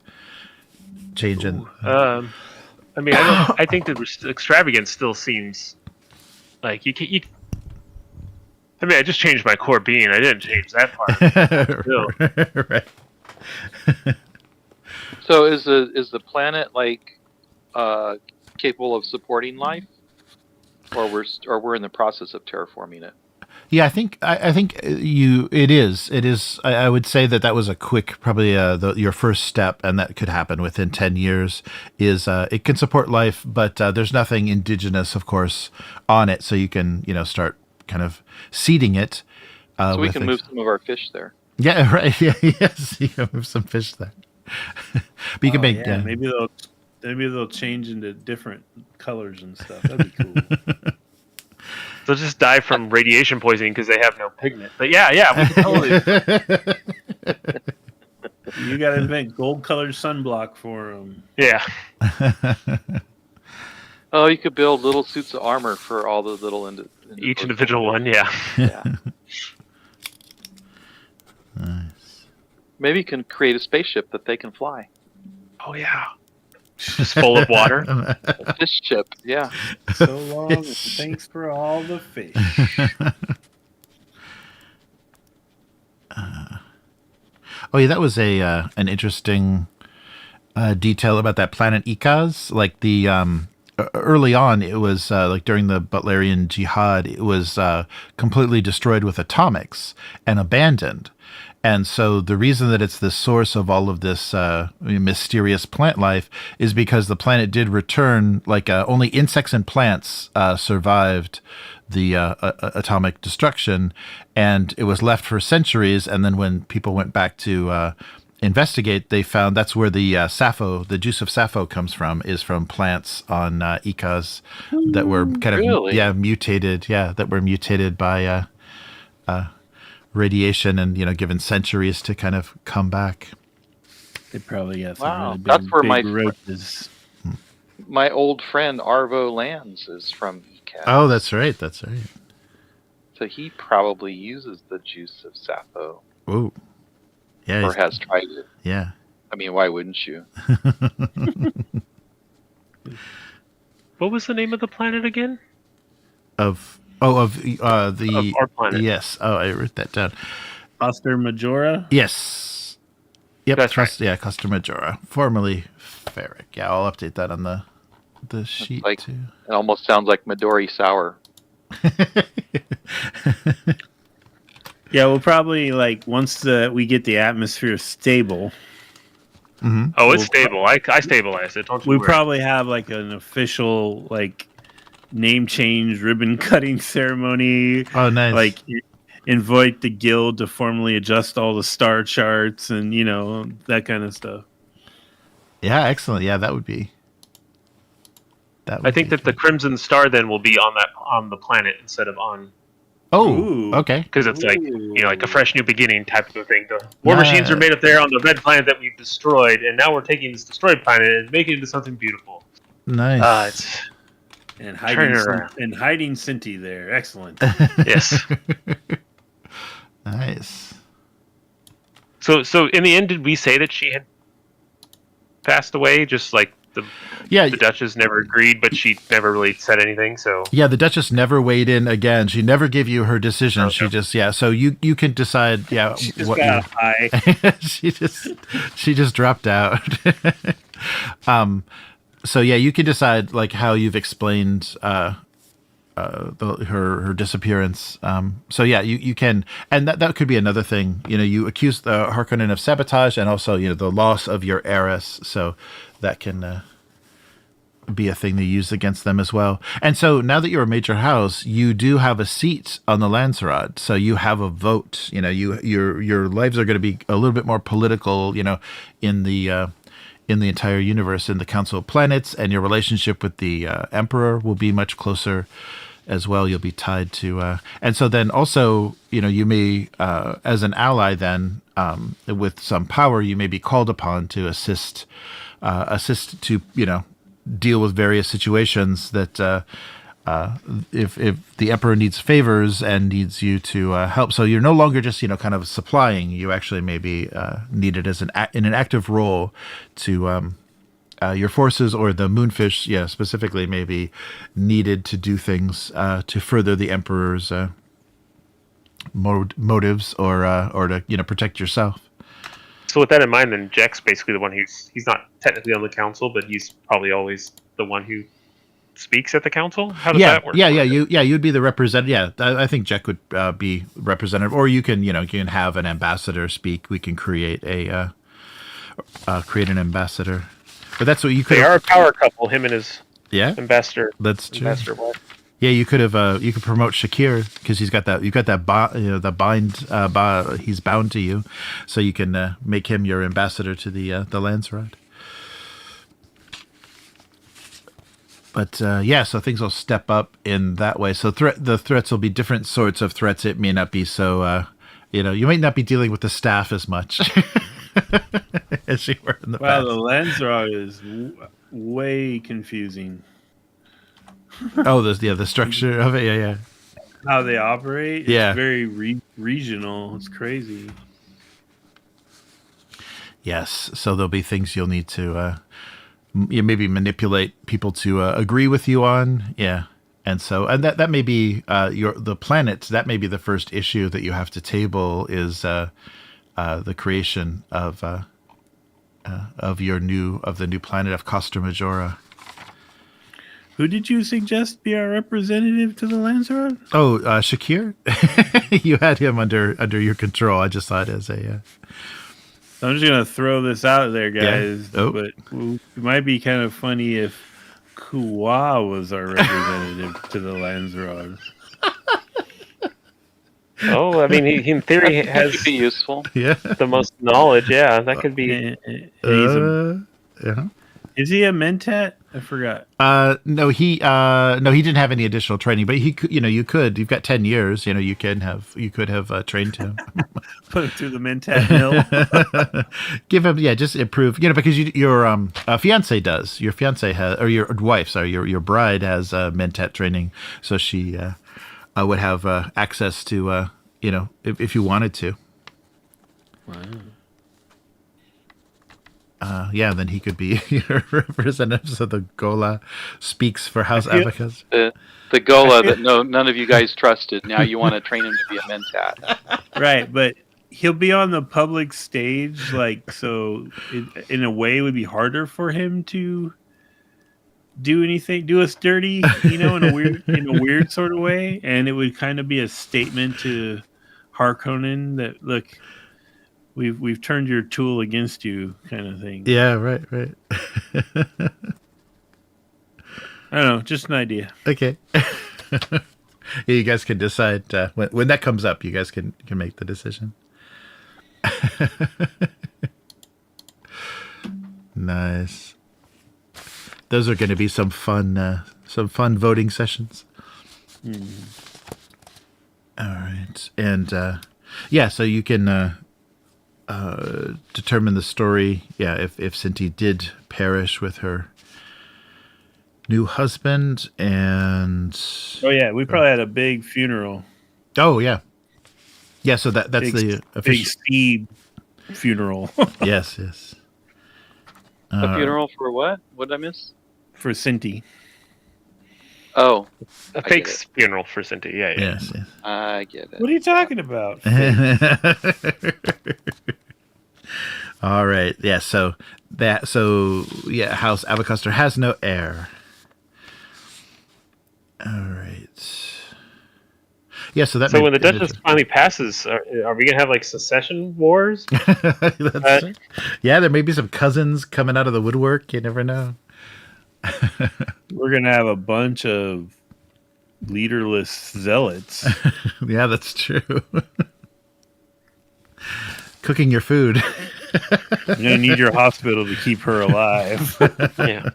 change in? I think the extravagance still seems like you I mean, I just changed my core being. I didn't change that part. Still. Right. So is the planet like capable of supporting life, or we're in the process of terraforming it? Yeah, I think it is. I would say that was a quick, probably your first step, and that could happen within 10 years. Is it can support life, but there's nothing indigenous, of course, on it, so you can start kind of seeding it. So we can move some of our fish there. Yeah, right. Yeah, yes, you can move some fish there. But you can make maybe they'll change into different colors and stuff. That'd be cool. They'll just die from radiation poisoning because they have no pigment. But yeah, we can totally. You got to invent gold-colored sunblock for them. Yeah. Oh, you could build little suits of armor for all the little each individual one. Yeah. Yeah. Nice. Maybe you can create a spaceship that they can fly. Oh yeah. Just full of water. A fish ship, yeah. So long, and thanks for all the fish. Oh yeah, that was an interesting detail about that planet Ikaz. Like the early on, it was like during the Butlerian Jihad, it was completely destroyed with atomics and abandoned. And so the reason that it's the source of all of this mysterious plant life is because the planet did return, like only insects and plants survived the atomic destruction, and it was left for centuries. And then when people went back to investigate, they found that's where the sappho, the juice of sappho, comes from, is from plants on Ikaz that were kind of mutated, that were mutated by radiation and given centuries to kind of come back. They probably got some really big, that's where big roaches. My old friend Arvo Lands is from ECAS. Oh, that's right. So he probably uses the juice of sappho. Oh, yeah. Or has tried it. Yeah. I mean, why wouldn't you? What was the name of the planet again? Of our planet. Yes. Oh, I wrote that down. Costa Majora? Yes. Yep. That's right. Yeah, Costa Majora, formerly Ferric. Yeah, I'll update that on the sheet too. It almost sounds like Midori Sour. Yeah, we'll probably once we get the atmosphere stable. Mm-hmm. Oh, it's stable. I stabilized it. Don't you We worry. probably have an official name change, ribbon cutting ceremony. Oh, nice. Invite the guild to formally adjust all the star charts and that kind of stuff. Yeah, excellent. Yeah, that would be. I think that the Crimson Star then will be on the planet instead of on. Oh, Ooh. okay. Because it's like a fresh new beginning type of thing. The war machines are made up there on the red planet that we've destroyed, and now we're taking this destroyed planet and making it into something beautiful. Nice. And hiding Cynti there. Excellent. Yes. Nice. So in the end, did we say that she had passed away? Just like the Duchess never agreed, but she never really said anything. So yeah, the Duchess never weighed in again. She never gave you her decision. Okay. She just So you can decide. Yeah, She just got high. she just dropped out. So yeah, you can decide how you've explained her disappearance. So yeah, you can, and that could be another thing. You accuse the Harkonnen of sabotage, and also the loss of your heiress. So that can be a thing they use against them as well. And so now that you're a major house, you do have a seat on the Landsraad. So you have a vote. Your lives are going to be a little bit more political. In the entire universe, in the Council of Planets, and your relationship with the Emperor will be much closer as well. You'll be tied to, and so then also, you may, as an ally, then with some power, you may be called upon to assist to deal with various situations that. If the Emperor needs favors and needs you to help, so you're no longer just kind of supplying. You actually may be needed as in an active role to your forces, or the Moonfish, specifically, may be needed to do things to further the Emperor's motives or to protect yourself. So with that in mind, then Jack's basically the one he's not technically on the council, but he's probably always the one who speaks at the council. How does that work? You'd be the representative. Yeah, I think Jack would be representative, or you can have an ambassador speak. We can create an ambassador, but that's what you could. They are a power couple, him and his ambassador. That's true. Ambassador wife. Yeah, you could have. You could promote Shakir because he's got that. You've got that. The bind. He's bound to you, so you can make him your ambassador to the Landsrod. But so things will step up in that way. So the threats will be different sorts of threats. It may not be so. You might not be dealing with the staff as much as you were in the past. Wow, the Landsrod is way confusing. Oh, the structure of it, yeah. How they operate, it's very regional. It's crazy. Yes, so there'll be things you'll need to maybe manipulate people to agree with you on, and that may be the planet. That may be the first issue that you have to table is the creation of the new planet of Costa Majora. Who did you suggest be our representative to the Landsrod? Oh, Shakir. You had him under your control. I just saw it as a. I'm just gonna throw this out there, guys. Yeah. Oh. But it might be kind of funny if Krewel was our representative to the Landsrod. Oh, I mean, he in theory That has could be useful. the most knowledge. Yeah, that could be. Is he a Mentat? I forgot. No, he didn't have any additional training, but he could. You've got 10 years. You could have trained him. Put him through the Mentat mill. Give him, just improve. Because your fiance does. Your fiance has, or your wife, sorry, your bride has Mentat training, so she would have access to if you wanted to. Wow. Then he could be your representative. So the Gola speaks for House Abecostrr. The Gola that none of you guys trusted. Now you want to train him to be a Mentat. Right, but he'll be on the public stage, so in a way it would be harder for him to do us dirty, in a weird sort of way, and it would kind of be a statement to Harkonnen that, look, we've turned your tool against you, kind of thing. Yeah, right. I don't know, just an idea. Okay. You guys can decide when that comes up. You guys can make the decision. Nice. Those are going to be some fun voting sessions. All right, and so you can determine the story. Yeah, if Cynti did perish with her new husband, and we probably had a big funeral. Oh yeah. So that's the official big speed funeral. Yes. A funeral for what? What did I miss? For Cynti. Oh, A fake funeral for Cynti. Yeah. Yes. I get it. What are you talking about? All right. Yeah. So House Abecostrr has no heir. All right. Yeah. So when the Duchess finally passes, are we gonna have secession wars? Yeah, there may be some cousins coming out of the woodwork. You never know. We're gonna have a bunch of leaderless zealots. Yeah, that's true. Cooking your food. You're gonna need your hospital to keep her alive. Yeah.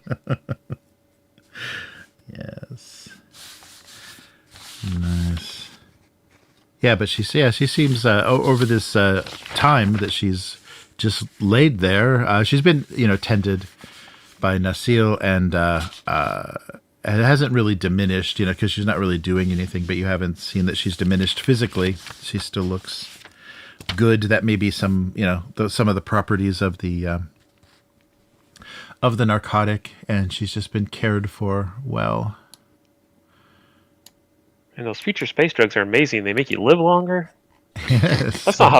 Yes. Nice. Yeah, but she seems over this time that she's just laid there. She's been tended by Nasil, and it hasn't really diminished, because she's not really doing anything. But you haven't seen that she's diminished physically. She still looks good. That may be some some of the properties of the narcotic, and she's just been cared for well. And those future space drugs are amazing. They make you live longer. Yes. That's not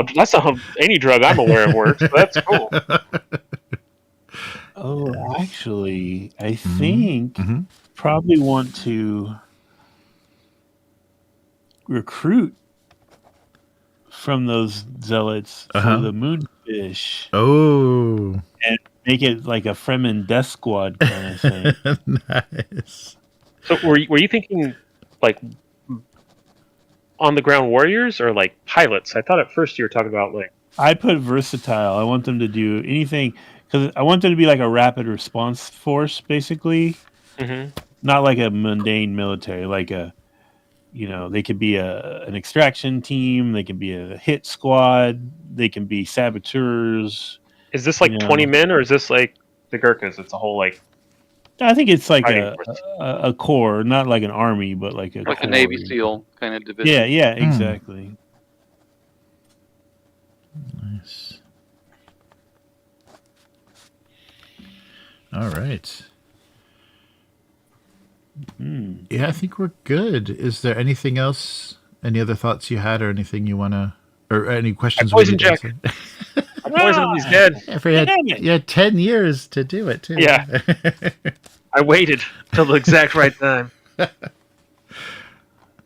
how any drug I'm aware of works. But that's cool. Oh, actually, I Mhm, think mhm. probably want to recruit from those zealots for Uh-huh. the moonfish Oh. and make it like a Fremen death squad kind of thing. Nice. So were you thinking like on the ground warriors or like pilots? I thought at first you were talking about like. I put versatile. I want them to do anything because I want them to be like a rapid response force, basically. Mhm. Not like a mundane military, like they could be an extraction team, they can be a hit squad, they can be saboteurs. Is this like 20 men, or is this like the Gurkhas? It's a whole like. I think it's like fighting a, force. a a corps, not like an army, but like a Like a corps. Navy SEAL kind of division. Yeah, yeah, exactly. Nice. All right. Mm. Yeah, I think we're good. Is there anything else? Any other thoughts you had, or anything you want to, or any questions? I poisoned need to Jack. answer? I poisoned him. He's dead. If we had, Dang it. you had 10 years to do it, too. Yeah. I waited till the exact right time.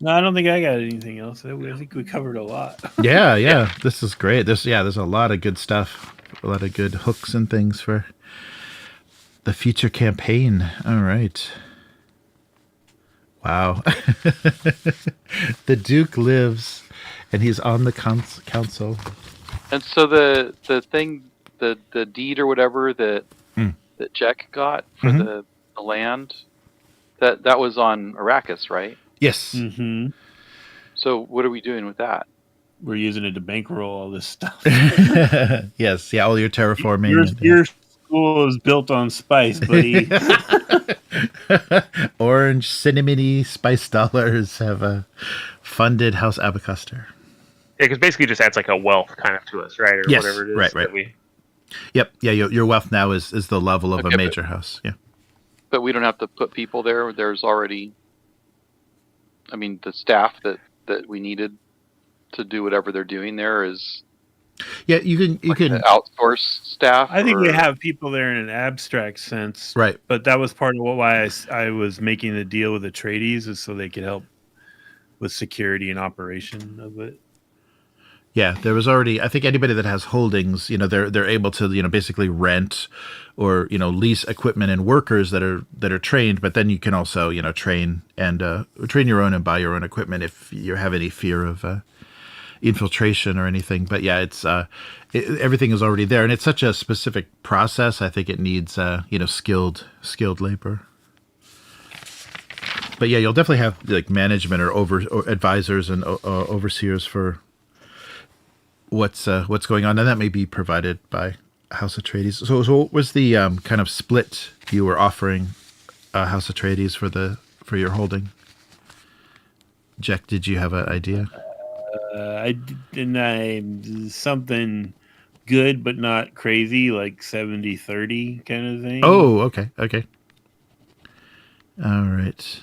No, I don't think I got anything else. I think we covered a lot. yeah. This is great. There's a lot of good stuff. A lot of good hooks and things for the future campaign. All right. Wow. The Duke lives, and he's on the council. And so the thing, the deed or whatever that Jack got for the land, that was on Arrakis, right? Yes. Mm-hmm. So what are we doing with that? We're using it to bankroll all this stuff. Yes. Yeah. All your terraforming. Your school is built on spice, buddy. Orange cinnamony spice dollars have funded House Abecostrr. Yeah, because basically it just adds like a wealth kind of to us, right? Or Yes, whatever it is. right. That we. Yep. Yeah. Your wealth now is the level of Okay, a major house. Yeah. But we don't have to put people there. There's already, I mean, the staff that we needed to do whatever they're doing there is. Yeah. You can The outsource staff. I think or- we have people there in an abstract sense, right. but that was part of why I was making the deal with the Atreides, is so they could help with security and operation of it. Yeah, there was already. I think anybody that has holdings, they're able to, basically rent or lease equipment and workers that are trained. But then you can also, train your own and buy your own equipment if you have any fear of infiltration or anything. But yeah, it's everything is already there, and it's such a specific process. I think it needs skilled labor. But yeah, you'll definitely have like management or advisors and overseers for what's going on, and that may be provided by House Atreides. So what was the kind of split you were offering House Atreides for your holding? Jack, did you have an idea? Something good but not crazy, like 70-30 kind of thing. Oh, okay. All right.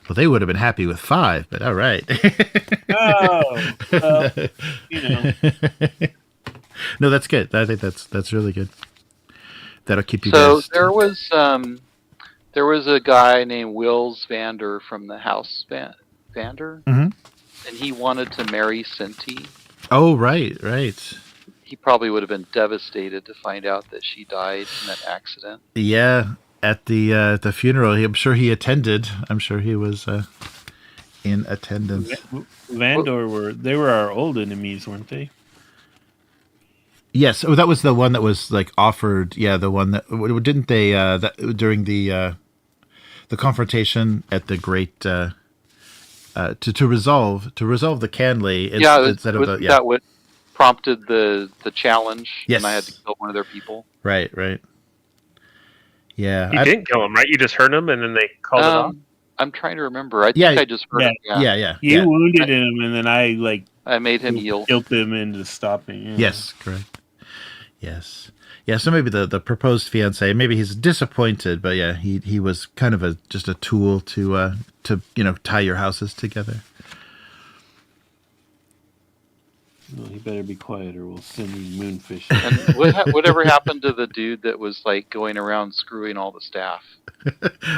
Well, they would have been happy with 5, but all right. Oh, well, No, that's good. I think that's really good. That'll keep you So guys. there was a guy named Wills Vander from the House Vander, Mhm. and he wanted to marry Cynti. Oh, right. He probably would have been devastated to find out that she died in that accident. Yeah, at the funeral, I'm sure he attended. I'm sure he was in attendance. Vandor they were our old enemies, weren't they? Yes, that was the one that was like offered. Yeah, the one that didn't they that during the confrontation at the great to resolve the Canley instead of the that what prompted the challenge. Yes. And I had to kill one of their people. Right. Yeah, You didn't kill him, right? You just hurt him, and then they called it off. I'm trying to remember. I think Yeah, I just heard him. Yeah. You wounded him, and then I made him yield. guilt him into stopping. Yeah. Yes, correct. Yes. Yeah, so maybe the proposed fiance, maybe he's disappointed, but yeah, he was kind of just a tool to tie your houses together. Well, he better be quiet, or we'll send him moonfish. And whatever happened to the dude that was like going around screwing all the staff?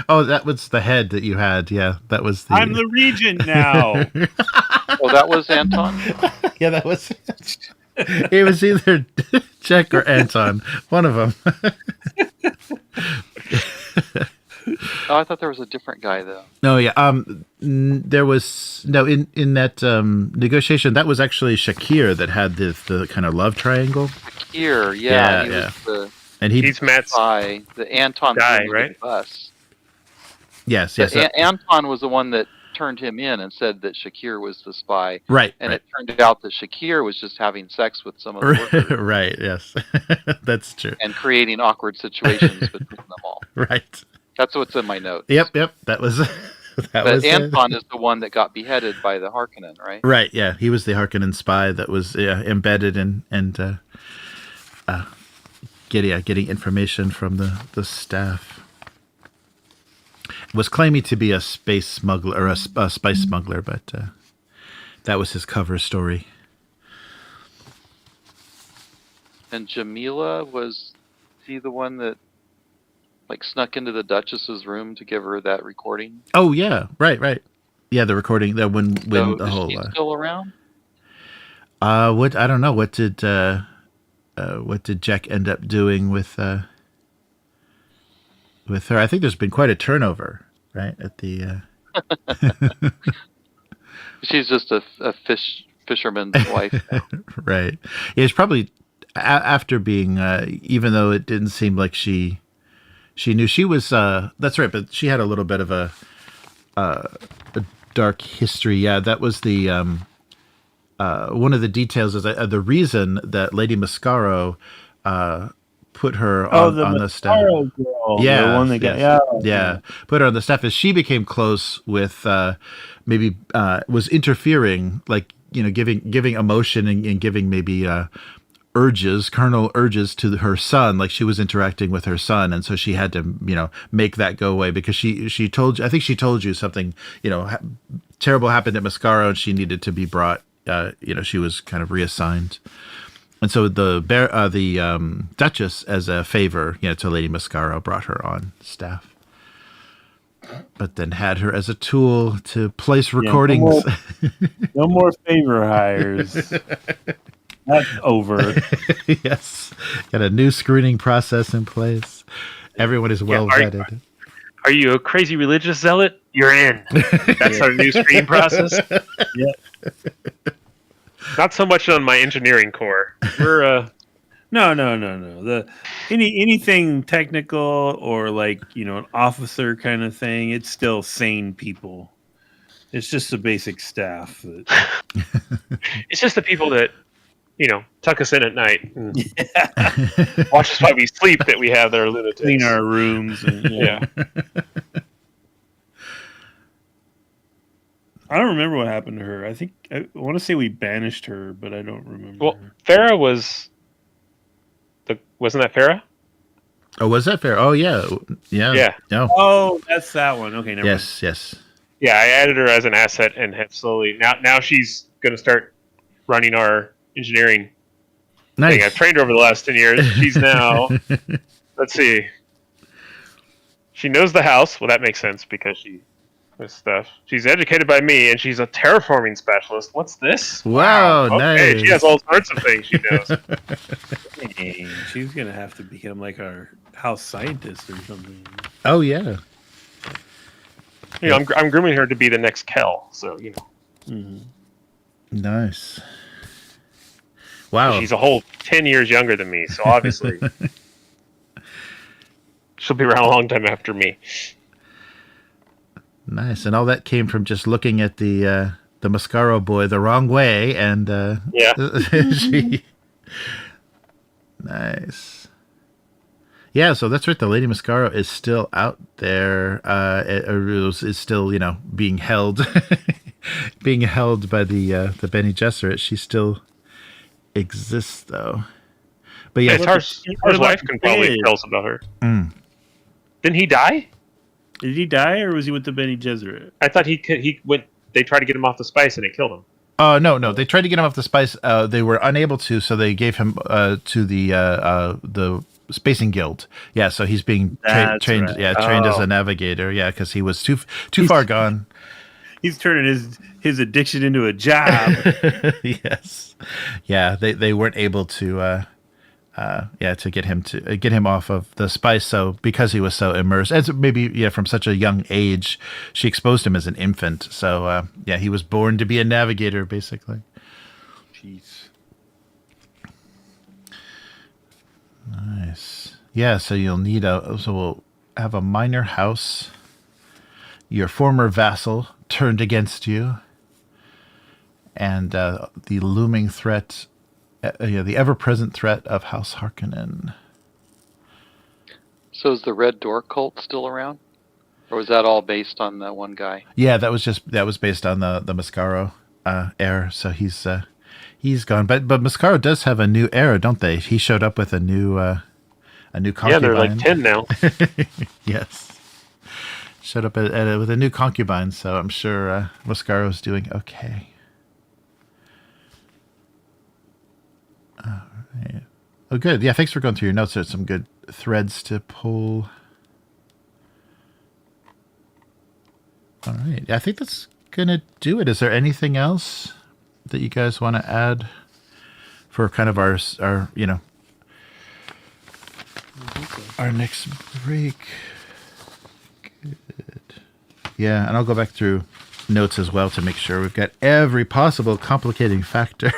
Oh, that was the head that you had. Yeah, that was the. I'm the regent now. Oh, that was Anton. Yeah, that was. It was either Jack or Anton, one of them. Oh, I thought there was a different guy though. No, yeah. There was no in that negotiation. That was actually Shakir that had the kind of love triangle. Here, Yeah, he yeah. was And He's Matt's the Anton guy, right? Bus. yes. Anton was the one that turned him in and said that Shakir was the spy. Right. And right. it turned out that Shakir was just having sex with some of the workers Right. Yes, that's true. and creating awkward situations between them all. Right. That's what's in my notes. Yep. That was. That But was Anton is the one that got beheaded by the Harkonnen, right? Right. Yeah, he was the Harkonnen spy that was embedded and getting information from the staff. Was claiming to be a space smuggler or a spice smuggler, but that was his cover story. And Jamila, was he the one that like snuck into the Duchess's room to give her that recording? Oh yeah, right. Yeah, the recording that when So the is whole she still around? what I don't know what did Jack end up doing with her? I think there's been quite a turnover, right? At the She's just a fisherman's wife now. right. Yeah, it's probably after being even though it didn't seem like she knew she was that's right, but she had a little bit of a dark history. Yeah, that was the one of the details is the reason that Lady Mascaro put her on the staff. Girl, Yeah, the one that got put her on the staff as she became close with maybe was interfering, like giving emotion and giving maybe carnal urges to her son, like she was interacting with her son, and so she had to make that go away because she told you, I think she told you something terrible happened at Mascaro and she needed to be brought she was kind of reassigned. And so the Duchess, as a favor, to Lady Mascaro, brought her on staff, but then had her as a tool to place recordings. No more favor hires. That's over. Yes, got a new screening process in place. Everyone is well vetted. Are you a crazy religious zealot? You're in. That's our new screening process. Yeah. Not so much on my engineering core. We're No. Anything technical or an officer kind of thing, it's still sane people. It's just the basic staff. It's just the people that tuck us in at night and watch us while we sleep that we have that are lunatics. Clean our rooms. And, Yeah. I don't remember what happened to her. I want to say we banished her, but I don't remember. Well, Farah wasn't that Farah? Oh, was that fair? Oh, yeah. No. Oh, that's that one. Okay, never mind. Yes. Yeah, I added her as an asset and have slowly now she's going to start running our engineering Nice. thing. I've trained her over the last 10 years. She's now, let's see, she knows the house. Well, that makes sense because she knows stuff. She's educated by me, and she's a terraforming specialist. What's this? Wow, Okay, nice. she has all sorts of things she knows. Dang, she's gonna have to become like our house scientist or something. Oh, yeah. I'm grooming her to be the next Kel. So Mm-hmm. Nice. Wow. she's a whole 10 years younger than me. So obviously, she'll be around a long time after me. Nice. And all that came from just looking at the Mascaro boy the wrong way, and Yeah. she. Nice. Yeah, so that's right. The Lady Mascaro is still out there. Is still, being held, being held by the Bene Gesserit. She still exists, though. But yeah, Tar's wife can probably tell us about her. Mm. Didn't he die? Did he die, or was he with the Bene Gesserit? I thought he went. They tried to get him off the spice, and it killed him. No. They tried to get him off the spice. They were unable to, so they gave him to the Spacing Guild. Yeah, so he's being trained. right. Yeah, trained as a navigator. Yeah, because he was too far gone. He's turning his addiction into a job. Yes. Yeah, they weren't able to. To get him off of the spice. So because he was so immersed, as maybe from such a young age, she exposed him as an infant. So he was born to be a navigator, basically. Jeez. Nice. Yeah. So you'll need So we'll have a minor house. Your former vassal turned against you, and the looming threat. The ever-present threat of House Harkonnen. So is the Red Door cult still around, or was that all based on that one guy? Yeah, that was based on the Mascaro heir. So he's gone. But Mascaro does have a new heir, don't they? He showed up with a new concubine. Yeah, they're like 10 now. Yes, showed up with a new concubine. So I'm sure Mascaro's doing okay. Right. Oh, good. Yeah, thanks for going through your notes. There's some good threads to pull. All right. I think that's going to do it. Is there anything else that you guys want to add for kind of our our next break? Good. Yeah, and I'll go back through notes as well to make sure we've got every possible complicating factor.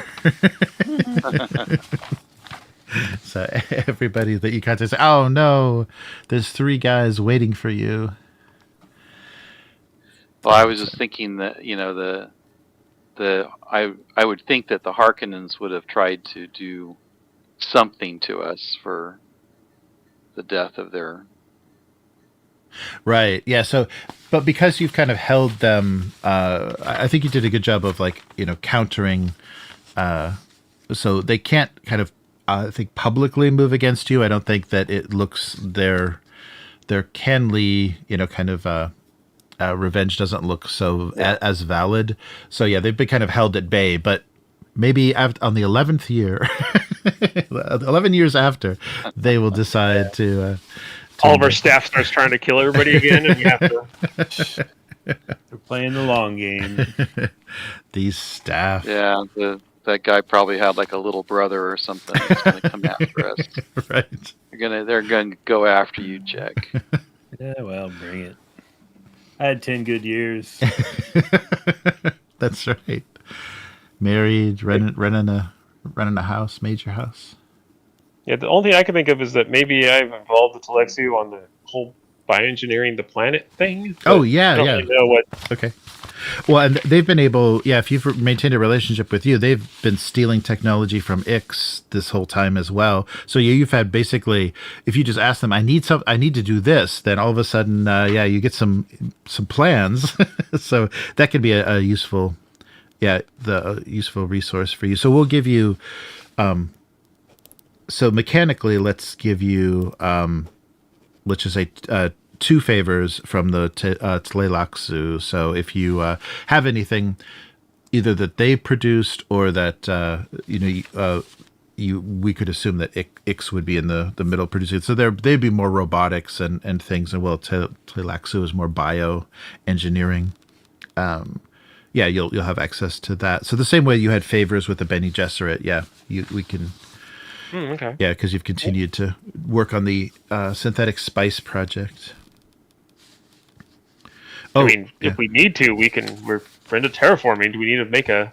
So everybody that you contact say, oh no, there's 3 guys waiting for you. Well, I was just thinking that I would think that the Harkonnens would have tried to do something to us for the death of their. Right. Yeah. So, but because you've kind of held them, I think you did a good job of countering. So they can't kind of, I think, publicly move against you. I don't think that it looks their Kenley, kind of revenge doesn't look so as valid. So yeah, they've been kind of held at bay. But maybe on the 11th year, 11 years after, they will decide to. All of our staff starts trying to kill everybody again, and we have to. They're playing the long game. These staff. Yeah, that guy probably had like a little brother or something that's going to come after us. Right. They're gonna go after you, Jack. Yeah, well, bring it. I had 10 good years. That's right. Married, renting a house, major house. Yeah, the only thing I can think of is that maybe I've involved with Alexio on the whole bioengineering the planet thing. Oh, yeah, I don't really know what. Okay. Well, and they've been able, if you've maintained a relationship with you, they've been stealing technology from Ix this whole time as well. So you've had basically, if you just ask them, I need to do this, then all of a sudden, you get some plans. So that could be a useful, useful resource for you. So we'll give you, so mechanically, let's give you, let's just say, 2 favors from the Tlelaxu. So if you have anything, either that they produced or that we could assume that Ix would be in the middle producing. So they'd be more robotics and things, and Tlelaxu is more bioengineering. You'll have access to that. So the same way you had favors with the Bene Gesserit, we can. Okay. Yeah, because you've continued to work on the synthetic spice project. I mean, if we need to, we can. We're into terraforming. Do we need to make the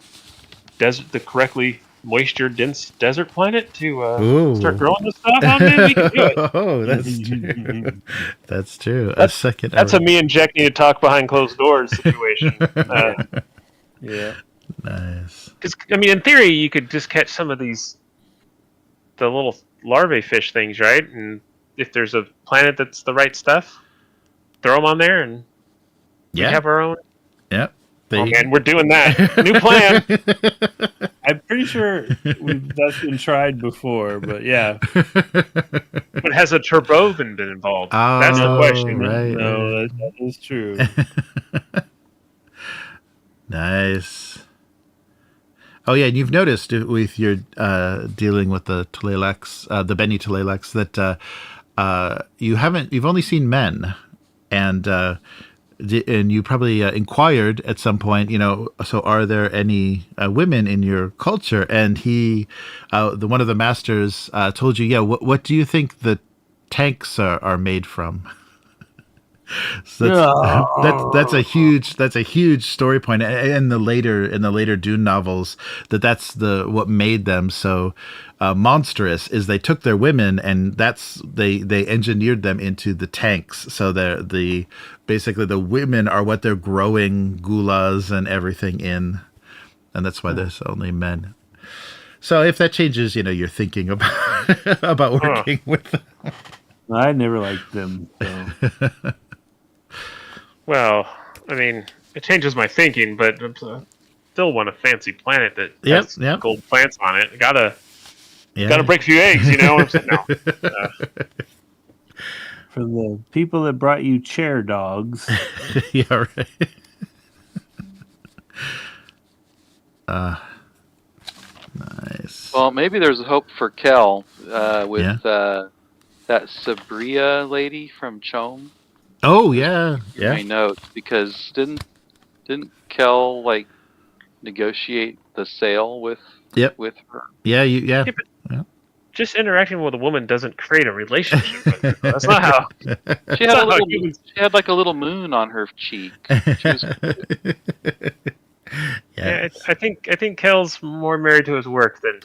correctly moisture-dense desert planet to start growing this stuff? We can do it. Oh, that's true. That's true. That's a me and Jack need to talk behind closed doors situation. Yeah. Nice. Because in theory, you could just catch some of the little larvae fish things, right? And if there's a planet that's the right stuff, throw them on there, and we have our own. Yep. And we're doing that. New plan. I'm pretty sure that's been tried before, but yeah. But has a Tabroven been involved? That's the question. Right. No, that is true. Nice. Oh yeah, and you've noticed with your dealing with the Tlalocs, the Beni Tlalocs, that you've only seen men, and and you probably inquired at some point, so are there any women in your culture? And one of the masters told you, yeah. What do you think the tanks are made from? So that's a huge story point in the later Dune novels. That's what made them so monstrous. Is they took their women and they engineered them into the tanks. So basically the women are what they're growing gulas and everything in, and that's why there's only men. So if that changes, your thinking about working with them. I never liked them. So. Well, I mean, it changes my thinking, but I'm still want a fancy planet that has gold plants on it. Gotta break a few eggs, No. For the people that brought you chair dogs. Yeah, right. Nice. Well, maybe there's hope for Kel with that Sabria lady from Chom. Oh yeah, yeah. My notes, because didn't Kel negotiate the sale with her? Yeah, yeah. Just interacting with a woman doesn't create a relationship with her. That's not how. She had a little moon on her cheek. She was, yeah, I think Kel's more married to his work than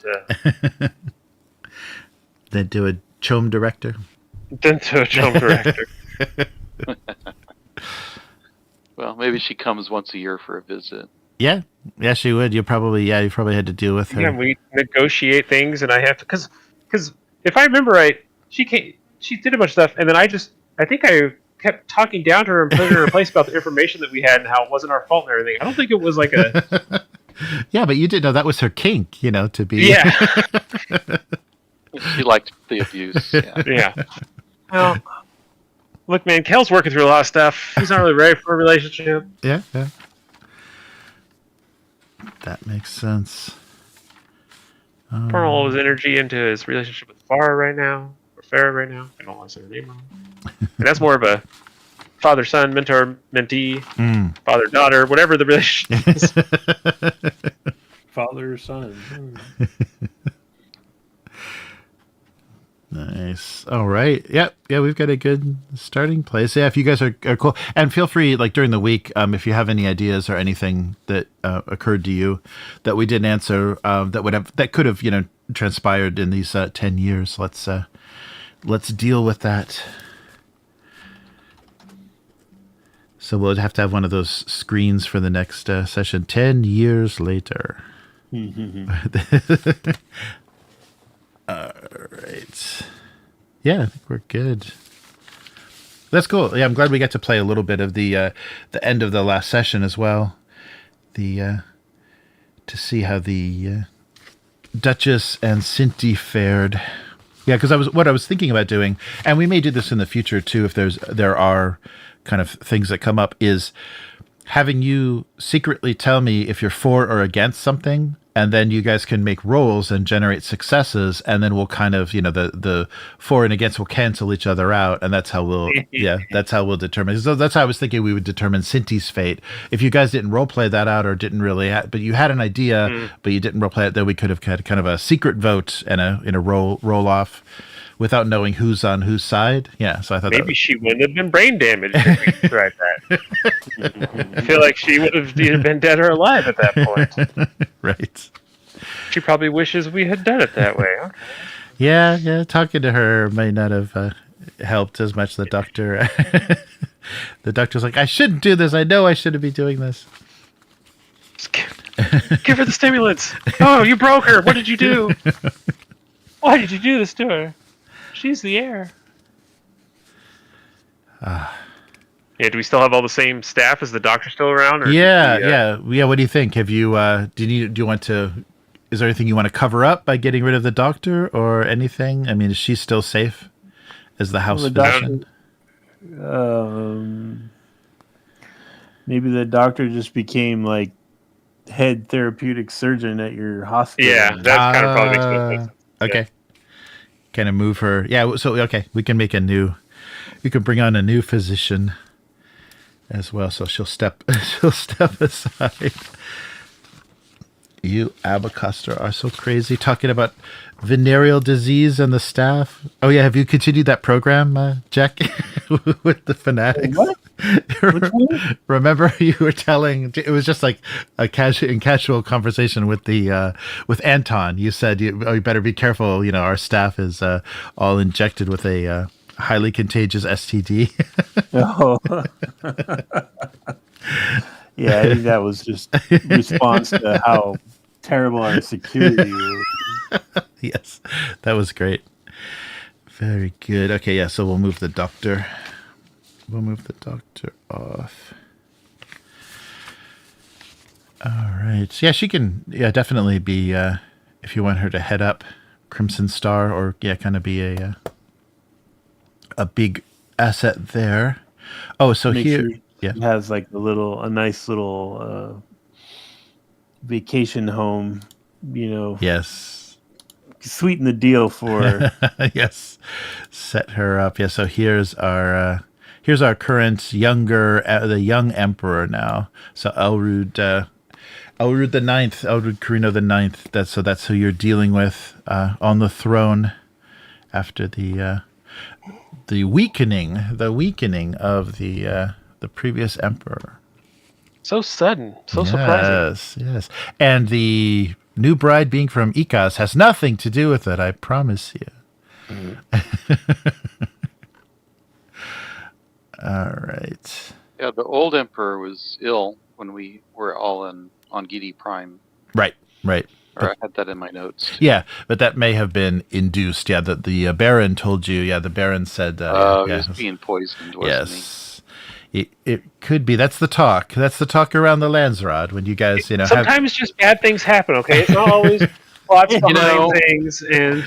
to a Chom director. Well, maybe she comes once a year for a visit. Yeah, she would. You probably had to deal with her. Yeah, we negotiate things, and I have to because if I remember right, she did a bunch of stuff, and then I think I kept talking down to her and putting her in her place about the information that we had and how it wasn't our fault and everything. I don't think it was like a. Yeah, but you did know that was her kink, to be. Yeah. She liked the abuse. Yeah. Yeah. Well, look, man, Kel's working through a lot of stuff. He's not really ready for a relationship. Yeah. That makes sense. Pouring all his energy into his relationship with Farah right now. I don't want to say her name wrong. And that's more of a father-son, mentor-mentee, father-daughter, whatever the relationship is. Father-son. Nice. All right. Yeah, we've got a good starting place. Yeah, if you guys are cool. And feel free, during the week, if you have any ideas or anything that occurred to you that we didn't answer, that could have, transpired in these 10 years. Let's deal with that. So we'll have to have one of those screens for the next session. 10 years later. All right. Yeah, I think we're good. That's cool. Yeah, I'm glad we got to play a little bit of the end of the last session as well. To see how the Duchess and Cynti fared. Yeah, because I was thinking about doing, and we may do this in the future too, if there are kind of things that come up, is having you secretly tell me if you're for or against something, and then you guys can make rolls and generate successes, and then we'll kind of, the for and against will cancel each other out, and that's how we'll determine. So that's how I was thinking we would determine Cinti's fate. If you guys didn't roleplay that out or didn't really, but you had an idea, but you didn't roleplay it, then we could have had kind of a secret vote and a roll off without knowing who's on whose side. Yeah, so I thought maybe she wouldn't have been brain damaged if we tried that. I feel like she would have either been dead or alive at that point. Right. She probably wishes we had done it that way. Okay. Yeah. Talking to her may not have helped as much. The doctor, the doctor's like, I shouldn't do this. I know I shouldn't be doing this. Give her the stimulants. Oh, you broke her. What did you do? Why did you do this to her? She's the heir. Yeah, do we still have all the same staff? Is the doctor still around? Or yeah. What do you think? Have you? Do you want to? Is there anything you want to cover up by getting rid of the doctor or anything? I mean, is she still safe as the house physician? Maybe the doctor just became head therapeutic surgeon at your hospital. Yeah, that kind of probably makes more sense. Okay. Kind of move her. Yeah. So okay, we can make a new. You can bring on a new physician as well. So she'll step. She'll step aside. You Abecostrr are so crazy talking about venereal disease and the staff. Oh yeah, have you continued that program, Jack, with the fanatics? What? Which one? Remember you were telling it was just like a casual conversation with the with Anton. You said you better be careful. You know our staff is all injected with a highly contagious STD. Oh. Yeah, I think that was just response to how terrible our security was. Yes, that was great. Very good. Okay, yeah, so we'll move the doctor. We'll move the doctor off. All right. So yeah, she can definitely be if you want her to head up Crimson Star or kind of be a big asset there. Oh, so Make here sure it has like a nice little vacation home, yes. Sweeten the deal for Yes. Set her up. Yeah, so here's our current the young emperor now. So Elrud the Ninth, Elrud Carino the Ninth. That's who you're dealing with on the throne after the weakening of the previous emperor. So sudden, so surprising. Yes. And the new bride being from Ikas has nothing to do with it, I promise you. All right. Yeah, the old emperor was ill when we were all on Gidi Prime. Right. Or I had that in my notes. Yeah, but that may have been induced. Yeah, the Baron told you. Yeah, the Baron said. He was being poisoned, wasn't he? Yes. It could be. That's the talk. That's the talk around the Landsrod when you guys, Sometimes just bad things happen. Okay, it's not always plots behind things. And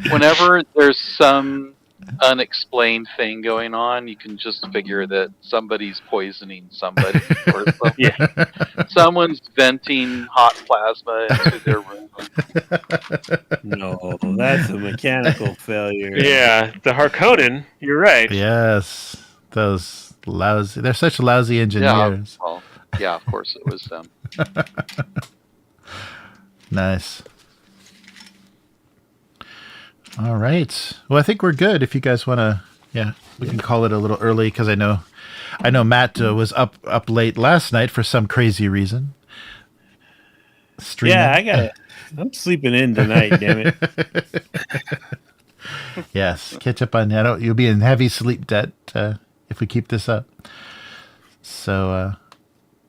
whenever there's some unexplained thing going on, you can just figure that somebody's poisoning somebody. Or someone's venting hot plasma into their room. No, that's a mechanical failure. yeah, the Harkonnen. You're right. Yes, those lousy. They're such lousy engineers. Yeah, of course it was them. Nice. All right. Well, I think we're good. If you guys want to, we can call it a little early because I know Matt was up late last night for some crazy reason. Streaming. Yeah, I'm sleeping in tonight. Damn it. Yes, catch up on that. You'll be in heavy sleep debt if we keep this up. So,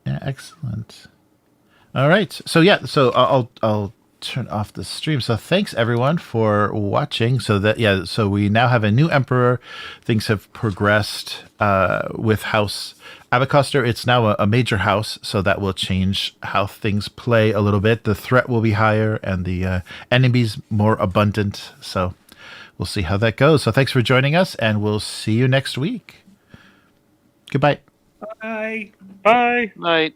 excellent. All right. So I'll turn off the stream. So thanks everyone for watching. So we now have a new emperor. Things have progressed with House Abecostrr. It's now a major house, so that will change how things play a little bit. The threat will be higher and the enemies more abundant. So we'll see how that goes. So thanks for joining us, and we'll see you next week. Goodbye. Bye. Bye. Night.